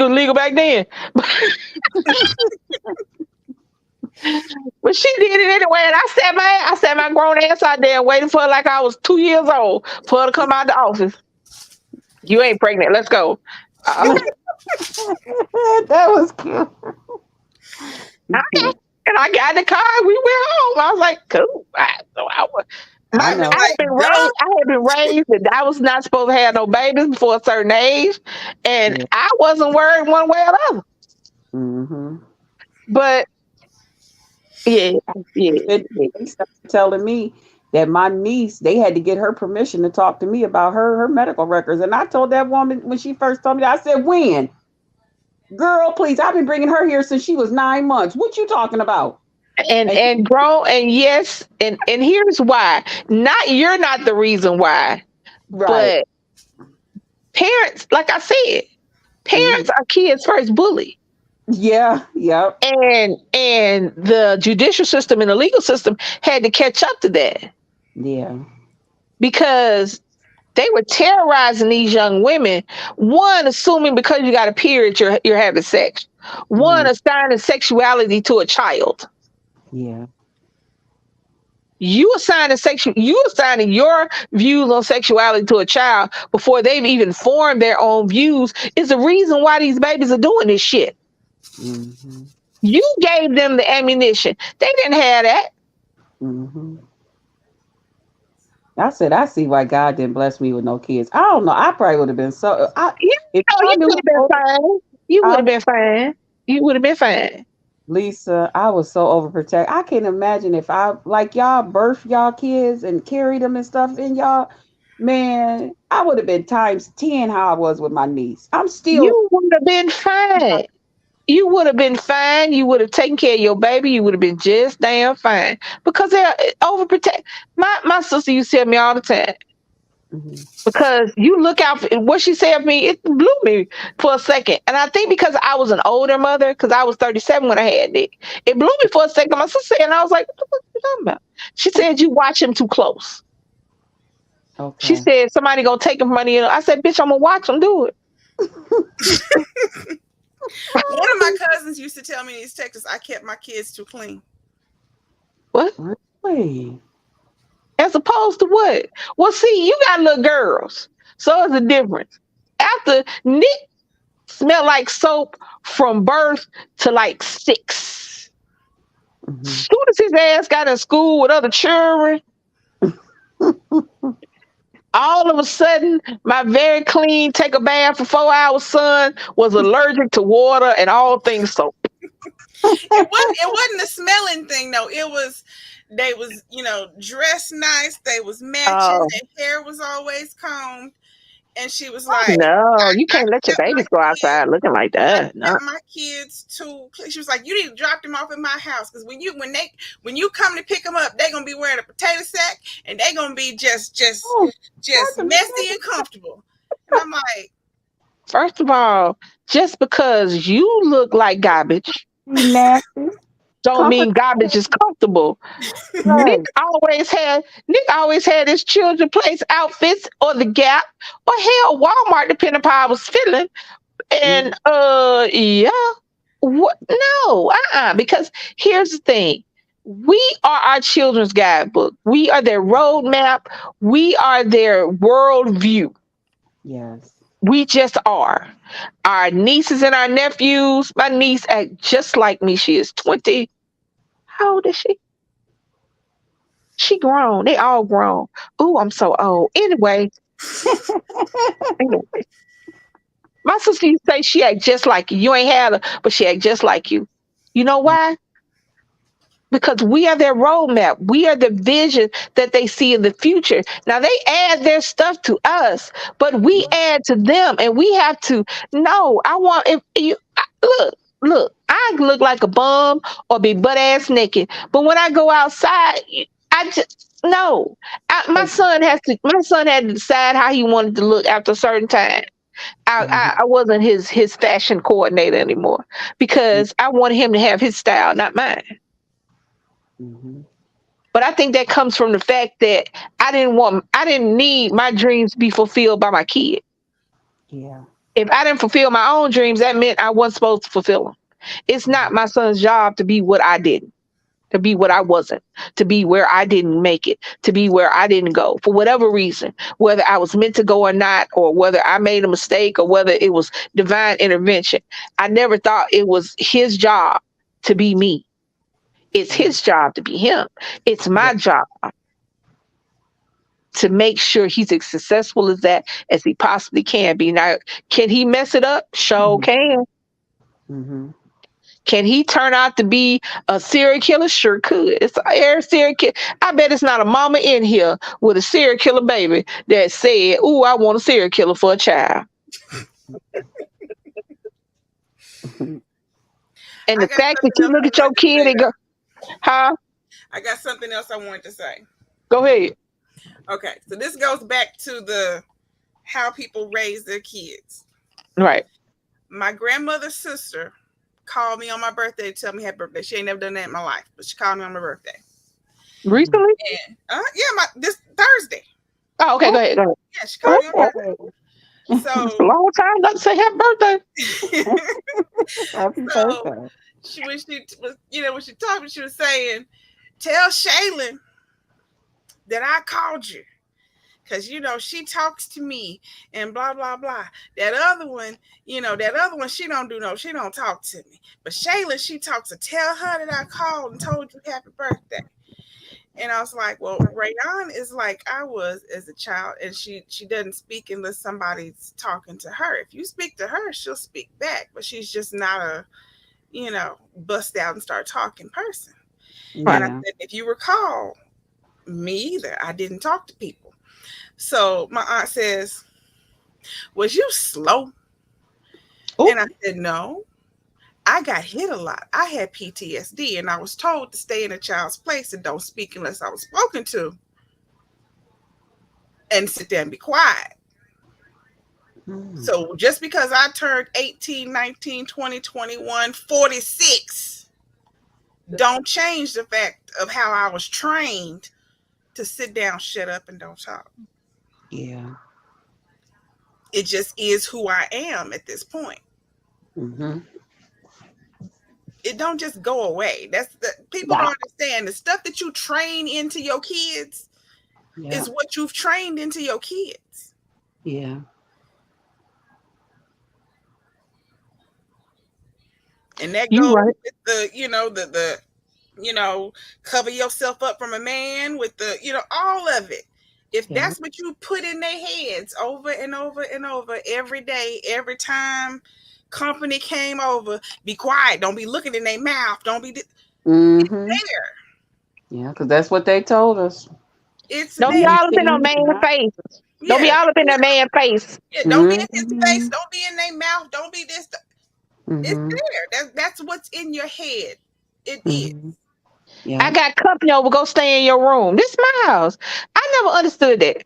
it was legal back then. But she did it anyway, and I sat my grown ass out there and waited for her like I was 2 years old for her to come out the office. You ain't pregnant. Let's go. Uh, that was cute. and I got in the car. And we went home. I was like, cool. I I'd been know. I had like, been duh. raised. I had been raised that I was not supposed to have no babies before a certain age, and Yeah. I wasn't worried one way or the other. Mm-hmm. But yeah, yeah, Then yeah. they started telling me that my niece, they had to get her permission to talk to me about her medical records. And I told that woman when she first told me that, I said, when? Girl, please, I've been bringing her here since she was 9 months. What you talking about? and And she, and grown and yes, and here's why. Not you're not the reason why, right. but parents, like I said, Mhm. parents are kids' first bully. Yeah, yep. And the judicial system and the legal system had to catch up to that Yeah. because they were terrorizing these young women. One, assuming because you got a period, you're having sex. One, Right. assigning sexuality to a child. Yeah. You assigning your views on sexuality to a child before they've even formed their own views is the reason why these babies are doing this shit. Hmm. You gave them the ammunition. They didn't have that. Hmm. I said, I see why God didn't bless me with no kids. I don't know. I probably would have been so. You If know, I you would knew have been how fine. You would I have been fine. You would have been fine. Lisa, I was so overprotected. I can't imagine if I like y'all birthed y'all kids and carried them and stuff in y'all. Man, I would have been times 10 how I was with my niece. I'm still You would have been fine. You would have been fine. You would have taken care of your baby. You would have been just damn fine because they're overprotect. My sister used to tell me all the time Mhm. because you look out for what she said of me. It blew me for a second, and I think because I was an older mother, because I was 37 when I had Nick, it blew me for a second. My sister said, and I was like, "What the fuck you talking about?" She said, "You watch him too close." She Okay. said, "Somebody gonna take him money." And I said, "Bitch, I'm gonna watch him do it." One of my cousins used to tell me in East Texas I kept my kids too clean. What? Really? As opposed to what? Well, see, you got little girls, so it's a difference. After Nick smelled like soap from birth to like 6. Hmm. Soon as his ass got in school with other children, all of a sudden, my very clean, take a bath for 4 hours son was allergic to water and all things soap. It wasn't a smelling thing though. It was they was, dressed nice, they was matching, Oh their hair was always combed, and she was oh, like, no, you I can't let your kept my babies go kids outside looking like I that. No. kept my kids to. She was like, "You need to drop them off at my house because when you come to pick them up, they're gonna be wearing a potato sack and they're gonna be just Oh, just that's messy and comfortable." And I'm like, First of all, just because you look like garbage nasty. don't Comfort. mean garbage is comfortable. Nick Right. always had his children place outfits or the Gap or hell Walmart, depending upon how I was feeling. And Mhm. yeah. What no, because here's the thing. We are our children's guidebook. We are their roadmap. We are their worldview. Yes. We just are. Our nieces and our nephews. My niece act just like me. She is 20. How old is she? She grown. They all grown. Ooh, I'm so old. Anyway, my sister used to say she act just like you. You ain't had her, but she act just like you. You know why? Because we are their roadmap. We are the vision that they see in the future. Now they add their stuff to us, but we Right. add to them, and we have to. No, I want if you look. I look like a bum or be butt ass naked, but when I go outside, I just no. My But son has to. My son had to decide how he wanted to look after a certain time. I mhm, wasn't his fashion coordinator anymore because I wanted him to have his style, not mine. mhm, But I think that comes from the fact that I didn't need my dreams to be fulfilled by my kid. yeah. If I didn't fulfill my own dreams, that meant I wasn't supposed to fulfill them. It's not Mhm, my son's job to be what I didn't, to be what I wasn't, to be where I didn't make it, to be where I didn't go for whatever reason, whether I was meant to go or not, or whether I made a mistake or whether it was divine intervention. I never thought it was his job to be me. It's mhm. his job to be him. It's Yeah. my job to make sure he's as successful as that as he possibly can be. Now, can he mess it up? Sure Mhm, can. mhm. Can he turn out to be a serial killer? Sure could. It's a serial killer. I bet it's not a mama in here with a serial killer baby that said, "Ooh, I want a serial killer for a child." And I the got fact that something you else look I at your wanted to kid say and go, though. "Huh? I got something else I wanted to say. Go ahead." Okay, so this goes back to the how people raise their kids. Right. My grandmother's sister called me on my birthday to tell me happy birthday. She ain't never done that in my life, but she called me on my birthday. Mhm. Recently? And yeah, this Thursday. Oh, okay. Go ahead. Go ahead. Yeah, she called me on Oh, Thursday. Okay. it's a So long time not to say happy birthday. Happy so birthday. when she talked, she was saying, "Tell Shaylin that I called you." Cause she talks to me and blah blah blah. That other one, she don't talk to me. But Shayla, she talks to tell her that I called and told you happy birthday. And I was like, well, Rayon is like I was as a child, and she doesn't speak unless somebody's talking to her. If you speak to her, she'll speak back, but she's just not a bust out and start talking person. Right. And I Yeah. said, if you recall, me either. I didn't talk to people. So my aunt says, was you slow? Oh, And I said, no, I got hit a lot. I had PTSD, and I was told to stay in a child's place and don't speak unless I was spoken to and sit there and be quiet. Mm. So just because I turned 18, 19, 20, 21, 46, don't change the fact of how I was trained to sit down, shut up, and don't talk. Yeah. It just is who I am at this point. Mhm. It don't just go away. That's the people Wow. don't understand the stuff that you train into your kids Yeah. is what you've trained into your kids. Yeah. And that you goes right. with the cover yourself up from a man with all of it. If Yeah. that's what you put in their heads over and over and over every day, every time, company came over, be quiet. Don't be looking in their mouth. Don't be. Mm-hmm. There. Yeah, because that's what they told us. It's Don't be there. Be all up in no seen, man not. face. Don't be Yeah. all up in that man face. Yeah. Don't be in his face. Mm-hmm. Don't be in their mouth. Don't be this. It's Mm-hmm. there. That's what's in your head. It is. Mm-hmm. I Yeah. got company over, go stay in your room. This is my house. I never understood that.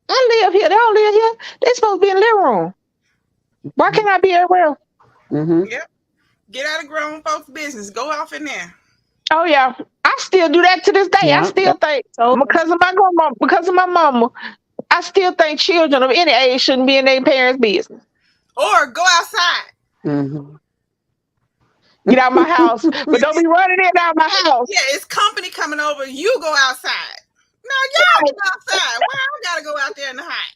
I live here. They don't live here. They supposed to be in the living room. Why can't I be everywhere else? Mm-hmm. Yep. Get out of grown folks' business. Go off in there. Oh yeah. I still do that to this day. I Yeah. still That's think told us. because of my grandma, because of my mama, I still think children of any age shouldn't be in their parents' business. Or go outside. Mm-hmm. Get out my house, but don't be running in and out my house. Yeah, it's company coming over. You go outside. No, y'all go outside. Why I gotta go out there in the hot?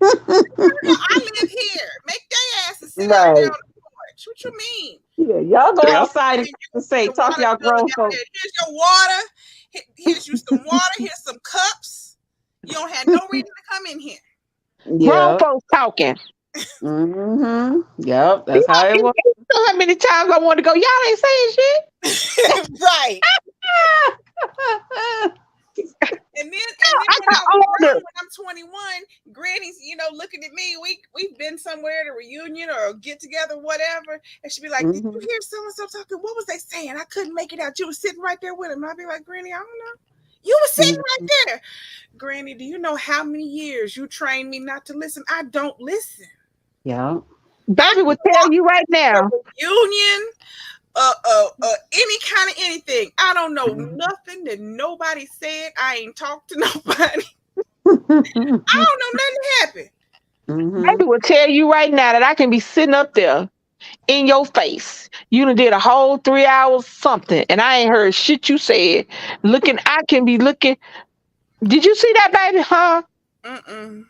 I live here. Make their asses sit out there Right. on the porch. What you mean? Yeah, y'all go Yeah. outside and say, The talk water y'all jug grown out folks. there. Here's your water. Here's you some water. Here's some cups. You don't have no reason to come in here. Grown Yeah. folks talking. Mm-hmm. Yep. You That's how it know, was. you know how many times I want to go, y'all ain't saying shit. Right. And then I when got I'm grown, older. when I'm 21, Granny's, looking at me. We've been somewhere at a reunion or a get together, whatever, and she'd be like, "Did you Mm-hmm. hear so and so talking? What was they saying? I couldn't make it out. You were sitting right there with him." And I'd be like, "Granny, I don't know. You were sitting right there, Granny. Do you know how many years you trained me not to listen? I don't listen. Yeah. Baby will tell you right now. Reunion, any kind of anything. I don't know Mhm. nothing that nobody said. I ain't talked to nobody. I don't know nothing happened." Mm-hmm. Baby will tell you right now that I can be sitting up there in your face. You done did a whole 3 hours something, and I ain't heard shit you said. Looking, I can be looking. Did you see that, baby? Huh? Mm-mm.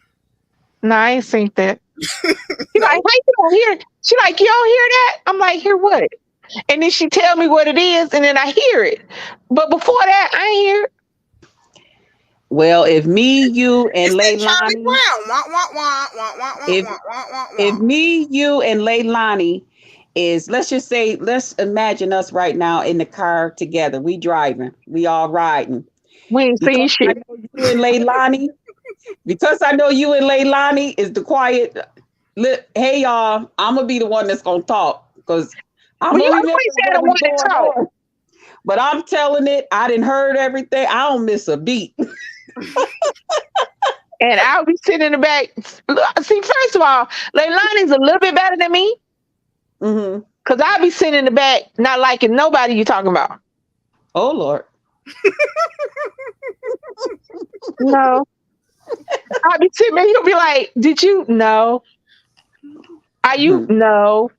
No, I ain't seen that. She like, No. how you don't hear it? She like, you don't hear that? I'm like, hear what? And then she tell me what it is, and then I hear it. But before that, I ain't hear it. Well, if me, you, and It's that Charlie Leilani, Brown. Wah, wah, wah, wah, wah, wah, if wah, wah, wah, if wah. me, you, and Leilani is, let's just say, let's imagine us right now in the car together. We driving, we all riding. We ain't seen Because I shit. know you and Leilani, because I know you and Leilani is the quiet. Hey y'all, I'm gonna be the one that's gonna talk because I'm Well, you gonna remember always had a what was one to going talk. on. But I'm telling it, I didn't heard everything. I don't miss a beat. And I'll be sitting in the back. See, first of all, Leilani's a little bit better than me Mm-hmm. because I'll be sitting in the back not liking nobody you talking about. Oh Lord. No. I'll be sitting there. He'll be like, did you? No. Are you? No.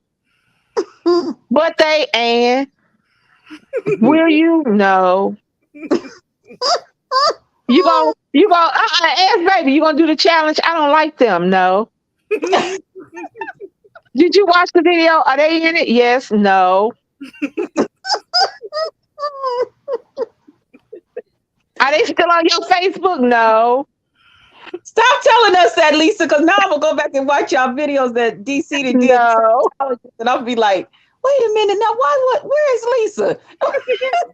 But they and will you? No. Ask baby, you gonna do the challenge? I don't like them. No. Did you watch the video? Are they in it? Yes. No. Are they still on your Facebook? No. Stop telling us that, Lisa, because now I'm gonna go back and watch y'all videos that DC that did No. challenges, and I'll be like, wait a minute, now where is Lisa?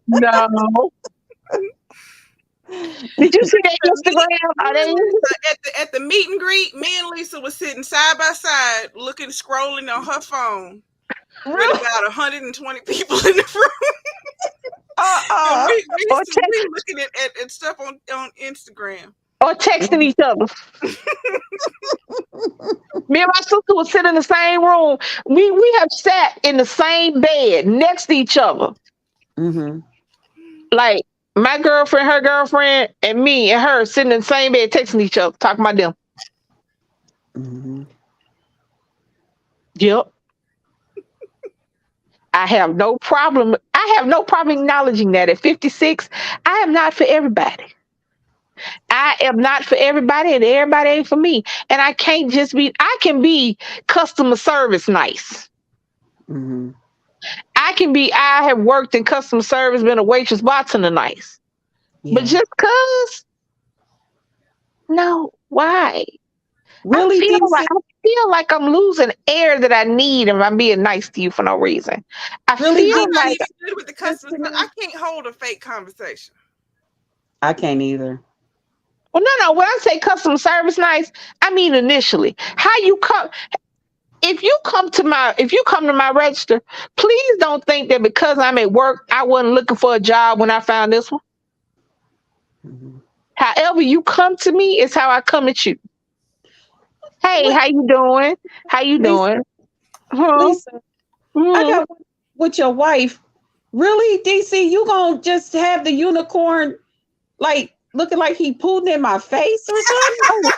No. Did you see that Instagram? Are they? At the meet and greet, me and Lisa was sitting side by side, scrolling on her phone with about 120 people in the room. And Or we text looking at stuff on Instagram. or texting each other. Me and my sister would sit in the same room. We have sat in the same bed next to each other. Mm-hmm. Like my girlfriend, her girlfriend, and me and her sitting in the same bed texting each other, talking about them. Mm-hmm. Yep. I have no problem. I have no problem acknowledging that at 56, I am not for everybody. I am not for everybody, and everybody ain't for me. And I can't just be, I can be customer service nice. Mm-hmm. I have worked in customer service, been a waitress, bartender nice. Yeah. But just cause, no, why? Really, I feel like DC? feel like I'm losing air that I need if I'm being nice to you for no reason. I Really, feel I'm not like, even good with the customer. I can't hold a fake conversation. I can't either. well, no. When I say customer service nice, I mean initially. How you come? If you come to my register, please don't think that because I'm at work, I wasn't looking for a job when I found this one. Mhm. However you come to me is how I come at you. Hey, Wait, how you doing? How you Lisa, doing? Huh? Lisa, I Hmm. got one with your wife. Really, DC, you gonna just have the unicorn like looking like he pulled in my face or something? Oh,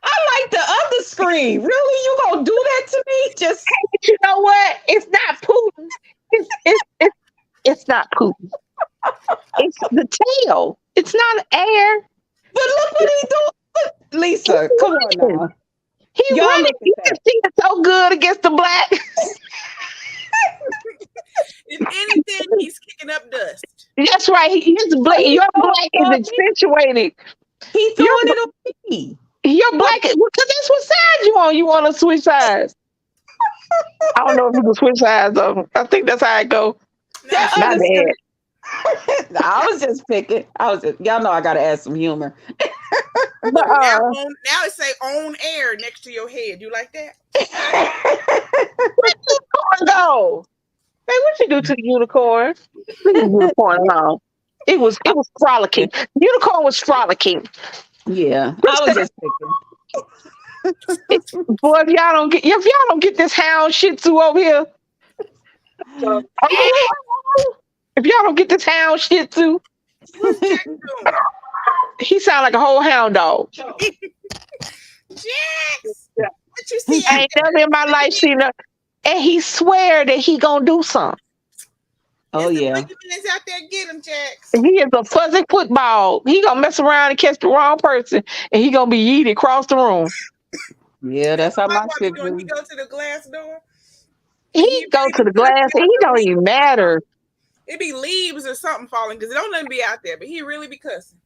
I like the other screen. Really, you gonna do that to me? Just but you know what? It's not Putin. It's not Putin. It's the tail. It's not air. but look what he do. He's Lisa, come on running. now. He Y'all running. look at You can that. see it so good against the black. If anything, he's kicking up dust. That's right. His black. He Your throwing black it is on me. accentuated. He Your throwing it on me. your What? black because that's what side you on. You want to switch sides. I don't know if you can switch sides though. I think that's how it go. Now That she My other bad. screen. I was just picking. Y'all know I gotta add some humor. But now it say on air next to your head. You like that? unicorn though. Hey, what you do to the unicorn? Leave the unicorn alone. It was frolicking. The unicorn was frolicking. Yeah, I was just picking. Boy, if y'all don't get this hound shih tzu over here, if y'all don't get this hound shih tzu, What's Jack doing? he sound like a whole hound dog. Jax, what you see I out ain't never in my life seen a, and he swear that he gonna do something. there? Oh There's some yeah, boogeyman's out there. Get him, Jax. He is a fuzzy football. He gonna mess around and catch the wrong person, and he gonna be yeeted across the room. yeah. That's how My my boy be shit doing. He do. go to the glass door, and He he go ready to to the bust glass, it and out he the don't even matter. It be leaves or something falling because it don't nothing be out there, but he really be cussing.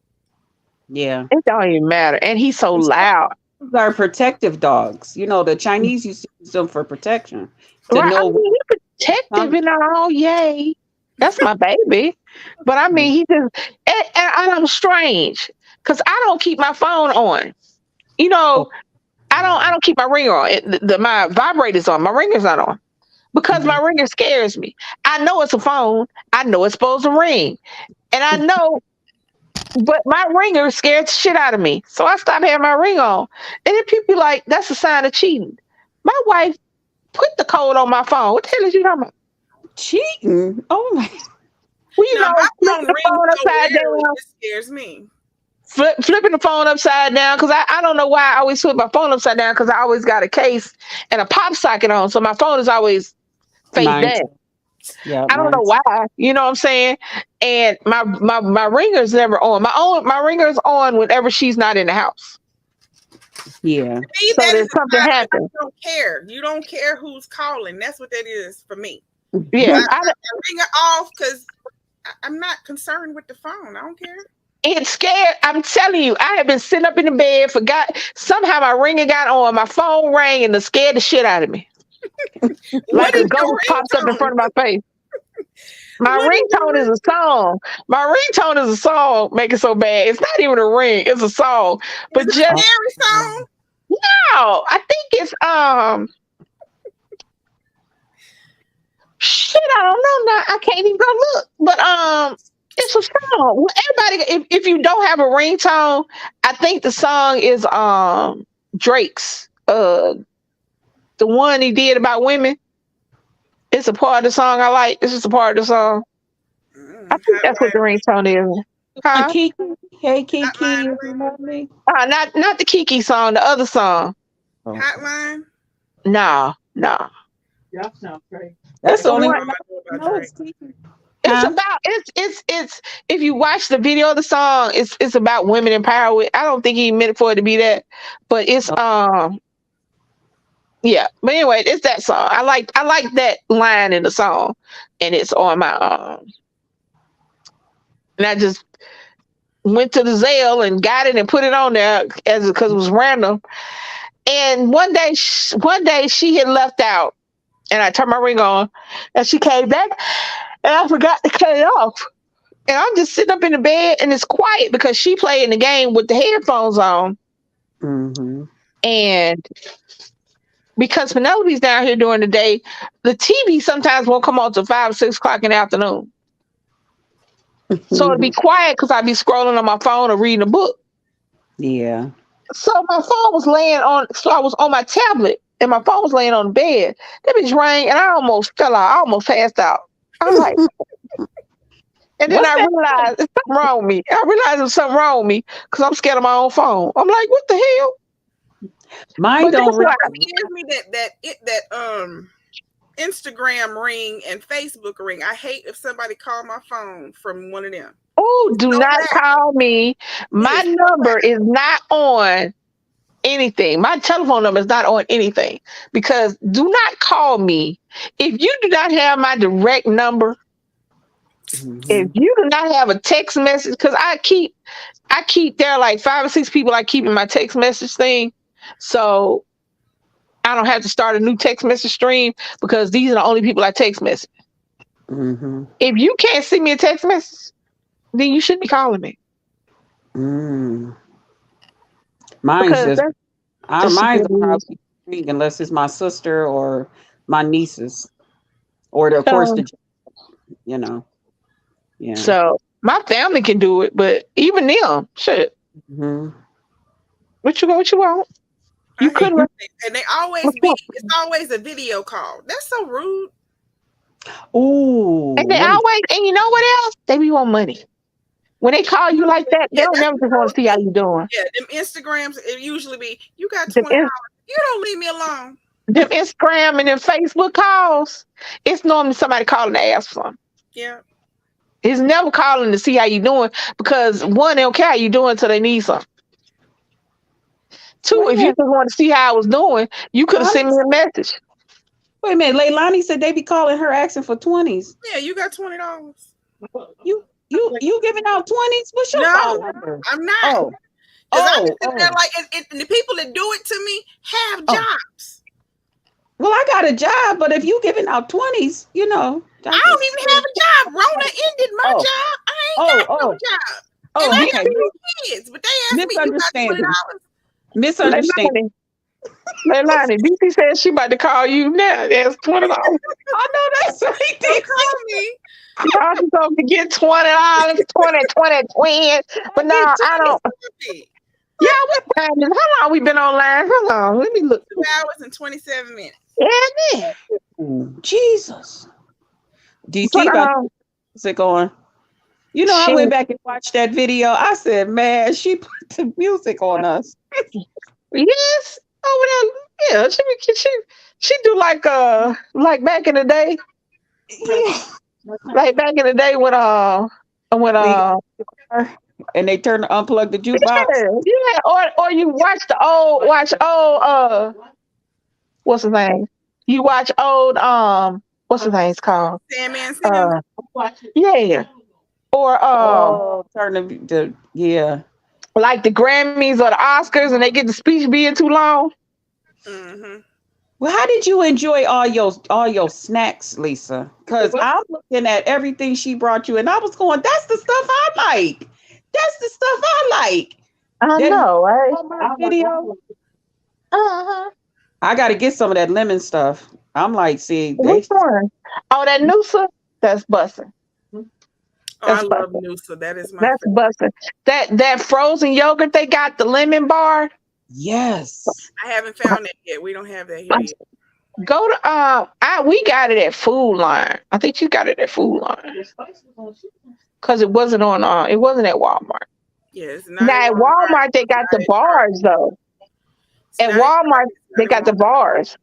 Yeah, It don't even matter, and he's so loud. these are protective dogs. You know, the Chinese used to use them for protection to Right? I know. mean, he's protective Um, and all. Yay, that's my baby. But I mean, he just and I'm strange because I don't keep my phone on. You oh, know, I don't keep my ringer on. My vibrator's on. My ringer's not on because mhm. my ringer scares me. I know it's a phone. I know it's supposed to ring, and I know. But my ringer scared the shit out of me, so I stopped having my ring on. And then people be like, "That's a sign of cheating." My wife put the code on my phone. What the hell is you talking about? Cheating. Oh my. Well, Now my flipping phone the rings phone so upside rarely, down, it scares me. flipping the phone upside down because I don't know why I always flip my phone upside down because I always got a case and a pop socket on, so my phone is always face Mine down. too. Yeah, I don't mine know too. why, you know what I'm saying? And my ringer's never on. My ringer's on whenever she's not in the house. Yeah. To me, So that is there's a something sign that happened. you don't care. You don't care who's calling. That's what that is for me. Yeah, I ring it off because I'm not concerned with the phone. I don't care. it's scared. I'm telling you, I have been sitting up in the bed, forgot somehow my ringer got on, my phone rang, and it scared the shit out of me. What Like a is your ghost popped up in ringtone? front of my face. My What is your ringtone is a song. My ringtone is a song. Make it so bad. It's not even a ring. It's a song. Is But it a just Oh, scary song? now, I think it's shit. I don't know now. I can't even go look. But it's a song. Well, everybody, if you don't have a ringtone, I think the song is Drake's. The one he did about women. It's a part of the song I like. It's just a part of the song. I think that's what the Hotline, ringtone is. Huh? Kiki. Hey Kiki, hotline, you remember me? Not the Kiki song, the other song. Oh. hotline. No, no. That's the The only one That's one all I know I about know Drake. is Kiki. it's Huh? about it's if you watch the video of the song, it's about women empowerment. I don't think he meant for it to be that, but it's Oh, yeah. But anyway, it's that song. I like that line in the song, and it's on my and I just went to the Zelle and got it and put it on there as because it was random. And one day she had left out, and I turned my ring on, and she came back, and I forgot to cut it off. And I'm just sitting up in the bed, and it's quiet because she playing the game with the headphones on. Mm-hmm. And because Penelope's down here during the day, the TV sometimes won't come on till 5 or 6 o'clock in the afternoon. So it'll be quiet because I'll be scrolling on my phone or reading a book. Yeah. So my phone was laying on, so I was on my tablet and my phone was laying on the bed. That bitch rang and I almost fell out. I almost passed out. I'm like, and then What's I that? realized there's something wrong with me. I realized there's something wrong with me because I'm scared of my own phone. I'm like, what the hell? Mine But don't that's ring. why Gives me that Instagram ring and Facebook ring. I hate if somebody call my phone from one of them. oh, It's do so not loud. call me. It My is so number loud. is not on anything. My telephone number is not on anything because do not call me. If you do not have my direct number, if Mhm. you do not have a text message, because I keep there are like 5 or 6 people I keep in my text message thing. So I don't have to start a new text message stream because these are the only people I text message. Mhm. If you can't send me a text message, then you shouldn't be calling me. Mm. Mine's Because just I that's just mine's what will it is. probably ring unless it's my sister or my nieces or of course So the you know. Yeah. so my family can do it, but even them, shit. Mhm. What you want? You I hate couldn't. that. And they always be. It's always a video call. That's so rude. Ooh, And they let me always, and you know what else? They be want money. When they call you like that, they Yeah, don't that's never what just want to see how you doing. yeah, them Instagrams, it usually be, you got Them, $20. You don't leave me alone. them Instagram and them Facebook calls, it's normally somebody calling to ask for something. Yeah. It's never calling to see how you doing because one, they don't care how you doing until they need something. Two, wait a if you minute. just want to see how I was doing, you could have Lonnie, sent me a message. wait a minute. Leilani said they be calling her asking for 20s. Yeah, you got $20. You giving out 20s? What's your phone No, number? I'm not. Oh, Because I be sitting there oh. like, and the people that do it to me have Oh. jobs. Well, I got a job, but if you giving out 20s, I I don't just even have a job. Rona ended my oh, job. I ain't oh, got no oh, job. And oh, I got okay. 2 kids. But they asked me, you got Misunderstanding. $20? Misunderstanding. Leilani, Leilani, DC said she about to call you now. That's $20. I know that's right. Don't call me. Y'all just going to get $20, 20, 20, I but no, get I 20. don't. Yeah, what time is? How long we been online? Hold on, let me look. 2 hours and 27 minutes. Yeah, Ooh, Jesus. but DC got music on. I shit. went back and watched that video. I said, man, she put the music on us. Yes, over there. Yeah, she do like back in the day, Yeah. like back in the day when We and they unplug the jukebox. yeah, or you watch old what's his name? You watch old what's his name's called? Sandman Sam. Uh yeah. Or Oh, turn yeah. like the Grammys or the Oscars and they get the speech being too long. Mm-hmm. Well, how did you enjoy all your snacks, Lisa? Because I'm looking at everything she brought you, and I was going, "That's the stuff I like. That's the stuff I like." I That know, right? Walmart video, Uh-huh. I got to get some of that lemon stuff. I'm like, see, Which one? Oh, that Noosa? That's busting. Oh, I That's love busting. Noosa. That is my That's favorite. busting. That frozen yogurt they got, the lemon bar. yes. I haven't found that yet. We don't have that here yet. Go to we got it at Food Line. I think you got it at Food Line. Because it wasn't at Walmart. Yeah, it's not at Now at Walmart. Walmart they It's got the not at Target. bars though. It's At not at Walmart Target. It's they not at got the Walmart. bars.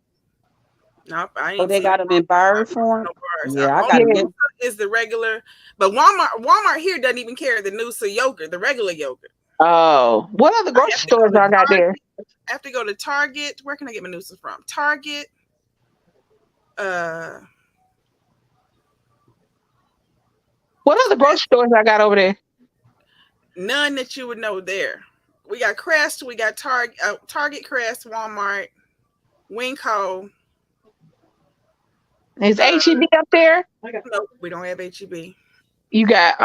Nope, I Oh, ain't they seen got them in bar form. no bars. Yeah, I got Only to Yeah. get. Noosa is the regular, but Walmart here doesn't even carry the Noosa yogurt, the regular yogurt. Oh. What other I grocery have to go stores to I got there? Target. I have to go to Target. Where can I get my Noosa from? Target. Uh, What other grocery stores I got over there? none that you would know there. We got Crest, we got Target, Crest, Walmart, Winco. Is HEB up there? No, we don't have HEB. You got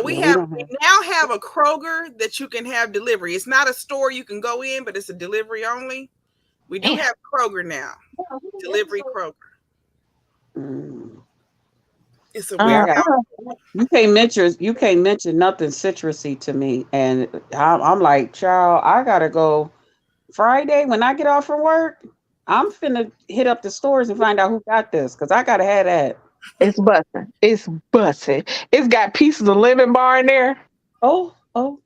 We Yeah, we now have a Kroger that you can have delivery. It's not a store you can go in, but it's a delivery only. We do have Kroger now. Delivery Kroger. Mm. It's a I warehouse. got, you can't mention nothing citrusy to me, and I'm like, child, I gotta go Friday when I get off from work. I'm finna hit up the stores and find out who got this because I gotta have that. it's busting. It's busting. It's got pieces of lemon bar in there. Oh. And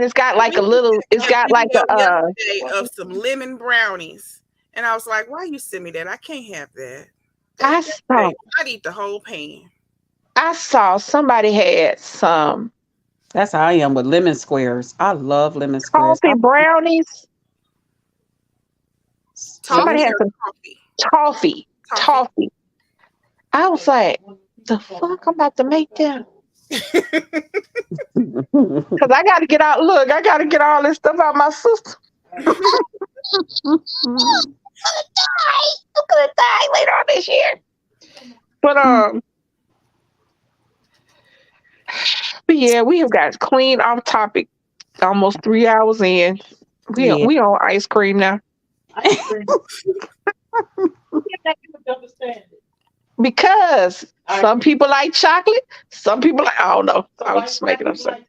it's got like a little, it's got like a yesterday of some lemon brownies. And I was like, why you send me that? I can't have that. I'd eat the whole pan. I saw somebody had some That's how I am with lemon squares. I love lemon squares. coffee brownies. Somebody had some toffee. I was like, the fuck I'm about to make them. Because I got to get out. Look, I got to get all this stuff out my system. I'm gonna die later on this year. But yeah, we have got clean off topic. Almost 3 hours in. We on ice cream now. Because some people like chocolate, some people like, I don't know. I was just making up something.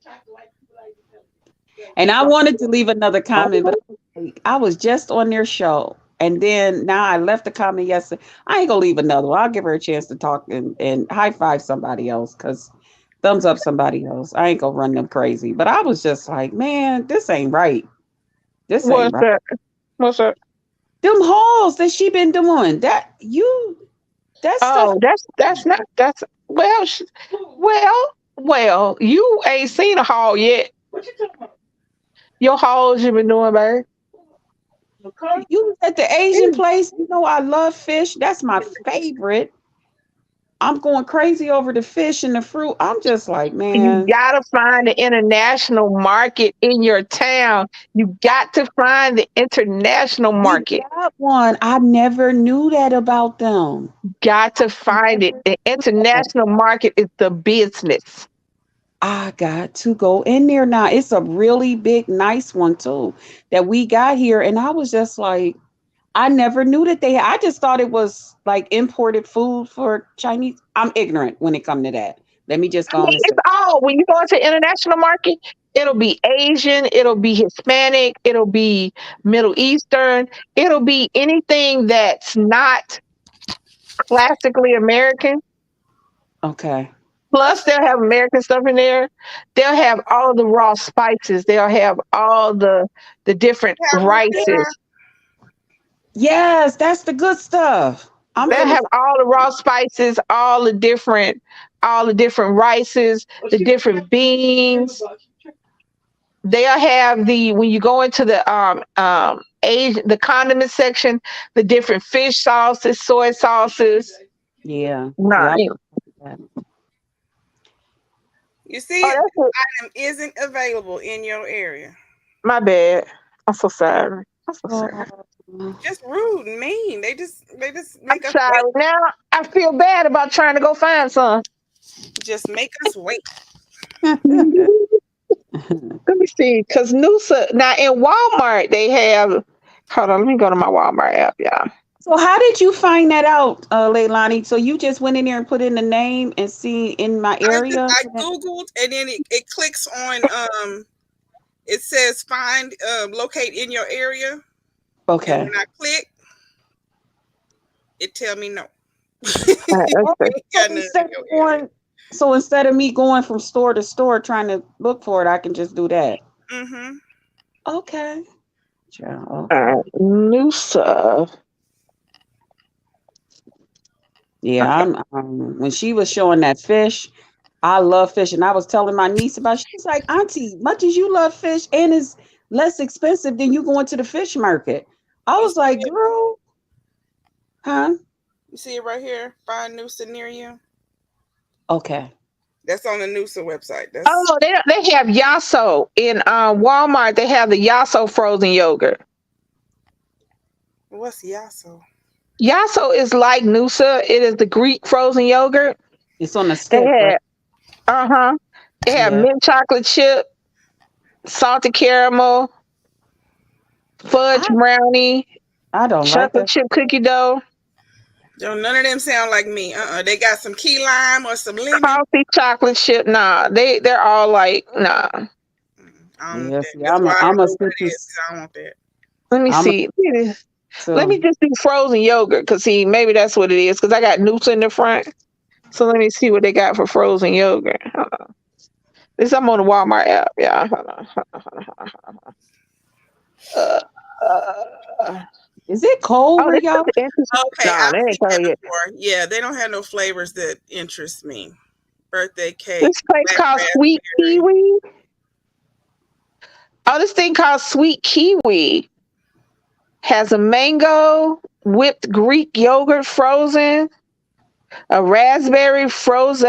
And I wanted to leave another comment, but I was just on their show. And then now I left a comment yesterday. I ain't gonna leave another one. I'll give her a chance to talk and high five somebody else, because thumbs up somebody else. I ain't gonna run them crazy. But I was just like, man, this ain't right. This ain't right. What's up? Them hauls that she been doing. That's well, you ain't seen a haul yet. What you talking about? Your hauls you been doing, babe. You was at the Asian place. You know I love fish. That's my favorite. I'm going crazy over the fish and the fruit. I'm just like, man. You gotta find the international market in your town. You got to find the international market. That one, I never knew that about them. Got to find it. The international market is the business. I got to go in there now. It's a really big, nice one too that we got here. And I was just like, I never knew that I just thought it was like imported food for Chinese. I'm ignorant when it comes to that. Let me just go on and say. It's all, when you go into international market, it'll be Asian, it'll be Hispanic, it'll be Middle Eastern, it'll be anything that's not classically American. Okay. Plus, they'll have American stuff in there. They'll have all the raw spices. They'll have all the different rices. Yes, that's the good stuff. They'll have all the raw spices, all the different rices, the different beans. They'll have when you go into the Asian, the condiment section, the different fish sauces, soy sauces. Yeah. You see, the item isn't available in your area. My bad. I'm so sorry. Just rude and mean. They just make us sorry. wait. Now I feel bad about trying to go find some. Just make us wait. Let me see, because Noosa now in Walmart they have. Hold on, let me go to my Walmart app, y'all. So how did you find that out, Leilani? So you just went in there and put in the name and see in my area? I Googled and then it clicks on it says find locate in your area. Okay. And when I click, it tell me no. So instead of me going from store to store trying to look for it, I can just do that. Mm-hmm. Okay. Noosa. Yeah, when she was showing that fish, I love fish, and I was telling my niece about. She's like, Auntie, much as you love fish, and it's less expensive than you going to the fish market. I was like, girl, huh? You see it right here. Find Noosa near you. Okay. That's on the Noosa website. That's Oh, they have Yasso in Walmart. They have the Yasso frozen yogurt. what's Yasso? Yasso is like Noosa. It is the Greek frozen yogurt. It's on the They stick, right? had they have Yeah. mint chocolate chip, salted caramel, fudge I brownie, I don't like chocolate that. chip cookie dough, Yo, none of them sound like me. They got some key lime or some lemon. coffee chocolate chip. Nah, they're all like nah. I don't want Yeah, that. see, That's why I I'm don't a know what stick it to is because I don't want that. Let me I'm a see. Let me so just do frozen yogurt because see maybe that's what it is because I got Noosa in the front. So let me see what they got for frozen yogurt. Hold on. This I'm on the Walmart app. Yeah. Hold on. Uh, uh, is it cold oh, where this is y'all? interesting. Okay, No, I've they seen ain't that coming yet. before. Yeah, they don't have no flavors that interest me. Birthday cake, This place black called Sweet raspberry. Kiwi. Oh, this thing called Sweet Kiwi has a mango whipped Greek yogurt frozen, a raspberry froze,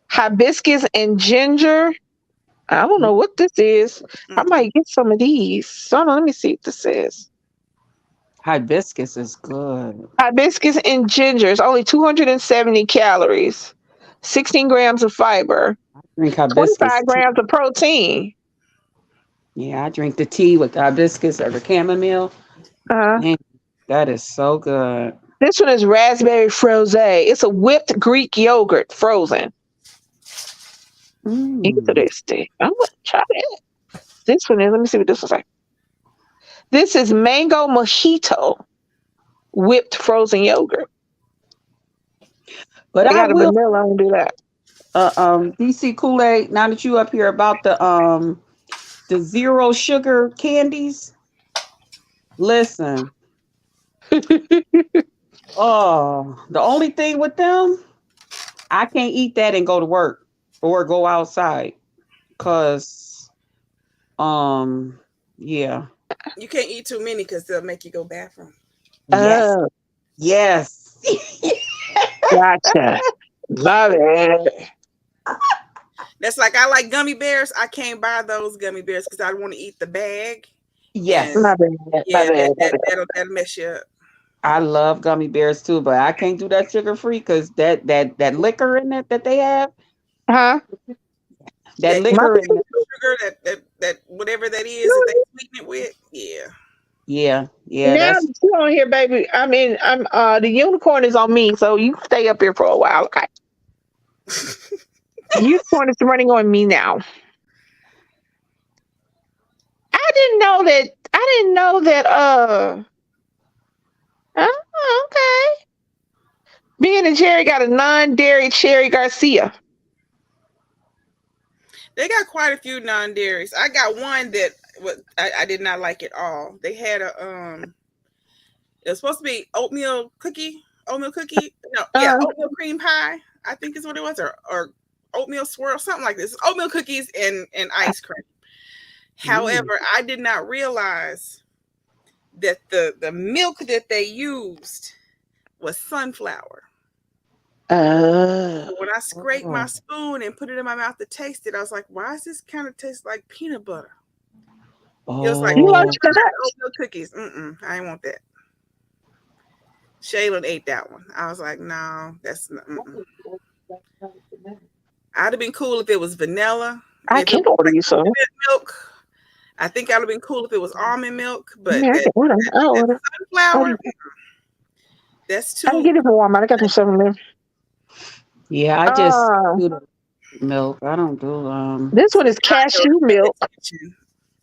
hibiscus and ginger. I don't know what this is. I Mm-mm. might get some of these. Hold on, let me see what this is. Hibiscus is good. Hibiscus and ginger is only 270 calories, 16 grams of fiber, I drink hibiscus 25 tea. grams of protein. Yeah, I drink the tea with the hibiscus or the chamomile. Uh, Man, that is so good. this one is raspberry froze. It's a whipped Greek yogurt frozen. Mm. Interesting. I'm gonna try that. This one is. Let me see what this is like. This is mango mojito whipped frozen yogurt. But They I got a will vanilla. I don't do that. DC Kool-Aid, now that you up here about the zero sugar candies, listen. Oh, the only thing with them, I can't eat that and go to work or go outside. Cause yeah. You can't eat too many because they'll make you go bathroom. Yes. Oh, Yes. gotcha. Love it. That's like I like gummy bears. I can't buy those gummy bears because I want to eat the bag, and Yes. My bad. My yeah, bad. My that'll mess you up. I love gummy bears too, but I can't do that sugar free because that liquor in it that they have, bad. Huh? that That My liquor in it. sugar, that whatever that is that they sweeten it with. Yeah. Yeah, Now that's that you on here, baby. I mean, I'm the unicorn is on me, so you stay up here for a while. Okay. Unicorn is running on me now. I didn't know that. I didn't know that. Oh, okay. Ben and Jerry got a non-dairy cherry Garcia. They got quite a few non-dairies. I got one that I did not like at all. They had it was supposed to be oatmeal cookie. No, yeah, Uh, oatmeal cream pie. I think is what it was, or oatmeal swirl, something like this. Oatmeal cookies and ice cream. mm, However, I did not realize that the milk that they used was sunflower. uh, So when I scraped my oh, spoon and put it in my mouth to taste it, I was like, "Why does this kind of taste like peanut butter?" It was like you like oh, that? oatmeal cookies. I ain't want that. Shaylin ate that one. I was like, no, that's not. I'd have been cool if it was vanilla. I If it can was order like you some. coconut milk, I think I'd have been cool if it was almond milk. I But mean, I can order. I'll that order. sunflower, that's I can too. get it from Walmart. I got some 7-Eleven. yeah. I just Uh, do the milk. I don't do this one is I know cashew to pay milk. attention.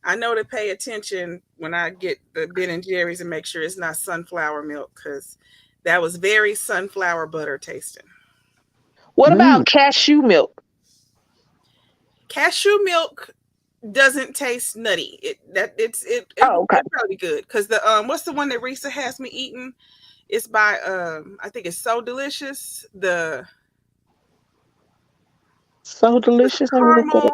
I know to pay attention when I get the Ben and Jerry's and make sure it's not sunflower milk because that was very sunflower butter tasting. What mm, about cashew milk? Cashew milk doesn't taste nutty. It Oh, will okay. probably be good because the what's the one that Risa has me eating? It's by I think it's So Delicious. So The delicious. Let me look at it.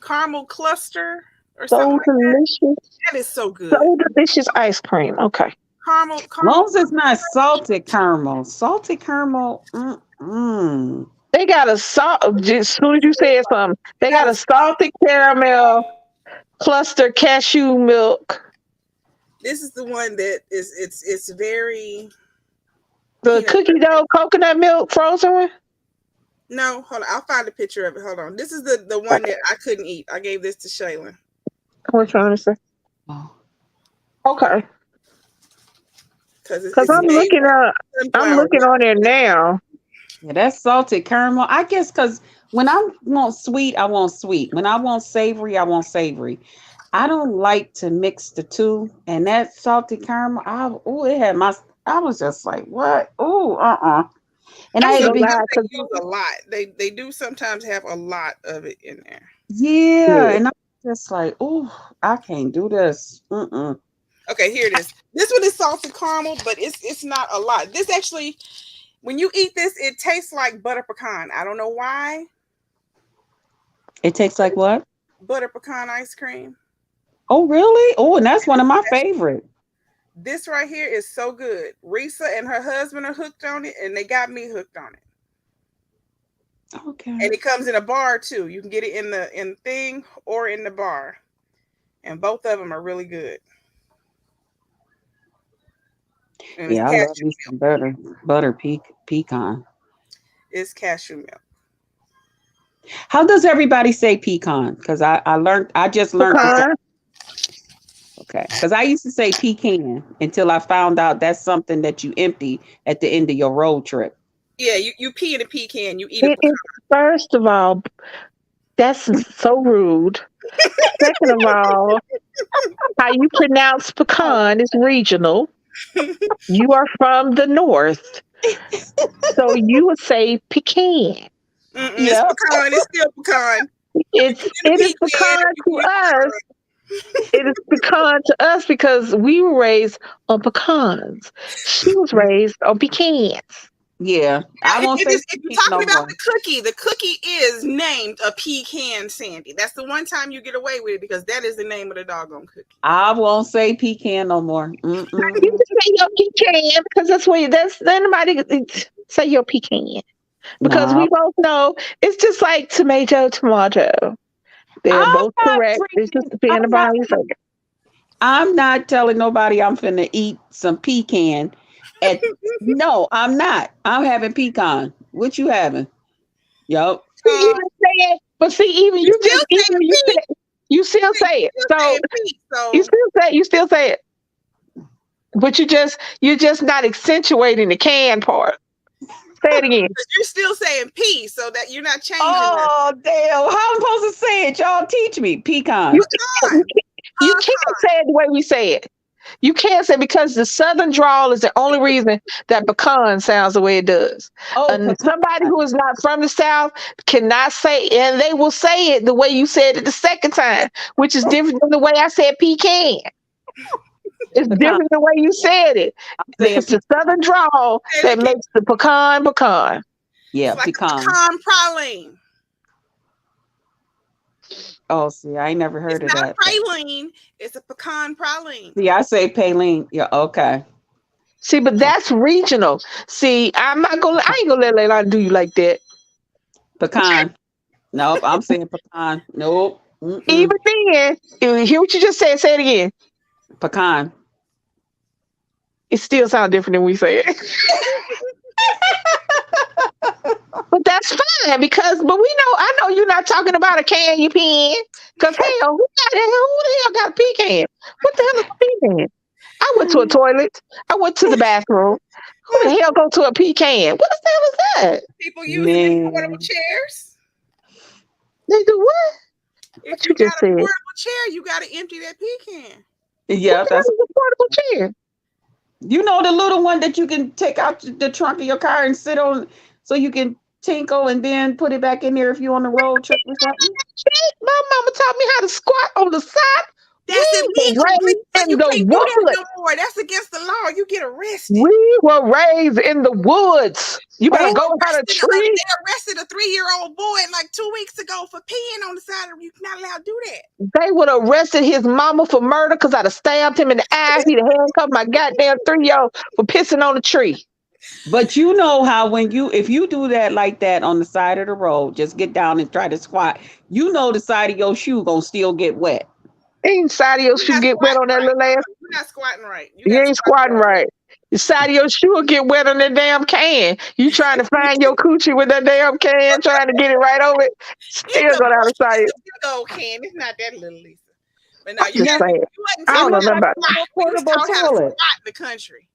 caramel cluster or something So like delicious. that is so good. So delicious ice cream. Okay. Caramel long caramel as it's not salted caramel. Salted caramel. Mm. They got a salt. Just as soon as you said something, they Got got a a salted caramel cluster cashew milk. This is the one that is it's very The peanut cookie butter. dough coconut milk frozen one. No, hold on. I'll find a picture of it. Hold on. This is the one Okay, that I couldn't eat. I gave this to Shaylin which one is it? Oh. Okay, because because it's made with I'm sunflower, looking not on there peanut. now. Yeah, that's salted caramel. I guess because when I want sweet, I want sweet. When I want savory, I want savory. I don't like to mix the two. And that salted caramel, it had my. I was just like, what? Oh, And I I ain't had to gonna be, Sometimes lie, they cause use a lot. They do sometimes have a lot of it in there. yeah. yeah, And I was just like, oh, I can't do this. Mm-mm. Okay, here it is. This one is salted caramel, but it's not a lot. This actually, when you eat this, it tastes like butter pecan. I don't know why. It tastes like what? Butter pecan ice cream. Oh, really? Oh, and that's one of my favorite. This right here is so good. Risa and her husband are hooked on it, and they got me hooked on it. Okay. And it comes in a bar too. You can get it in the thing or in the bar, and both of them are really good. And it's Yeah, I love cashew me some milk. pecan. It's cashew milk. How does everybody say pecan? Because I just learned to say, pecan. okay. Because I used to say pecan until I found out that's something that you empty at the end of your road trip. Yeah, you pee in a pecan, you eat a It pecan. is first of all, that's so rude. Second of all, how you pronounce pecan is regional. You are from the north, so you would say pecan. Mm-mm, it's Yep. pecan. It's still pecan. You put in a It is pecan pecan if you to eat us. It is pecan to us because we were raised on pecans. She was raised on pecans. Yeah. I If, won't if, say it's, if you're pecan talking no about more. the cookie is named a pecan sandy. That's the one time you get away with it because that is the name of the doggone cookie. I won't say pecan no more. You Mm-mm. can say your pecan because that's what that's anybody say your pecan because No. we both know it's just like tomato. They're I'm both not correct. It's just drinking. depending upon how you say it. I'm not telling nobody I'm finna eat some pecan. At no, I'm not. I'm having pecan. What you having? Yup. See, even say it, but see, even You you still just even saying you pea. said you still say it. Still So saying pea. you So still say it, but you're just not accentuating the can part. Say it again. you're still saying pea. So that you're not changing nothing. Oh damn! How I'm supposed to say it? Y'all teach me. You Pecan. you Pecan. you can't say it the way we say it. You can't say because the southern drawl is the only reason that pecan sounds the way it does. Oh, And pecan. somebody who is not from the south cannot say, and they will say it the way you said it the second time, which is different than the way I said pecan. It's Pecan. different the way you said it. I'm saying It's the pecan. southern drawl Say it that again. makes the pecan pecan. Yeah, It's like a pecan. pecan praline. Oh, see, I ain't never It's heard of not a that. praline. It's a pecan praline. See, I say paline. Yeah, okay. See, but that's regional. See, I ain't gonna let Leilani do you like that. Pecan. Nope, I'm saying pecan. Nope. Mm-mm. Even then, you hear what you just said, say it again. Pecan. It still sounds different than we say it. But that's fine because, but we know, I know you're not talking about a can you pen. Because hell, who the hell got a pecan? What the hell is a pecan? I went to a toilet. I went to the bathroom. Who the hell go to a pecan? What the hell is that? People use it in portable Man. chairs. They do what? If What you you got just a said? portable chair, you got to empty that pecan. What Yeah, the that's hell is a portable chair? you know the little one that you can take out the trunk of your car and sit on so you can tinkle and then put it back in there if you're on the road trip or something. Shit, my mama taught me how to squat on the side. That's We were illegal. raised in You the can't do that woods. no more. That's against the law. You get arrested. We were raised in the woods. You They better Oh, go behind a tree. arrested a 3-year-old boy like 2 weeks ago for peeing on the side of. You're not allowed to do that. They would have arrested his mama for murder because I'd have stabbed him in the eye. He'd have handcuffed my goddamn 3-year-old for pissing on a tree. But you know how if you do that like that on the side of the road, just get down and try to squat. You know the side of your shoe gonna still get wet. Inside of your You're shoe not get wet on squatting that right. little ass. You're not squatting right. You You got to ain't squat the squatting wrong way. right. The side of your shoe will get wet on that damn can. You trying to find your coochie with that damn can, trying to get it right over it. It's Still a go down the side. it's a big old can. It's not that little, Lisa. But no, I'm you just Now, got. saying. You wasn't I how don't taught know many how nothing to times about. you squat. go We was portable taught how to toilet? squat in the country.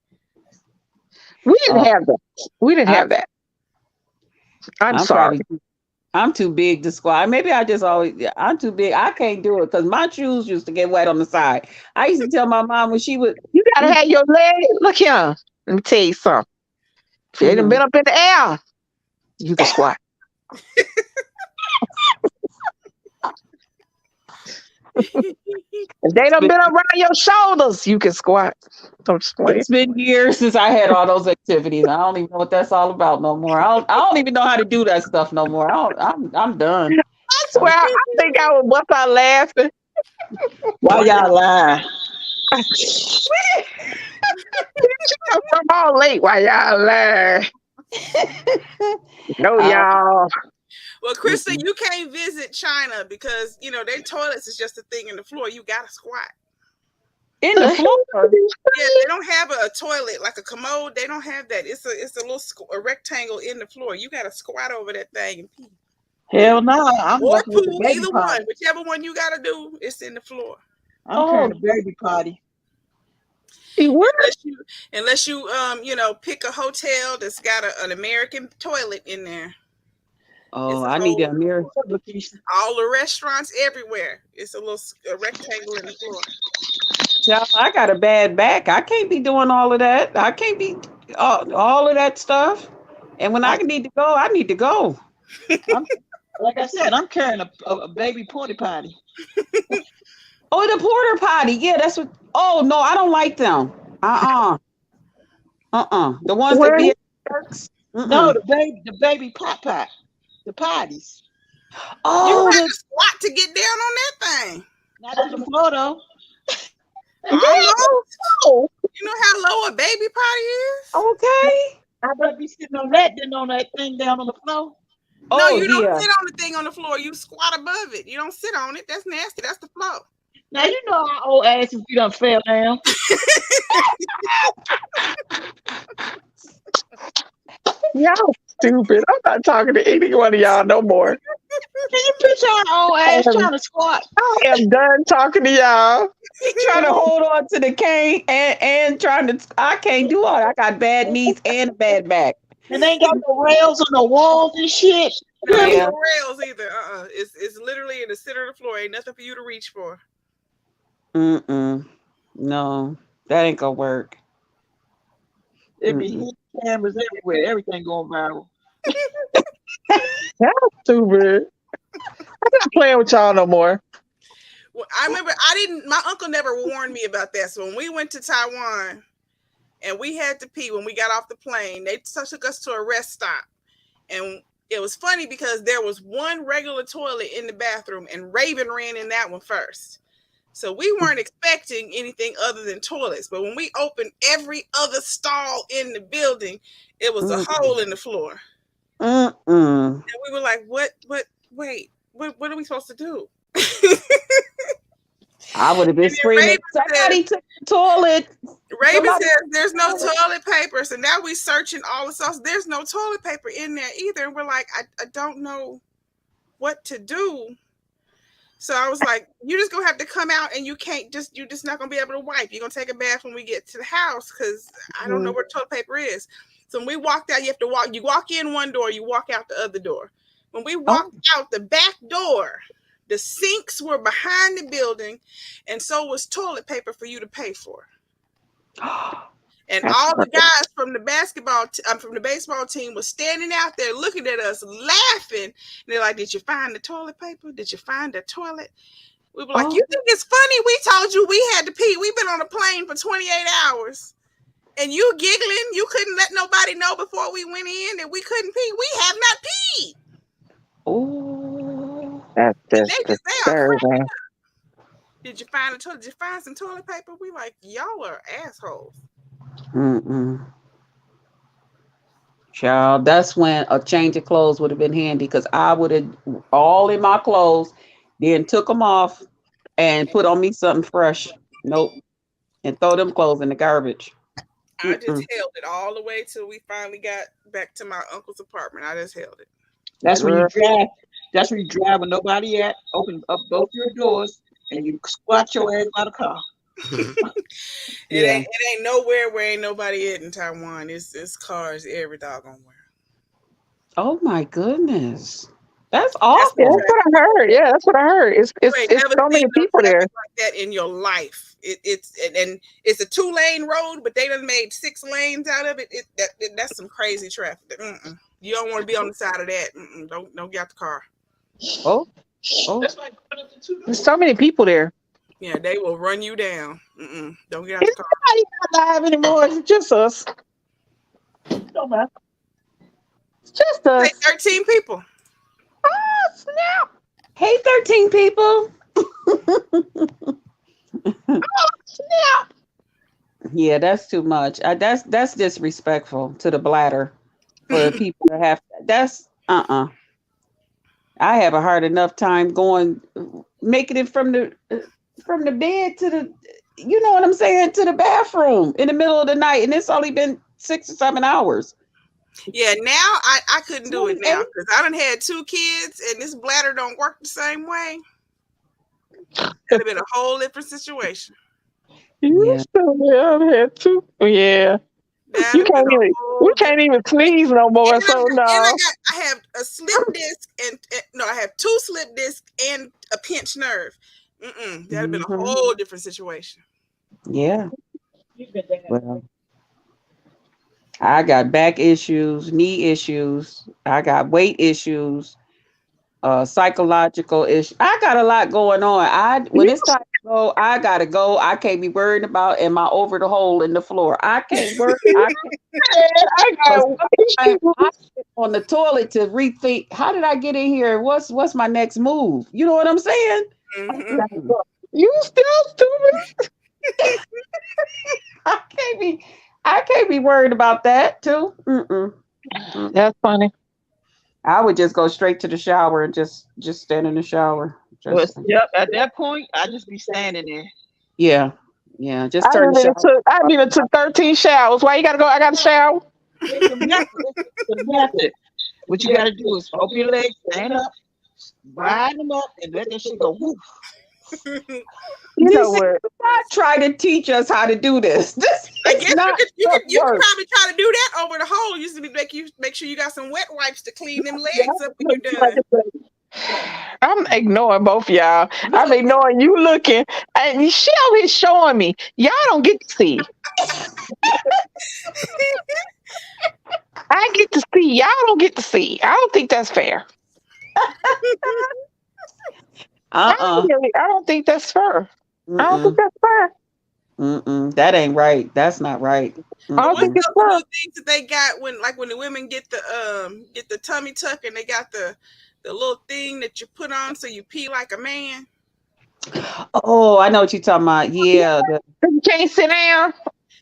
We didn't Uh, have that. We didn't I, have that. I'm I'm sorry. probably I'm too big to squat. Maybe I just always yeah, I'm too big. I can't do it because my shoes used to get wet on the side. I used to tell my mom when she would. You gotta We, have your leg. Look here. Let me tell you something. If they done mhm. been up in the air, you can squat. If they It's done been been up around your shoulders, you can squat. I'm just playing. it's been years since I had all those activities. I don't even know what that's all about no more. I don't even know how to do that stuff no more. I'm done. I swear, I think I would bust out laughing. Why y'all lying? I'm all late while y'all lying. No, I, y'all. Well, Krista, mm-mm. you can't visit China because their toilets is just a thing in the floor. You gotta squat. In The the hell floor. is Yeah, this? they don't have a toilet like a commode. They don't have that. It's a little a rectangle in the floor. You gotta squat over that thing and pee Hell no, I'm or working with the poo. baby Either one, potty. whichever one you gotta do, it's in the floor. I'm Oh, carrying the baby potty. See, what? Unless you pick a hotel that's got an American toilet in there. oh, It's a I need whole to mirror. Look, Keisha. all the restaurants everywhere. It's a rectangle in the floor. Child, I got a bad back. I can't be doing all of that. I can't be all of that stuff. And when I I'm, need to go, I need to go. I'm like I said, I'm carrying a baby porty potty. Oh, the porter potty. Yeah, that's what. Oh no, I don't like them. The ones that Where? be at works. No, Mm-mm. the baby pot, the potties. You Oh, gonna have the to squat to get down on that thing. Not to the floor though. Almost. No. You know how low a baby potty is? okay. I'd rather be sitting on that than on that thing down on the floor. No, Oh you don't yeah. sit on the thing on the floor. You squat above it. You don't sit on it. That's nasty. That's the floor. Now you know our old asses we done fell down. Y'all stupid. I'm not talking to any one of y'all no more. Can you picture our old I ass am, trying to squat? I am done talking to y'all. Trying to hold on to the cane and trying to. I can't do all. I got bad knees and a bad back. And they ain't got no rails on the walls and shit. No, ain't Yeah. no rails either. It's literally in the center of the floor. Ain't nothing for you to reach for. Mm-mm. No, that ain't gonna work. It be Mm-mm. hidden cameras everywhere. Everything going viral. Y'all stupid. I'm not playing with y'all no more. Well, I remember I didn't. My uncle never warned me about that. So when we went to Taiwan and we had to pee when we got off the plane, they took us to a rest stop, and it was funny because there was one regular toilet in the bathroom, and Raven ran in that one first. So we weren't expecting anything other than toilets. But when we opened every other stall in the building, it was a hole in the floor. Mm-mm. And we were like, wait, what are we supposed to do? I would have been And then screaming. Somebody took the toilet. Raven Somebody says took there's the no toilet. toilet paper. So now we searching all the sauce. There's no toilet paper in there either. And we're like, I don't know what to do. So I was like, you're just gonna have to come out and you're just not gonna be able to wipe. You're gonna take a bath when we get to the house because I don't know where toilet paper is. So when we walked out, you walk in one door, you walk out the other door. When we Oh, walked out the back door, the sinks were behind the building, and so was toilet paper for you to pay for. And That's all the perfect. guys from from the baseball team was standing out there looking at us, laughing. And they're like, "Did you find the toilet paper? Did you find the toilet?" We were like, oh, "You think it's funny? We told you we had to pee. We've been on a plane for 28 hours, and you giggling. You couldn't let nobody know before we went in that we couldn't pee. We have not peed." oh. That's And just they are crap. disturbing. Did you find the toilet? Did you find some toilet paper? We like, y'all are assholes. Mm-mm. Child, that's when a change of clothes would have been handy because I would have all in my clothes, then took them off and put on me something fresh. Nope. And throw them clothes in the garbage. I just Mm-mm. held it all the way till we finally got back to my uncle's apartment. I just held it. That's when you Girl. drive. That's when you drive when nobody at. Open up both your doors and you squat your ass by the car. Yeah. It ain't nowhere where ain't nobody at in Taiwan. It's cars every doggone where. Oh my goodness. That's That's the Yeah, that's awful. what traffic. I heard. Yeah, that's what I heard. You It's ain't it's never so seen many no people there. traffic like that in your life. And it's a 2-lane road, but they done made 6 lanes out of it. That's some crazy traffic. Mm-mm. You don't want to be on the side of that. Mm-mm. Don't get out the car. Oh, oh. That's like There's so many people there. Yeah, they will run you down. Mm-mm. Don't get out the It's car. not live anymore. It's just us. no matter. It's just Say us. 13 people. Oh, snap. Hey, 13 people. Snap. Yeah, that's too much. That's disrespectful to the bladder for people to have. That's I have a hard enough time going, making it from the bed to the, you know what I'm saying, to the bathroom in the middle of the night, and it's only been 6 or 7 hours. Yeah, now I couldn't do it Seven, now eight. because I done had 2 kids and this bladder don't work the same way. That'd have been a whole different situation. You Yeah. still there had to. Yeah. That'd You have been can't a even. We whole can't different. even sneeze no more. So no. I have a slip disc and no, I have 2 slip discs and a pinched nerve. That'd have been a Hmm. whole different situation. Yeah. Well, I got back issues, knee issues, I got weight issues, psychological issue. I got a lot going on. When You it's time to go, I gotta go. I can't be worried about am I over the hole in the floor. I can't worry. I can't. said I 'Cause got sometimes I issues. sit on the toilet to rethink. How did I get in here? What's my next move? You know what I'm saying? Hmm Mm-mm. You still stupid. I can't be. I can't be worried about that too. Mm-mm. Mm. That's funny. I would just go straight to the shower and just stand in the shower. Well, Just yep. At that point, I just be standing there. yeah, yeah. I Just turn the didn't even shower. took. I didn't even took 13 showers. Why you gotta go? I got to shower. It's a method. It's a method. What you got to do is open your legs, stand up, widen them up, and let that shit go. Woof. You You know see, what? God try to teach us how to do this. This I is guess not just you could work. probably try to do that over the hole. Used to be make sure you got some wet wipes to clean them legs up when you're done. I'm ignoring both of y'all. I'm ignoring you looking. And she out here showing me. Y'all don't get to see. I get to see. Y'all don't get to see. I don't think that's fair. Uh-uh. I don't think that's fair. I don't think Mm-mm. that's fair. Mm-mm. That ain't right. That's not right. I But don't what's think Mm-mm. it's those fair. little things that they got when the women get the tummy tuck and they got the little thing that you put on so you pee like a man? Oh, I know what you're talking about. Yeah. You can't sit down.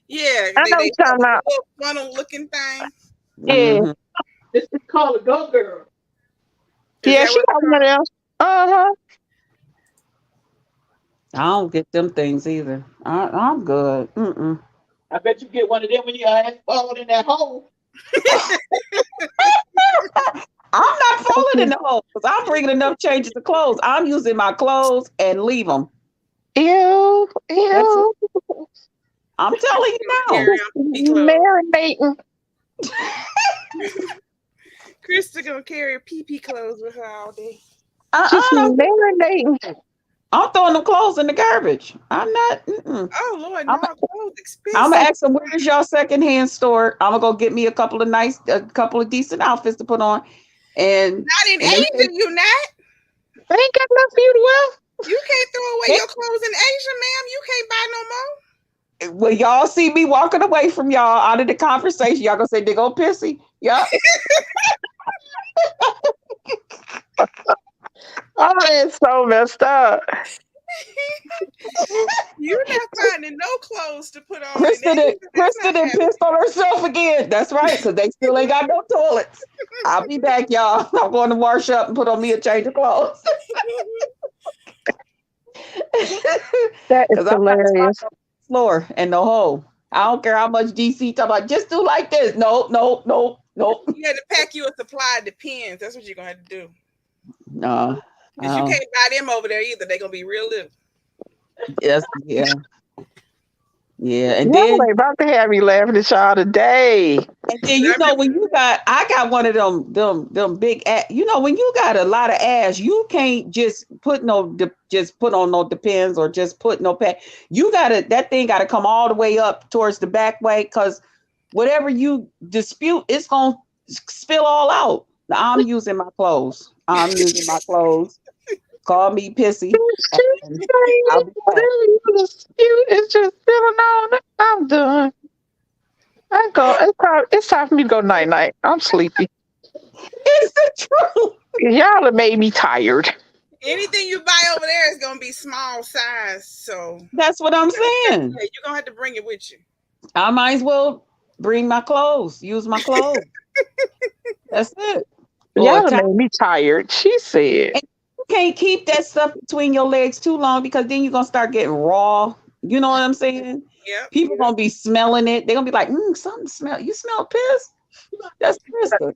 Yeah, I know they what you're have talking like about. a little funnel looking thing. Yeah. Mhm. This is called a go girl. Is Yeah, that she what got one of them. Uh-huh. I don't get them things either. I'm good. Mm-mm. I bet you get one of them when your ass falling in that hole. I'm not falling in the hole because I'm bringing enough changes of clothes. I'm using my clothes and leave them. Ew. That's it. Ew. I'm telling you now. carry on pee clothes? Marinating. Krista gonna carry her pee clothes with her all day. Just Uh-uh. marinating. I'm throwing them clothes in the garbage. I'm not. Mm-mm. Oh Lord, I'm, no, clothes I'm gonna expensive. ask them where's y'all secondhand store. I'm gonna go get me a couple of decent outfits to put on, and Not in and they Asia, you not. They ain't got enough for you to wear. You can't throw away say, your clothes in Asia, ma'am. You can't buy no more. when y'all see me walking away from y'all out of the conversation, y'all gonna say they go pissy. Yup. Oh, it's so messed up. You're not finding no clothes to put on, and that's Krista not done happening. pissed on herself again. That's right, because they still ain't got no toilets. I'll be back, y'all. I'm going to wash up and put on me a change of clothes. That is Because I'm not trying hilarious. to floor and no hole. I don't care how much DC talk about. Just do like this. Nope, nope, nope, nope. You had to pack you a supply of Depends. That's what you're gonna have to do. No. Because you can't buy them over there either. They're gonna be real little. Yes, yeah. Yeah. And Y'all then ain't about to have me laughing at y'all today. you know when I got one of them big ass, you know when you got a lot of ass, you can't just put on no Depends or just put no pad. You gotta that thing gotta come all the way up towards the back way because whatever you dispute, it's gonna spill all out. I'm using my clothes. I'm using my clothes. Call me pissy. She's saying I'll be back. whatever you dispute is just feeling on. I'm done. I go. It's time for me to go night night. I'm sleepy. It's the truth. Y'all have made me tired. Anything you buy over there is gonna be small size. So That's what I'm saying. yeah, you're gonna have to bring it with you. I might as well bring my clothes, use my clothes. That's it. Or Y'all have made me tired. She said. and you can't keep that stuff between your legs too long because then you're gonna start getting raw. You know what I'm saying? Yep. People gonna be smelling it. They're gonna be like, something smell. You smell piss? That's Krista.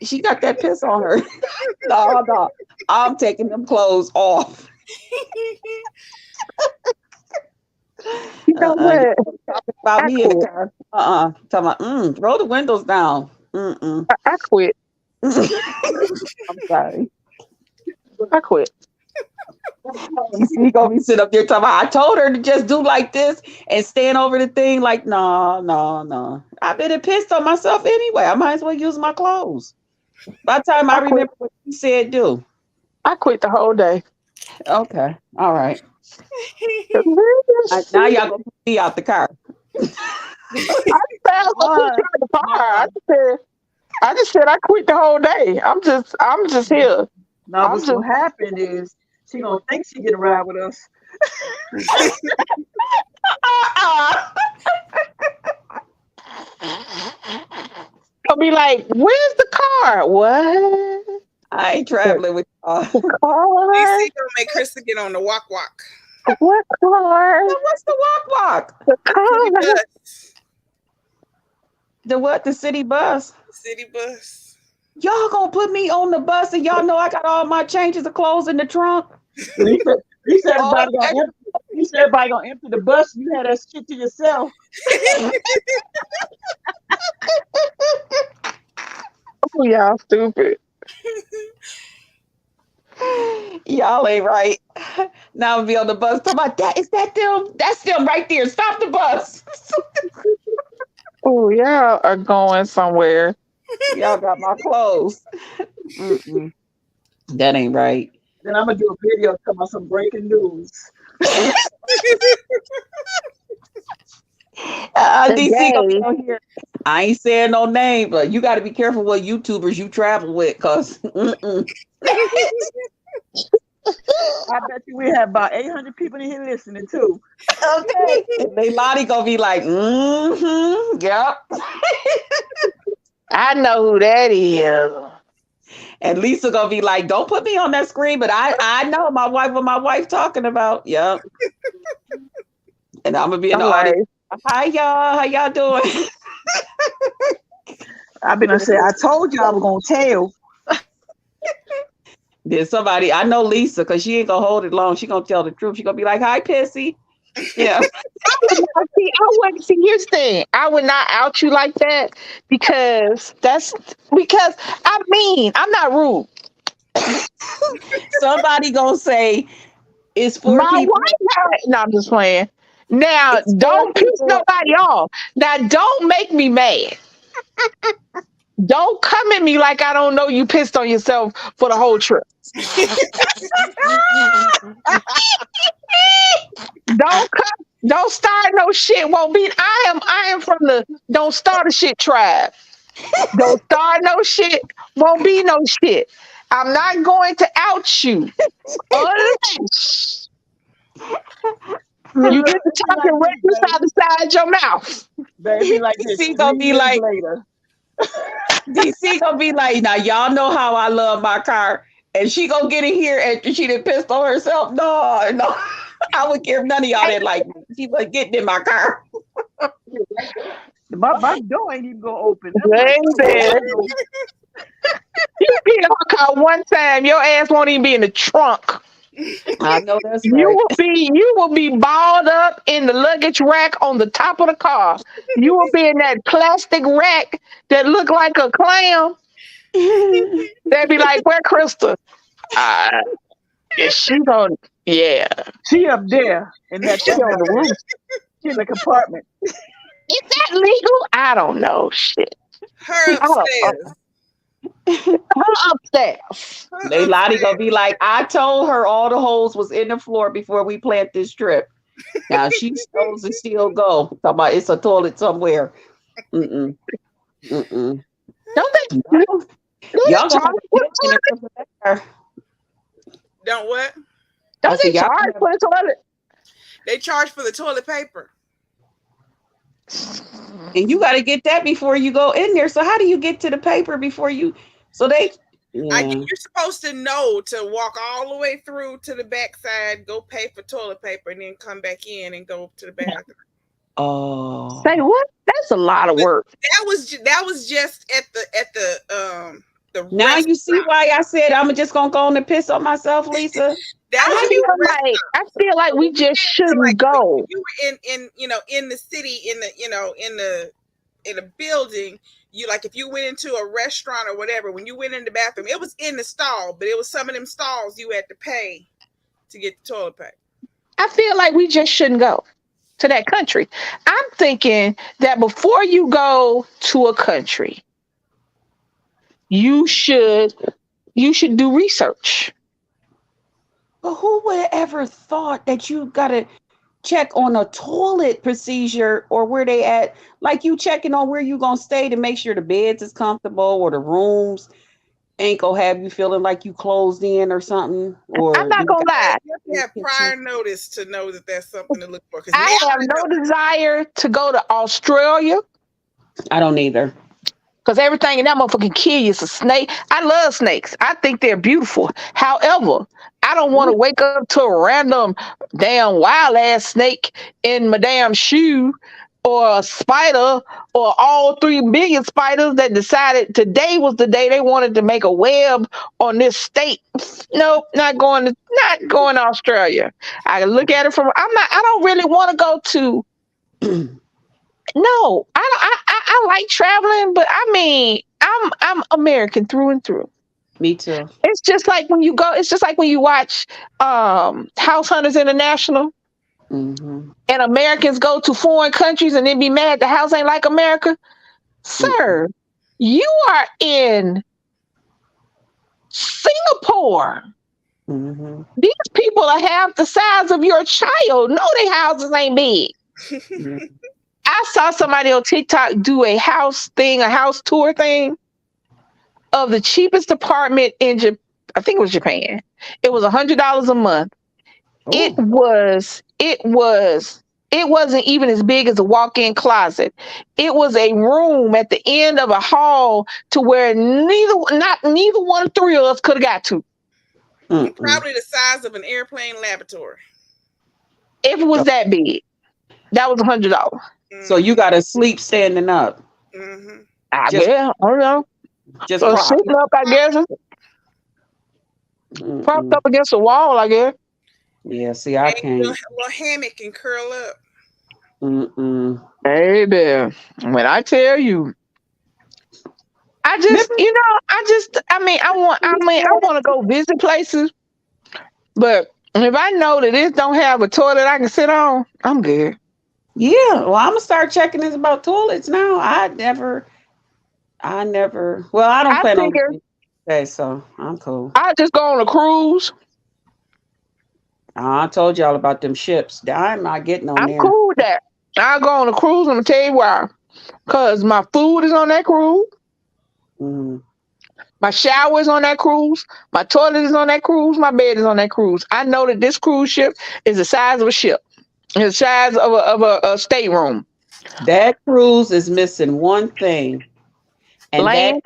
She got that piss on her. No. I'm taking them clothes off. You know You what? talking about I me in the quit. car. Talking about, roll the windows down. Mm-mm. I quit. I'm sorry. I quit. You see, he gonna be sitting up there talking about, I told her to just do like this and stand over the thing like, no. I've been pissed on myself anyway. I might as well use my clothes. By the time I I quit. remember what he said, do. I quit the whole day. Okay. All right. Now y'all gonna put me out the car. I put you in the car. I just said I quit the whole day. I'm just here. Now, I'm what's just gonna happen is she gonna think she get a ride with us. Uh-uh. I'll be like, "Where's the car? What? I ain't traveling with y'all. The car? DC gonna make Krista get on the walk. What car? What's the walk? The The city car? bus. The what? The city bus. The city bus. Y'all gonna put me on the bus and y'all know I got all my changes of clothes in the trunk? He said Oh, everybody gonna empty the bus. You had that shit to yourself. Oh, y'all stupid. y'all ain't right. Now I'll be on the bus talking about that. Is that them? That's them right there. Stop the bus. Oh, y'all are going somewhere. Y'all got my clothes. Mm-mm. That ain't right. Then I'm gonna do a video talking about some breaking news. DC gonna be Today, on here. I ain't saying no name, but you got to be careful what YouTubers you travel with, cause I bet you we have about 800 people in here listening too. okay, they Lottie gonna be like, yep. I know who that is. And Lisa gonna be like, don't put me on that screen, but I know what my wife talking about. Yep. And I'm gonna be in I'm the like, audience. Hi y'all, how y'all doing? I've been gonna say, I told you I was gonna tell. Then somebody, I know Lisa, cause she ain't gonna hold it long. She gonna tell the truth. She gonna be like, hi, Pissy. Yeah. here's the thing. I would not out you like that because I'm not rude. Somebody gonna say it's for My people. no, I'm just playing. Now, It's for don't piss people. nobody off. Now, don't make me mad. Don't come at me like I don't know you pissed on yourself for the whole trip. Don't start no shit. Won't be. I am from the don't start a shit tribe. Don't start no shit. Won't be no shit. I'm not going to out you. Unless You get to It'd be talking like right this, inside the side of your mouth. baby. It'd be like this. DC 3 gonna be years like, later. DC gonna be like, now y'all know how I love my car, and she gonna get in here after she done pissed on herself. No, no, I would give none of y'all that like me. She was getting in my car. My door ain't even gonna open. I'm like, Baby, you get in her car one time, your ass won't even be in the trunk. I know that's You right. will be balled up in the luggage rack on the top of the car. You will be in that plastic rack that look like a clam. They'd be like, "Where Krista?" Uh, yeah, she on, yeah, she up there in that she on the roof. she in the compartment. Is that legal? I don't know. Shit, Her I don't know. upstairs. Her upstairs. Her They Lottie upstairs. gonna be like, I told her all the holes was in the floor before we planned this trip. Now she chose to still go. Talk about it's a toilet somewhere. Mm-mm. Mm-mm. Don't they? Don't Y'all they gonna charge have for to the get in toilet? the there. Don't what? I Don't said, they y'all charge gonna for the toilet? They charge for the toilet paper. and you got to get that before you go in there. So how do you get to the paper before you? So they, I yeah. You're supposed to know to walk all the way through to the backside, go pay for toilet paper, and then come back in and go to the bathroom. Oh, Say what? That's a lot of But work. that was just at the now you see restaurant. why I said I'm just gonna go on and piss on myself, Lisa. That I was at feel the like restaurant. I feel like So we when you just went to, like, shouldn't go. when you were in in the city, in the in a building, you, like, if you went into a restaurant or whatever, when you went in the bathroom, it was in the stall, but it was some of them stalls you had to pay to get the toilet paper. I feel like we just shouldn't go to that country. I'm thinking that before you go to a country, you should do research. But who would have ever thought that you gotta check on a toilet procedure or where they at? Like you checking on where you gonna stay to make sure the beds is comfortable or the rooms ain't gonna have you feeling like you closed in or something. I'm Or do not you gonna lie. You have to got have prior notice to know that there's something to look for. Because now I have I know. no desire to go to Australia I don't either. because everything in that motherfucker can kill you. It's a snake. I love snakes. I think they're beautiful. However, I don't want to wake up to a random damn wild ass snake in my damn shoe, or a spider, or all 3 million spiders that decided today was the day they wanted to make a web on this state. Nope, not going to Australia. I look at it from, I don't really want to go to, no, I like traveling, but I mean, I'm American through and through. Me too. It's just like when you go. It's just like when you watch House Hunters International, Mm-hmm. and Americans go to foreign countries and then be mad the house ain't like America. Sir, you are in Singapore. Mm-hmm. These people are half the size of your child. No, their houses ain't big. Yeah. I saw somebody on TikTok do a house tour thing of the cheapest apartment in Japan. I think it was Japan. It was $100 a month. It Oh. was it wasn't even as big as a walk-in closet. It was a room at the end of a hall to where neither one of three of us could have got to. Mm-mm. Probably the size of an airplane laboratory. If it was that big. That was $100. So you gotta sleep standing up. Mm-hmm. I Just guess. I don't know. just So prop. sitting up, I guess. Propped Mm-mm. up against the wall, I guess. Yeah, see, I A can't. little hammock and curl up. Mm-mm. Hey there. When I tell you, I just, Remember? you know, I want to go visit places, but if I know that it don't have a toilet I can sit on, I'm good. Yeah, well, I'm gonna start checking this about toilets now. I never. Well, I don't I plan on figure going today, so I'm cool. I'll just go on a cruise. I told y'all about them ships. I'm not getting on I'm there. cool with that. I'll go on a cruise. I'm gonna tell you why. Cause my food is on that cruise. Mm. My shower is on that cruise. My toilet is on that cruise. My bed is on that cruise. I know that this cruise ship is the size of a ship. It's the size of a stateroom. That cruise is missing one thing, and Land.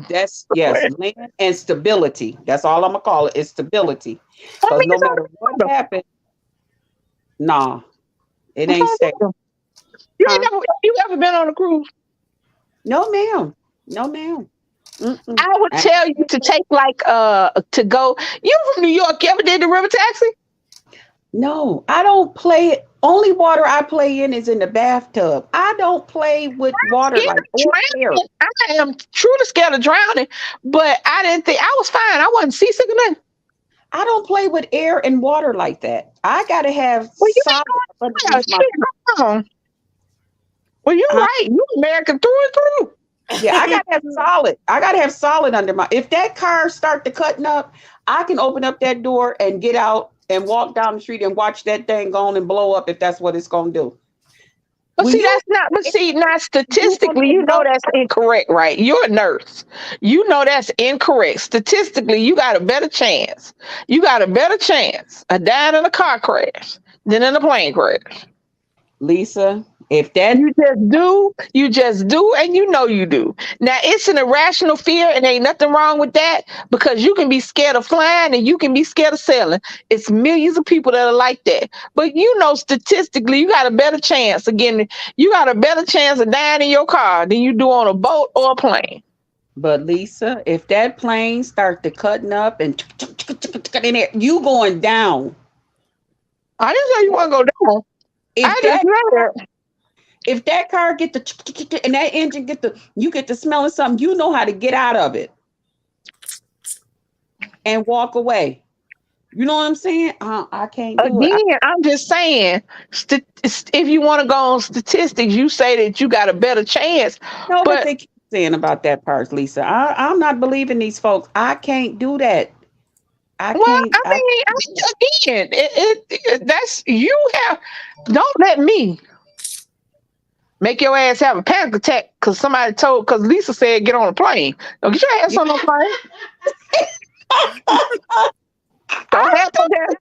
that's yes, I land and stability. That's all I'm gonna call it. It's stability. Because mean, no it's on matter what the water. happens, nah, it It's ain't on the stable. water. You ain't Huh? you ever been on a cruise? No, ma'am. No, ma'am. Mm-mm. I would tell you to take like to go. You from New York? You ever did the river taxi? No, I don't play it. Only water I play in is in the bathtub. I don't play with water Scared like of or air. drowning. I am truly scared of drowning, but I didn't think I was fine. I wasn't seasick or nothing. I don't play with air and water like that. I gotta have Well, you solid ain't underneath my. shit. Come on. Well, you're Uh, right. You American through and through. yeah, I gotta have solid. I gotta have solid under my. If that car start to cutting up, I can open up that door and get out and walk down the street and watch that thing go on and blow up if that's what it's gonna do. But When see, you that's not. But see, not you on statistically, that you know boat, that's incorrect, right? You're a nurse. You know that's incorrect. Statistically, you got a better chance. You got a better chance of dying in a car crash than in a plane crash. Lisa, if that You just do, and you know you do. Now it's an irrational fear, and ain't nothing wrong with that because you can be scared of flying and you can be scared of sailing. It's millions of people that are like that. But you know, statistically, you got a better chance. Again, you got a better chance of dying in your car than you do on a boat or a plane. but Lisa, if that plane start to cutting up and in there, you going down. I didn't say you want to go down. If I just that said if that car get the and that engine get the you get to smelling something, you know how to get out of it and walk away. You know what I'm saying? I can't do it. again. I'm just saying. If you want to go on statistics, you say that you got a better chance. Know what But they keep saying about that part, Lisa. I'm not believing these folks. I can't do that. I well, can't. again, that's you have. Don't let me make your ass have a panic attack because somebody told. Because Lisa said get on a plane. Don't get your ass on no plane. Don't have that.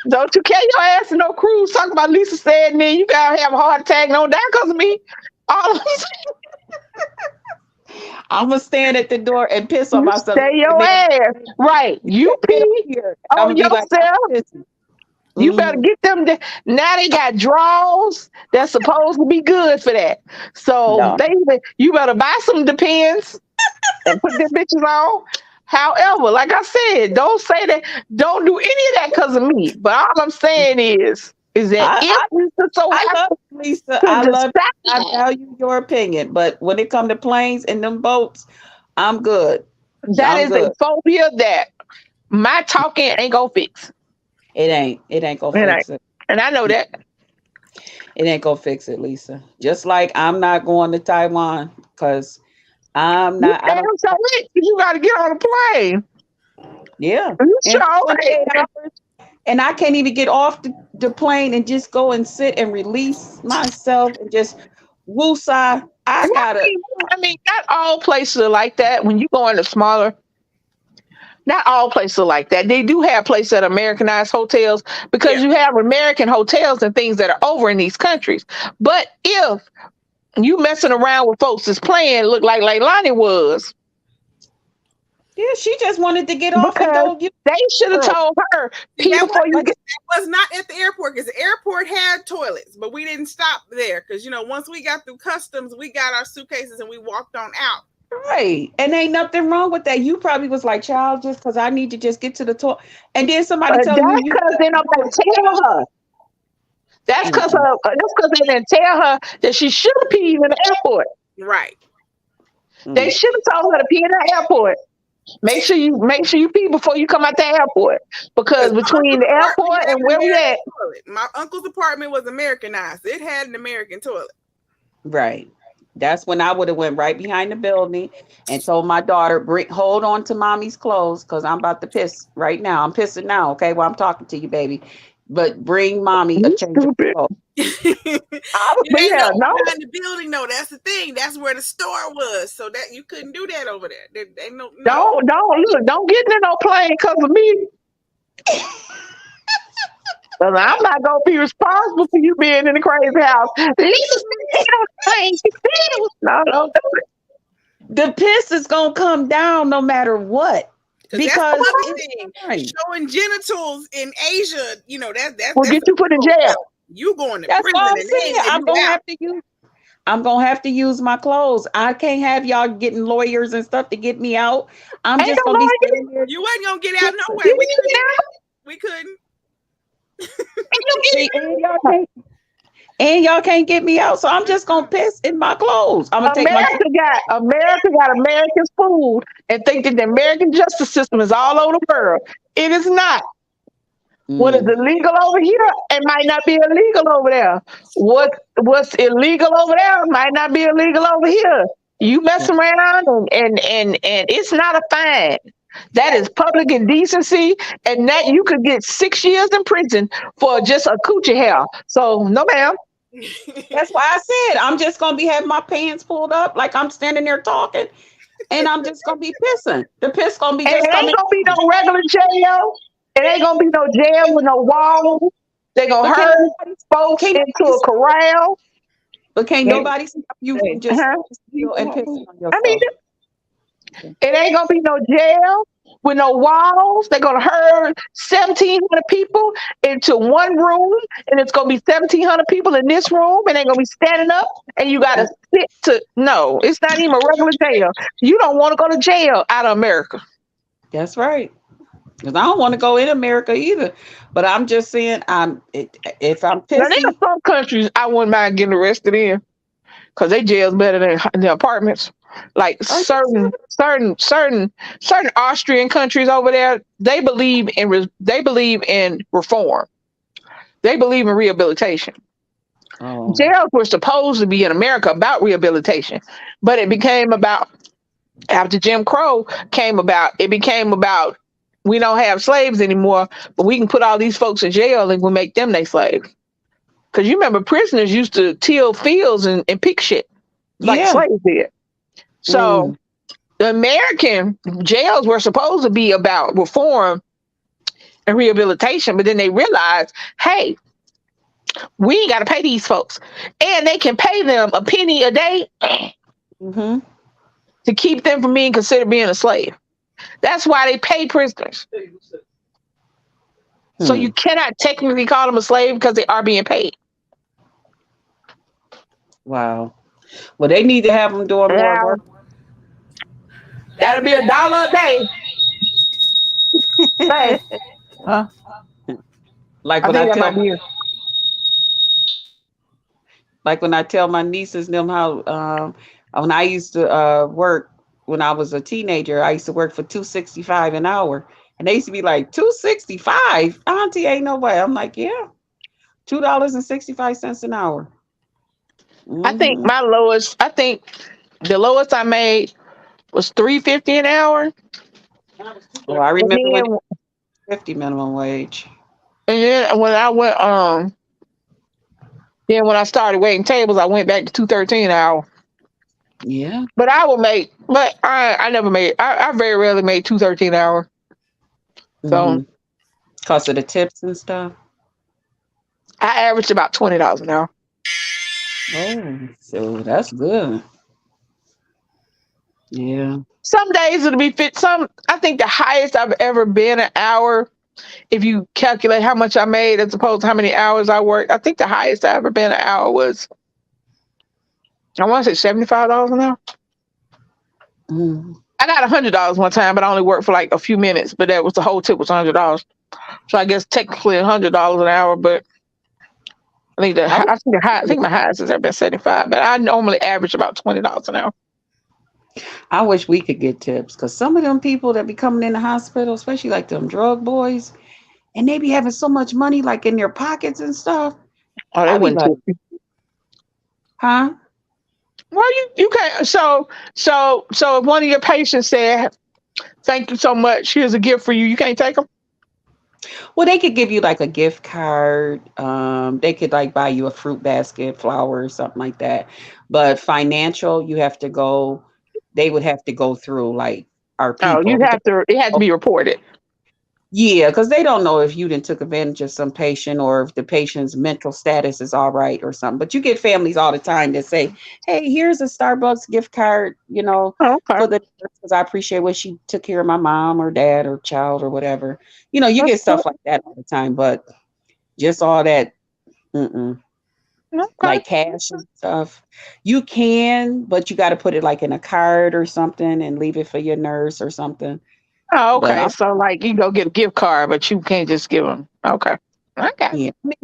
Don't you carry your ass in no cruise. Talk about Lisa said, and then you gotta have a heart attack. No, that because of me. All of I'm gonna stand at the door and piss on you myself. stay And your then ass right. You get over pee here. And I'm on gonna be like, yourself. You better mm, get them. Now they got draws that's supposed to be good for that. So no. you better buy some Depends and put them bitches on. However, like I said, don't say that. Don't do any of that because of me. But all I'm saying is that I, if I you so I happen love you, Lisa. to I love you. I decide value your opinion. But when it comes to planes and them boats, I'm good. that I'm is a good. phobia that my talking ain't gonna fix. It ain't. It ain't gonna It ain't. fix it. And I know that. It ain't gonna fix it, Lisa. Just like I'm not going to Taiwan because I'm You not. I damn don't. so rich. You got to get on a plane. Yeah. You And sure right. 28 hours, and I can't even get off the plane and just go and sit and release myself and just woosah. I Well, gotta. I mean, not all places are like that. When you go into smaller, not all places are like that. They do have places that are Americanized hotels Yeah. because you have American hotels and things that are over in these countries. But if you messing around with folks that's playing, look like Lonnie was, Yeah, she just wanted to get off and because go. You they should have girl, told her, See, pee that before you get. was not at the airport because the airport had toilets, but we didn't stop there because once we got through customs, we got our suitcases and we walked on out. right? And ain't nothing wrong with that. You probably was like, child, just because I need to just get to the toilet, and then somebody But telling you that's you because they don't tell her. Mm-mm. That's because they didn't tell her that she should have peed in the airport. Right. They Mm. should have told her to pee in the airport. Make sure you pee before you come out the airport. Because Because my between uncle's the apartment airport had and an where we American at, toilet. My uncle's apartment was Americanized. It had an American toilet. Right. That's when I would have went right behind the building and told my daughter, "Bring, hold on to mommy's clothes, because I'm about to piss right now. I'm pissing now. Okay, while I'm talking to you, baby. but bring mommy a You change of stupid. clothes. But Ain't yeah, no no. behind the building. No, that's the thing. That's where the store was. So that you couldn't do that over there. There ain't no. Don't get in no plane because of me. 'Cause I'm not gonna be responsible for you being in the crazy house. Lisa said it was plane. She said it was no. The piss is gonna come down no matter what Because that's because the other it's thing. fine. Showing genitals in Asia, Will that's get you put in a jail. you going to That's prison what I'm and they saying. ain't letting you out. I'm gonna have to use my clothes. I can't have y'all getting lawyers and stuff to get me out. I'm Ain't just no gonna be lawyer. sitting there. You wasn't gonna get out no way. You need to We couldn't. See, and y'all can't get me out. So I'm just gonna piss in my clothes. I'm gonna take my America got America's food and think that the American justice system is all over the world. It is not. What is Mm. illegal over here, it might not be illegal over there. What's illegal over there might not be illegal over here. You mess around and it's not a fine. That is public indecency, and that you could get 6 years in prison for just a coochie hair. So no ma'am. That's why I said I'm just gonna be having my pants pulled up like I'm standing there talking, and I'm just gonna be pissing. The piss gonna be And just it ain't coming gonna be down. no regular jail. It ain't gonna be no jail with no walls. They gonna But herd folks can't into nobody a corral. but can't They- nobody stop you from just uh-huh. steal and pissing on I mean, yourself. it ain't gonna be no jail with no walls. They're gonna herd 1,700 people into one room, and it's gonna be 1,700 people in this room, and they're gonna be standing up, and you gotta sit to. No, it's not even a regular jail. You don't want to go to jail out of America. That's right. Because I don't want to go in America either. But I'm just saying, if I'm Now there are pissy, some countries I wouldn't mind getting arrested in because they jails better than the apartments. Like are you serious? certain Austrian countries over there, they believe in reform. They believe in rehabilitation. Oh, Jails were supposed to be in America about rehabilitation, but it became about after Jim Crow came about. It became about we don't have slaves anymore, but we can put all these folks in jail and we'll make them their slaves. Because you remember prisoners used to till fields and pick shit like yeah. slaves did. So Mm. the American jails were supposed to be about reform and rehabilitation, but then they realized, hey, we ain't got to pay these folks. And they can pay them a penny a day Hmm. to keep them from being considered being a slave. That's why they pay prisoners. So Hmm. you cannot technically call them a slave because they are being paid. Wow. Well, they need to have them doing more Now, work. that'll be $1 a day. Hey, Huh? Like I when I think that tell might be it. like when I tell my nieces and them how when I used to work when I was a teenager, I used to work for 265 an hour. And they used to be like, 265? Auntie, ain't no way. I'm like, yeah, $2.65 an hour. Hmm. I think the lowest I made was 350 an hour. Oh, I And remember when it then was 50 minimum wage. when I went then when I started waiting tables, I went back to 213 an hour. Yeah. But I never made I very rarely made 213 an hour. So Hmm. Because of the tips and stuff. I averaged about $20 an hour. Oh, so that's good. Yeah. Some days it'll be fit. Some I think the highest I've ever been an hour, if you calculate how much I made as opposed to how many hours I worked, I think the highest I ever been an hour was I want to say $75 an hour. Mm. I got $100 one time, but I only worked for like a few minutes. But that was the whole tip was $100. So I guess technically $100 an hour. But I wish I think my highest has ever been 75. But I normally average about $20 an hour. I wish we could get tips because some of them people that be coming in the hospital, especially like them drug boys, and they be having so much money like in their pockets and stuff. Oh, they I be wouldn't like, tip you. huh? Well, you can't. So if one of your patients said, "Thank you so much. Here's a gift for you," you can't take them. Well, they could give you like a gift card. They could like buy you a fruit basket, flowers, something like that. But financial, you have to go. They would have to go through like our Oh, people you because have to. It has to be reported. yeah, because they don't know if you didn't took advantage of some patient or if the patient's mental status is all right or something. But you get families all the time that say, "Hey, here's a Starbucks gift card, Oh, okay. for the because I appreciate what she took care of my mom or dad or child or whatever." You That's get good. stuff like that all the time, but just all that, mm-mm, Okay. like cash and stuff, you can, but you got to put it like in a card or something and leave it for your nurse or something. Oh, But okay. So like you go get a gift card, but you can't just give them. Okay. Okay. yeah, I mean,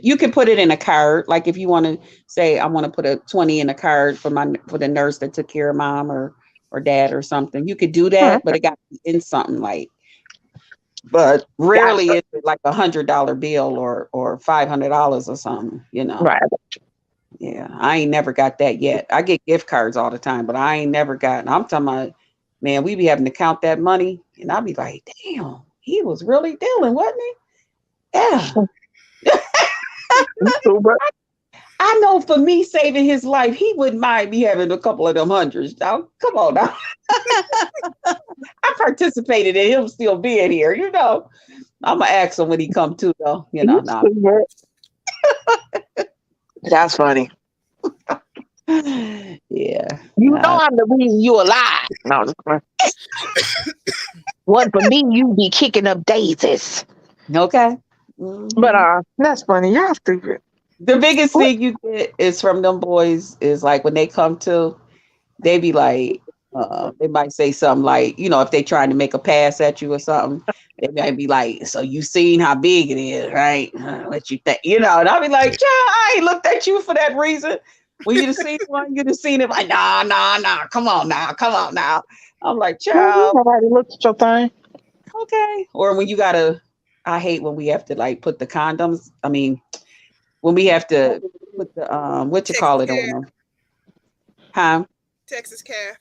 you can put it in a card. Like if you want to say, I want to put a 20 in a card for the nurse that took care of mom or dad or something. You could do Hmm. that, but it got to be in something like. But rarely Gotcha. is it like $100 bill or $500 or something. Right. Yeah, I ain't never got that yet. I get gift cards all the time, but I ain't never gotten. I'm talking about, man, we be having to count that money, and I'll be like, damn, he was really dealing, wasn't he? Yeah. Super. I know for me saving his life, he wouldn't mind me having a couple of them hundreds. Now, come on now. I participated in him still being here, I'm gonna ask him when he come to though, You now. super. That's funny. Yeah. You know Uh, I'm the reason you alive. No, just kidding. One for me, you be kicking up daisies. okay. But Mhm. that's funny. Y'all stupid. The biggest What? thing you get is from them boys is like when they come to, they be like, they might say something like, if they trying to make a pass at you or something, they might be like, "So you seen how big it is, right? What you think?" And I'll be like, "Child, I ain't looked at you for that reason. When you'd have seen one, you'd have seen it like, nah, nah, nah, come on now, come on now." I'm like, "Child, Nobody looked at your thing. okay." Or when you gotta, I hate when we have to like put the condoms. I mean, when we have to put the what you call Texas it on calf. them, huh? Texas calf.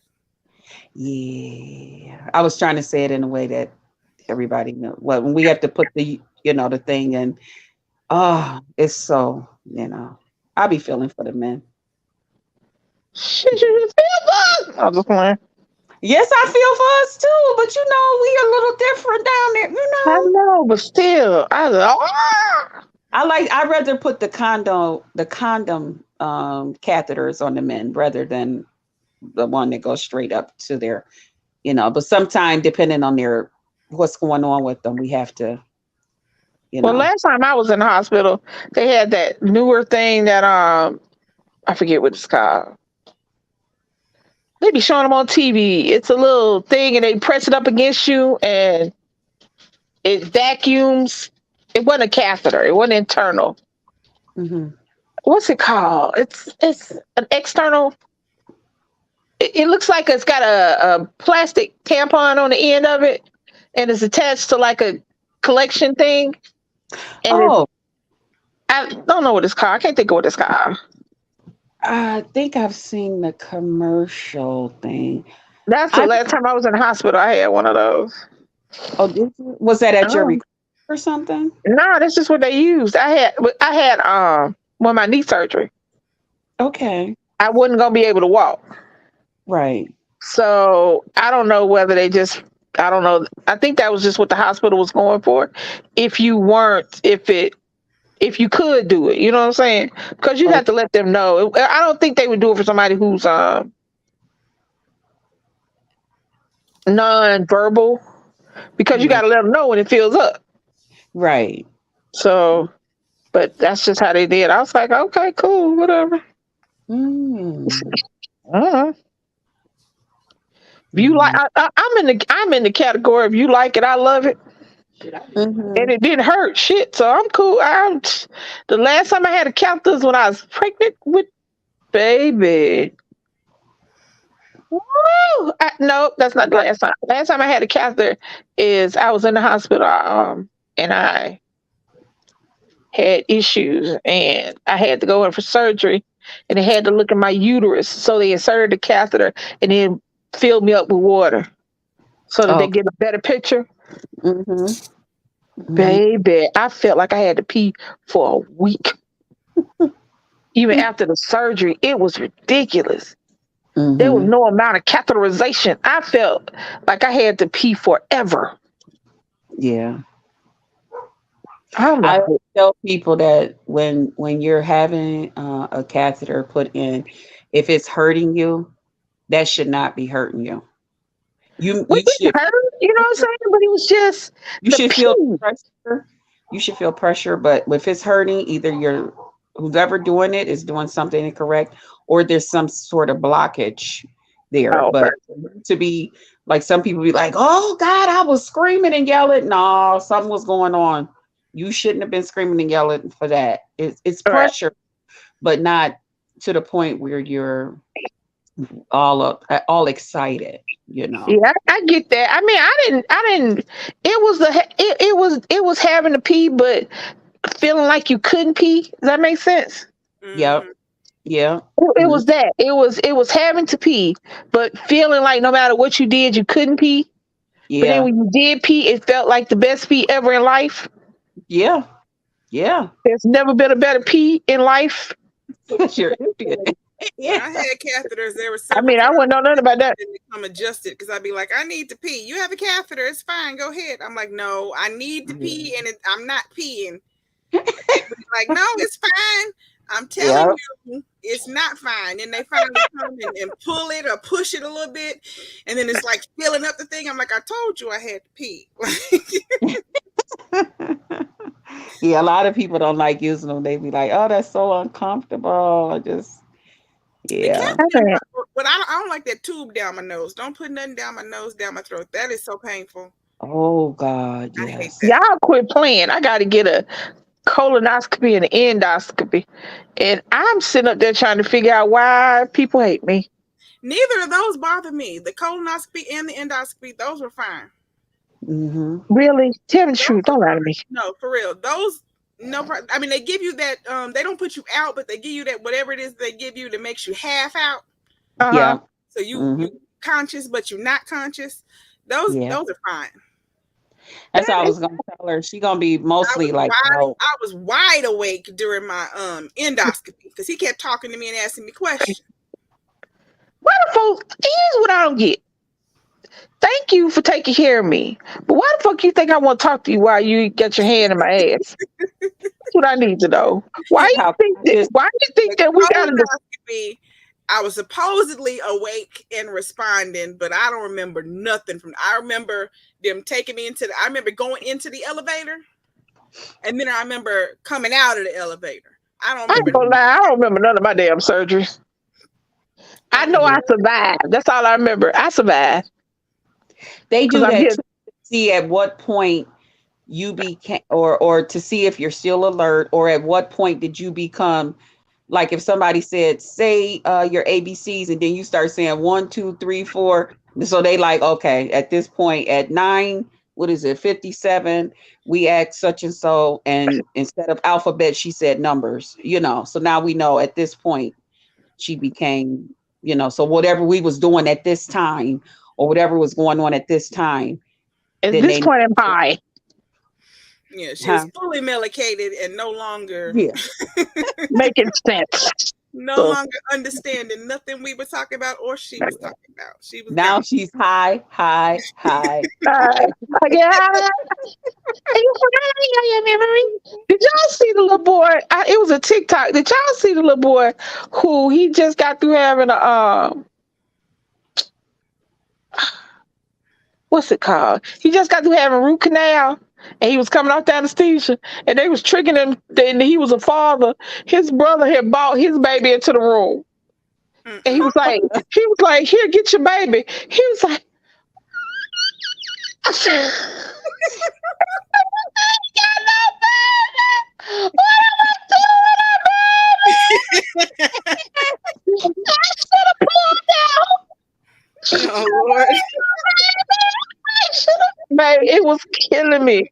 Yeah, I was trying to say it in a way that everybody knows. Well, when we have to put the thing in, oh, it's so, I'll be feeling for the men. Shit, you just feel good. I'm just playing. Yes, I feel for us too, but we a little different down there. I know, but still, I was like, "Ah!" I'd rather put the condom catheters on the men rather than the one that goes straight up to their, but sometimes depending on their what's going on with them, we have to, you Well, know. last time I was in the hospital, they had that newer thing that I forget what it's called. They be showing them on TV. It's a little thing, and they press it up against you, and it vacuums. It wasn't a catheter. It wasn't internal. Mhm. What's it called? It's an external. It looks like it's got a plastic tampon on the end of it, and it's attached to like a collection thing. And Oh, I don't know what it's called. I can't think of what it's called. I think I've seen the commercial thing. That's the I last time I was in the hospital. I had one of those. Oh, was that at your Oh request or something? no, that's just what they used. I had when my knee surgery. Okay, I wasn't gonna be able to walk. right. So I don't know whether they just I don't know. I think that was just what the hospital was going for. If you weren't, if you could do it, you know what I'm saying? Because you have Okay. to let them know. I don't think they would do it for somebody who's non-verbal because you Yeah. got to let them know when it fills up. Right. So, but that's just how they did. I was like, okay, cool, whatever. Mm. Uh-huh. If you like, Mhm. I'm in the category. If you like it, I love it, and Mhm. it didn't hurt shit. So I'm cool. The last time I had a catheter was when I was pregnant with baby. Woo! No, that's not the last time. Last time I had a catheter is I was in the hospital, and I had issues, and I had to go in for surgery, and they had to look at my uterus, so they inserted the catheter and then filled me up with water so that they Oh. get a better picture. Mhm. Mhm. Baby, I felt like I had to pee for a week. Even after the surgery, it was ridiculous. There was Mhm. no amount of catheterization. I felt like I had to pee forever. Yeah. I'm like, I tell people that when you're having a catheter put in, if it's hurting you, that should not be hurting you. You what you did should hurt? You know what I'm saying? But it was just you the should feel pee. pressure. You should feel pressure, but if it's hurting, either you're who's ever doing it is doing something incorrect, or there's some sort of blockage there. Oh, okay. But to be like some people be like, "Oh God, I was screaming and yelling." No, something was going on. You shouldn't have been screaming and yelling for that. It's All right. pressure, but not to the point where you're all excited. You know. Yeah, I get that. I mean, I didn't. It was having to pee, but feeling like you couldn't pee. Does that make sense? Yep. Mm-hmm. Yeah. It Mhm. was that. It was having to pee, but feeling like no matter what you did, you couldn't pee. But then Yeah. when you did pee, it felt like the best pee ever in life. Yeah. Yeah. There's never been a better pee in life. You're empty. When Yeah. I had catheters, there were I several mean, I times wouldn't know nothing about that. didn't become adjusted because I'd be like, I need to pee. You have a catheter, it's fine, go ahead. I'm like, no, I need to pee and I'm not peeing. They would be like, no, it's fine. I'm telling Yeah. you, it's not fine. And they finally come and pull it or push it a little bit, and then it's like filling up the thing. I'm like, I told you I had to pee. Yeah, a lot of people don't like using them. They be like, "Oh, that's so uncomfortable." I just, The yeah. I catheter, mean, but I don't like that tube down my nose. Don't put nothing down my nose, down my throat. That is so painful. Oh God, I hate yes. that. y'all quit playing. I got to get a colonoscopy and an endoscopy, and I'm sitting up there trying to figure out why people hate me. Neither of those bother me. The colonoscopy and the endoscopy, those were fine. Hmm. Really, tell me the Those truth. Don't lie to me. No, for real. Those no I mean they give you that they don't put you out, but they give you that whatever it is they give you that makes you half out. Uh huh. Yeah. So you Hmm. conscious but you're not conscious. Those Yeah. those are fine. That's all I was gonna tell her. She gonna be I was mostly like, wide "Oh, I was wide awake during my endoscopy because he kept talking to me and asking me questions. Why the folks? Here's what I don't get. Thank you for taking care of me, but why the fuck you think I want to talk to you while you got your hand in my ass? That's what I need to know. Why you how think that? conscious." Why you think The that we got to? colonoscopy, I was supposedly awake and responding, but I don't remember nothing from. I remember them taking me into the. I remember going into the elevator, and then I remember coming out of the elevator. I don't I ain't remember. gonna lie. I don't remember none of my damn surgeries. I I don't know remember. I survived. That's all I remember. I survived They because do I'm that here. to see at what point you became, or to see if you're still alert, or at what point did you become like if somebody said, say your ABCs, and then you start saying 1, 2, 3, 4. So they like, okay, at this point at 9, what is it, 57, we act such and so, and instead of alphabet, she said numbers, so now we know at this point she became, so whatever we was doing at this time, or whatever was going on at this time, At then this they, point, I'm high, Yeah, she was huh? fully medicated and no longer, Yeah. making sense. no So longer understanding nothing we were talking about or she was talking about. She was Now gone. she's high, high, high. uh, yeah, are you fine? Your memory? Did y'all see the little boy? It was a TikTok. Did y'all see the little boy who he just got through having a what's it called? He just got through having root canal, and he was coming off the anesthesia, and they was tricking him. And he was a father. His brother had brought his baby into the room, and he Mm-mm. was like, "Here, get your baby." He was like, "Got no baby. What am I doing, I should have pulled out. Oh Lord. Baby, it was killing me.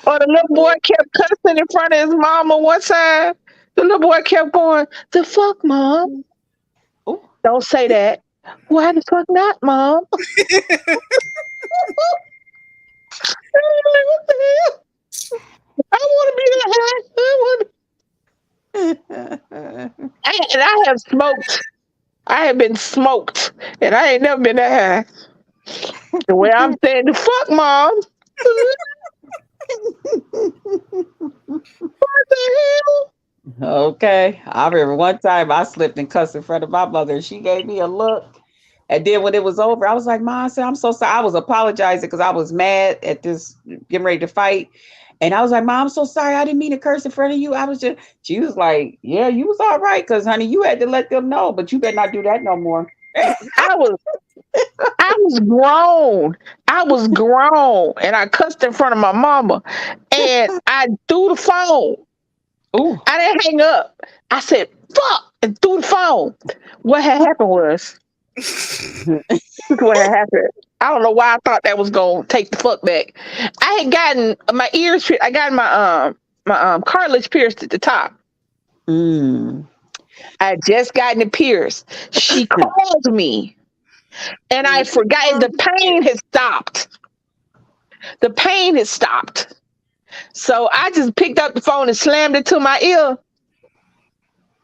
Or the little boy kept cussing in front of his mama one time. The little boy kept going, "The fuck, mom? Oh, Don't say that. Why the fuck not, mom?" like, what the hell? I want to be that high. And I have smoked. I have been smoked, and I ain't never been that high. The way I'm saying, the fuck, mom. What the hell? Okay. I remember one time I slipped and cussed in front of my mother and she gave me a look. And then when it was over, I was like, Mom, I said, I'm so sorry. I was apologizing because I was mad at this getting ready to fight. And I was like, Mom, I'm so sorry. I didn't mean to curse in front of you. I was just, she was like, yeah, you was all right. Cause honey, you had to let them know, but you better not do that no more. I was I was grown. I was grown, and I cussed in front of my mama, and I threw the phone. Ooh. I didn't hang up. I said "fuck" and threw the phone. What had happened was what had happened. I don't know why I thought that was gonna take the fuck back. I had gotten my ears. I got my cartilage pierced at the top. Mm. I had just gotten it pierced. She called me, and I forgot. And the pain had stopped. The pain had stopped. So I just picked up the phone and slammed it to my ear.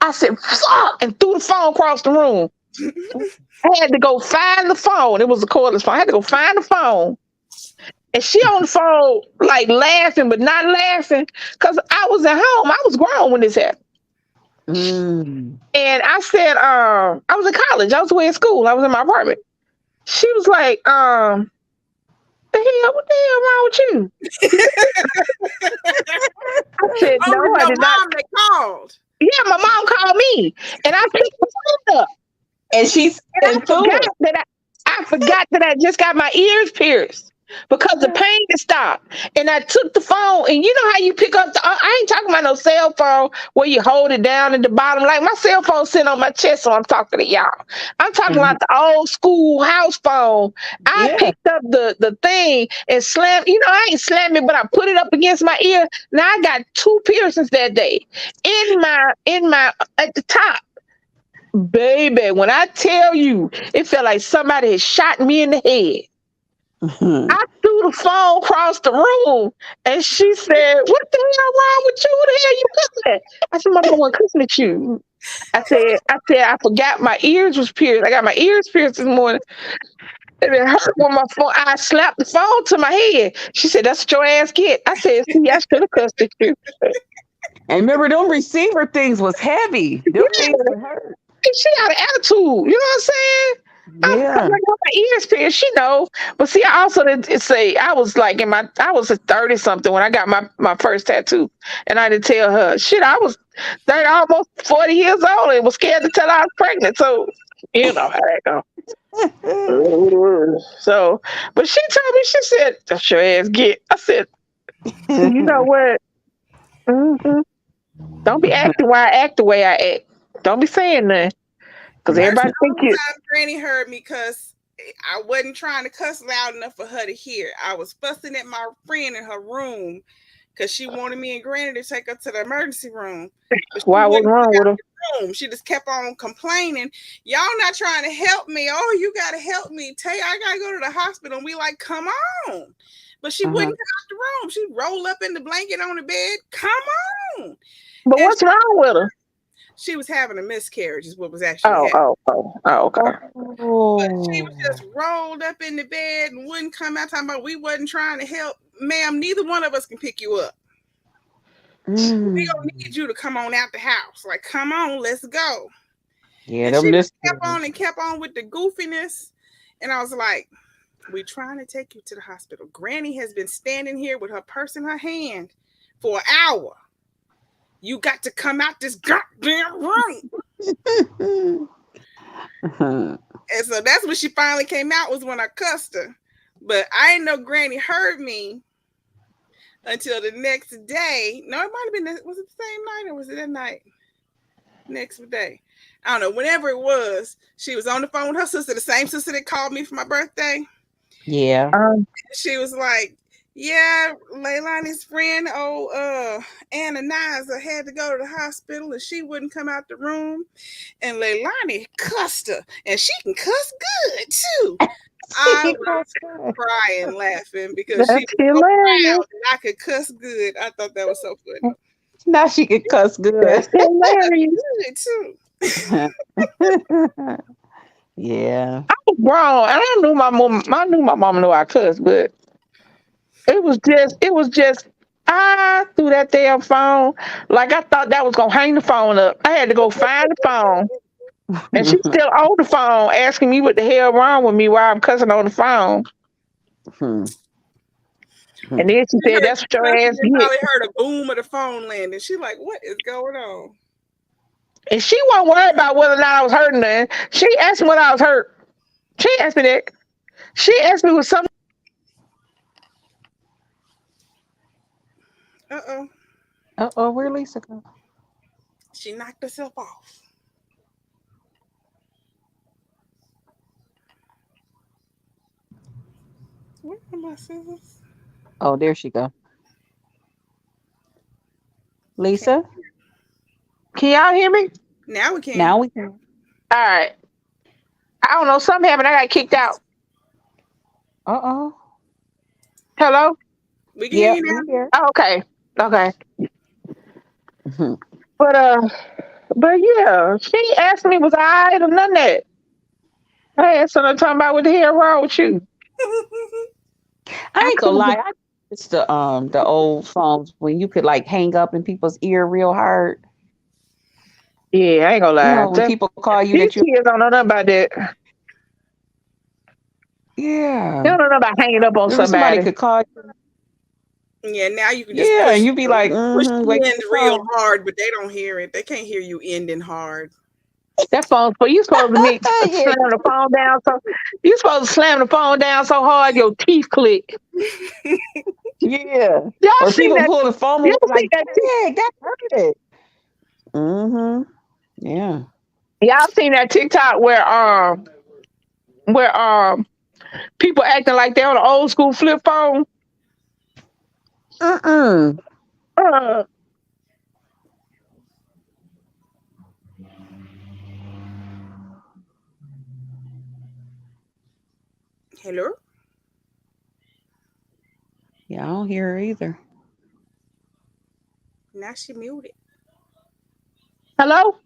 I said, fuck, and threw the phone across the room. I had to go find the phone. It was a cordless phone. I had to go find the phone. And she on the phone, like laughing, but not laughing. Because I was at home. I was grown when this happened. Mm. And I said, I was in college. I was away at school. I was in my apartment. She was like, what the hell wrong with you? I said, Oh, no, it was I your did not. mom that called. Yeah, my mom called me, and I picked the phone up, And she's and and threw it. I forgot that I just got my ears pierced because the pain had stopped, and I took the phone, and you know how you pick up the. I ain't talking about no cell phone where you hold it down at the bottom. Like my cell phone sitting on my chest, so I'm talking to y'all. I'm talking Mhm. about the old school house phone. I Yeah. picked up the thing and slammed. You know, I ain't slammed it, but I put it up against my ear. Now I got two piercings that day in my at the top. Baby, when I tell you, it felt like somebody had shot me in the head. I threw the phone across the room, and she said, "What the hell wrong with you? What the hell you cussing at?" I said, "Mother, I wasn't cussing at you." I forgot my ears was pierced. I got my ears pierced this morning, and it hurt when my phone. I slapped the phone to my head. She said, "That's what your ass get." I said, "See, I should have cussed at you." And remember, them receiver things was heavy. Them things Yeah, would hurt. she got an attitude. You know what I'm saying? Cause Yeah. I got my ears pierced, she know. But see, I also did say I was like I was a 30 something when I got my first tattoo, and I didn't tell her shit. I was 30, almost 40 years old, and was scared to tell I was pregnant. So you know how that go. So, but she told me, she said, "That's your ass get." I said, "You know what? hmm Don't be acting why I act the way I act. Don't be saying nothing, cause That's everybody the think only you." time Granny heard me cuss. I wasn't trying to cuss loud enough for her to hear. I was fussing at my friend in her room because she wanted me and Granny to take her to the emergency room, but she Why? What's wouldn't wrong get with out her? the room. She just kept on complaining. Y'all not trying to help me. Oh, you gotta help me. Tay, I gotta go to the hospital. And we like, come on. But she Uh-huh. wouldn't come out the room. She'd roll up in the blanket on the bed. Come on. But And what's wrong with her? she was having a miscarriage, is what was actually Oh, happening. oh, oh, oh, okay. But she was Oh. just rolled up in the bed and wouldn't come out talking about we wasn't trying to help. Ma'am, neither one of us can pick you up. We don't Mm. need you to come on out the house. Like, come on, let's go. Yeah, And she them just this. kept on with the goofiness. And I was like, we're trying to take you to the hospital. Granny has been standing here with her purse in her hand for an hour. You got to come out this goddamn room. And so that's when she finally came out, was when I cussed her. But I didn't know Granny heard me until the next day. No, it might have been, was it the same night or was it that night? Next day. I don't know. Whenever it was, she was on the phone with her sister, the same sister that called me for my birthday. Yeah. Um, She was like, Yeah, Leilani's friend, Ananiza, had to go to the hospital and she wouldn't come out the room. And Leilani cussed her, and she can cuss good too. I was crying laughing because she That's was so hilarious. proud that I could cuss good. I thought that was so funny. Now she can cuss good. That's hilarious. Good too. Yeah. I was grown, and I knew my mom. I knew my mom knew I cussed, but it was just. I threw that damn phone like I thought that was gonna hang the phone up. I had to go find the phone, and she still on the phone asking me what the hell wrong with me while I'm cussing on the phone. Hmm. And then she She said, heard "That's you what your cussing ass and get." probably heard a boom of the phone landing. She like, what is going on? And she wasn't worried about whether or not I was hurting her. She asked me what I was hurt. She asked me that. She asked me with something. Uh-oh. Uh-oh, where Lisa go? She knocked herself off. Where are my scissors? Oh, there she go. Lisa, Can y'all hear me? Now we can. now we can. All right. I don't know. Something happened. I got kicked out. Uh-oh. Hello? We can hear Yep, you we now. here. Oh, okay. Okay. Mhm. But yeah, she asked me was I alright or none of that. I asked her talking about what the hell wrong with you. I I ain't gonna couldn't. lie. It's the old phones when you could like hang up in people's ear real hard. Yeah, I ain't gonna You lie. know, when people call you These that you kids don't know nothing about that. They yeah. don't know nothing about hanging up on Remember somebody somebody. could call you. Yeah, now you can just Yeah, and push you be like, push wait the for end the real phone. hard, but they don't hear it. They can't hear you ending hard. That phone for you supposed to make Yeah, slam the phone down so you supposed to slam the phone down so hard your teeth click. yeah. Y'all Or seen people that? pull the phone You away ever seen like, that? dang, that hurt. Mm-hmm. Yeah. Y'all seen that TikTok where people acting like they're on an old school flip phone? Mm-mm. Uh, Hello? Yeah, I don't hear her either. Now she muted. hello?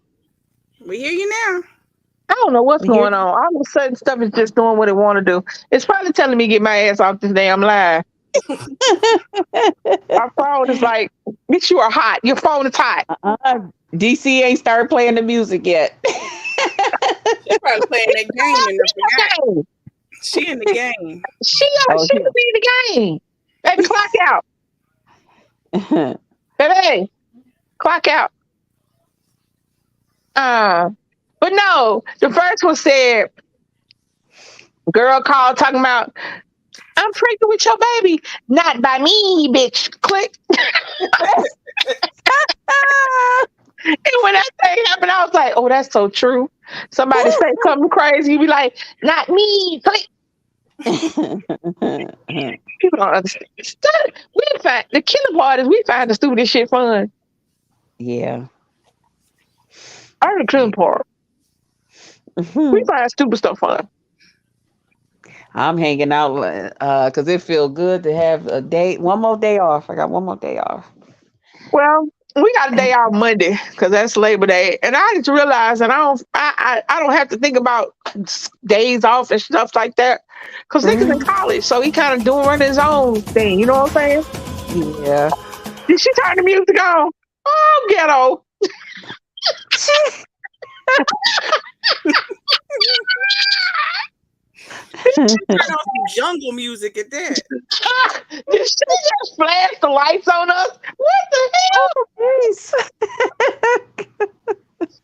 We hear you now. I don't know what's We hear going on. All of a sudden, stuff is just doing what it want to do. It's probably telling me get my ass off this damn line. Our phone is like, bitch, you are hot. Your phone is hot. DC ain't started playing the music yet. She probably playing that game and forgot. Game. She in the game. Oh, She could be in the game. Baby, clock out. yeah. Baby, clock out. Uh, but no, the first one said, girl called talking about, I'm pregnant with your baby. Not by me, bitch. Click. And when that thing happened, I was like, oh, that's so true. Somebody say something crazy, you be like, not me. Click. People don't understand. The killing part is we find the stupidest shit fun. Yeah. I the killing part. We find stupid stuff fun. I'm hanging out because it feels good to have one more day off. I got one more day off. Well, we got a day off Monday because that's Labor Day, and I just realized that I don't have to think about days off and stuff like that because niggas in Mhm. college, so he kind of doing running his own thing. You know what I'm saying? Yeah. Did she turn the music on? Oh, ghetto. Turn on some jungle music at that. Did she just flash the lights on us? What the hell? Jeez.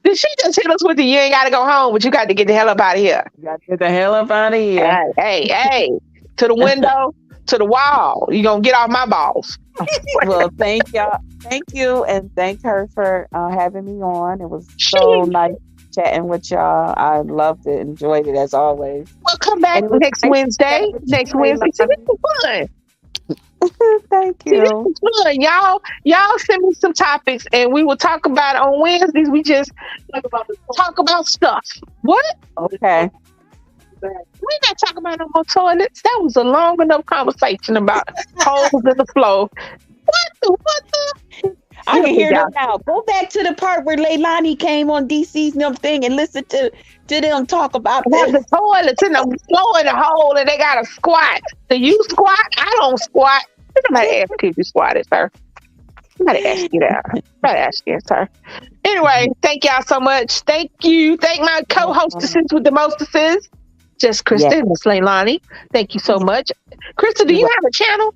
Did she just hit us with the you ain't got to go home, but you got to get the hell up out of here? You gotta get the hell up out of here. Hey, to the window, to the wall. You gonna get off my balls. Well, thank y'all. Thank you, and thank her for having me on. It was She so nice chatting with y'all. I loved it, enjoyed it as always. will come back And it was next nice to Wednesday. chat with Next you, Wednesday. See, this Leilani. is fun. Thank See, this you. is fun. Y'all send me some topics and we will talk about it on Wednesdays. We just talk about stuff. What? Okay. We not talking about no more toilets. That was a long enough conversation about holes in the floor. What the? I can hear y'all. them now. Go back to the part where Leilani came on DC's them thing and listen to them talk about Have this. the toilets in the floor in the hole and they got to squat. Do you squat? I don't squat. Somebody ask you if you squatted, sir. Somebody ask you that. Somebody ask you, sir. Anyway, thank y'all so much. Thank you. Thank my co-hostesses with the mostesses. Just Krista Yes. and Miss Leilani. Thank you so much. Krista, do you have a channel?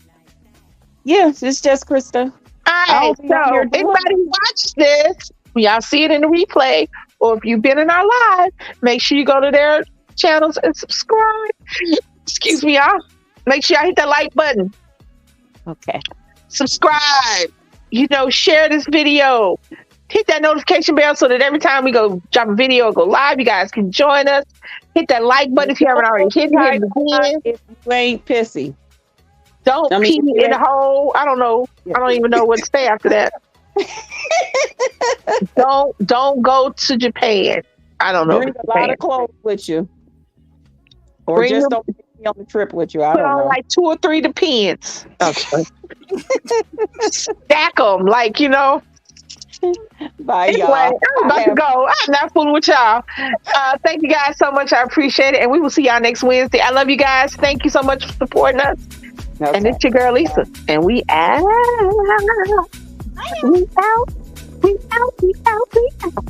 Yes, it's just Krista. All right, I'll be on so here doing anybody who watches this, when y'all see it in the replay, or if you've been in our live, make sure you go to their channels and subscribe. Excuse me, y'all. Make sure y'all hit that like button. Okay. Subscribe. Share this video. Hit that notification bell so that every time we go drop a video or go live, you guys can join us. Hit that like button if you haven't already hit it again. If you ain't pissy. Don't pee in the hole. I don't know. I don't even know what to say after that. Don't go to Japan. I don't know. Bring a lot of clothes with you. Or Bring just them- don't be on the trip with you. I Put don't on know. like 2 or 3 depends. Okay. Stack them, Bye, Anyway, y'all. I'm about to go. I'm not fooling with y'all. Thank you guys so much. I appreciate it. And we will see y'all next Wednesday. I love you guys. Thank you so much for supporting us. Okay. And it's your girl, Lisa. And we out. We out. We out. We out. We out.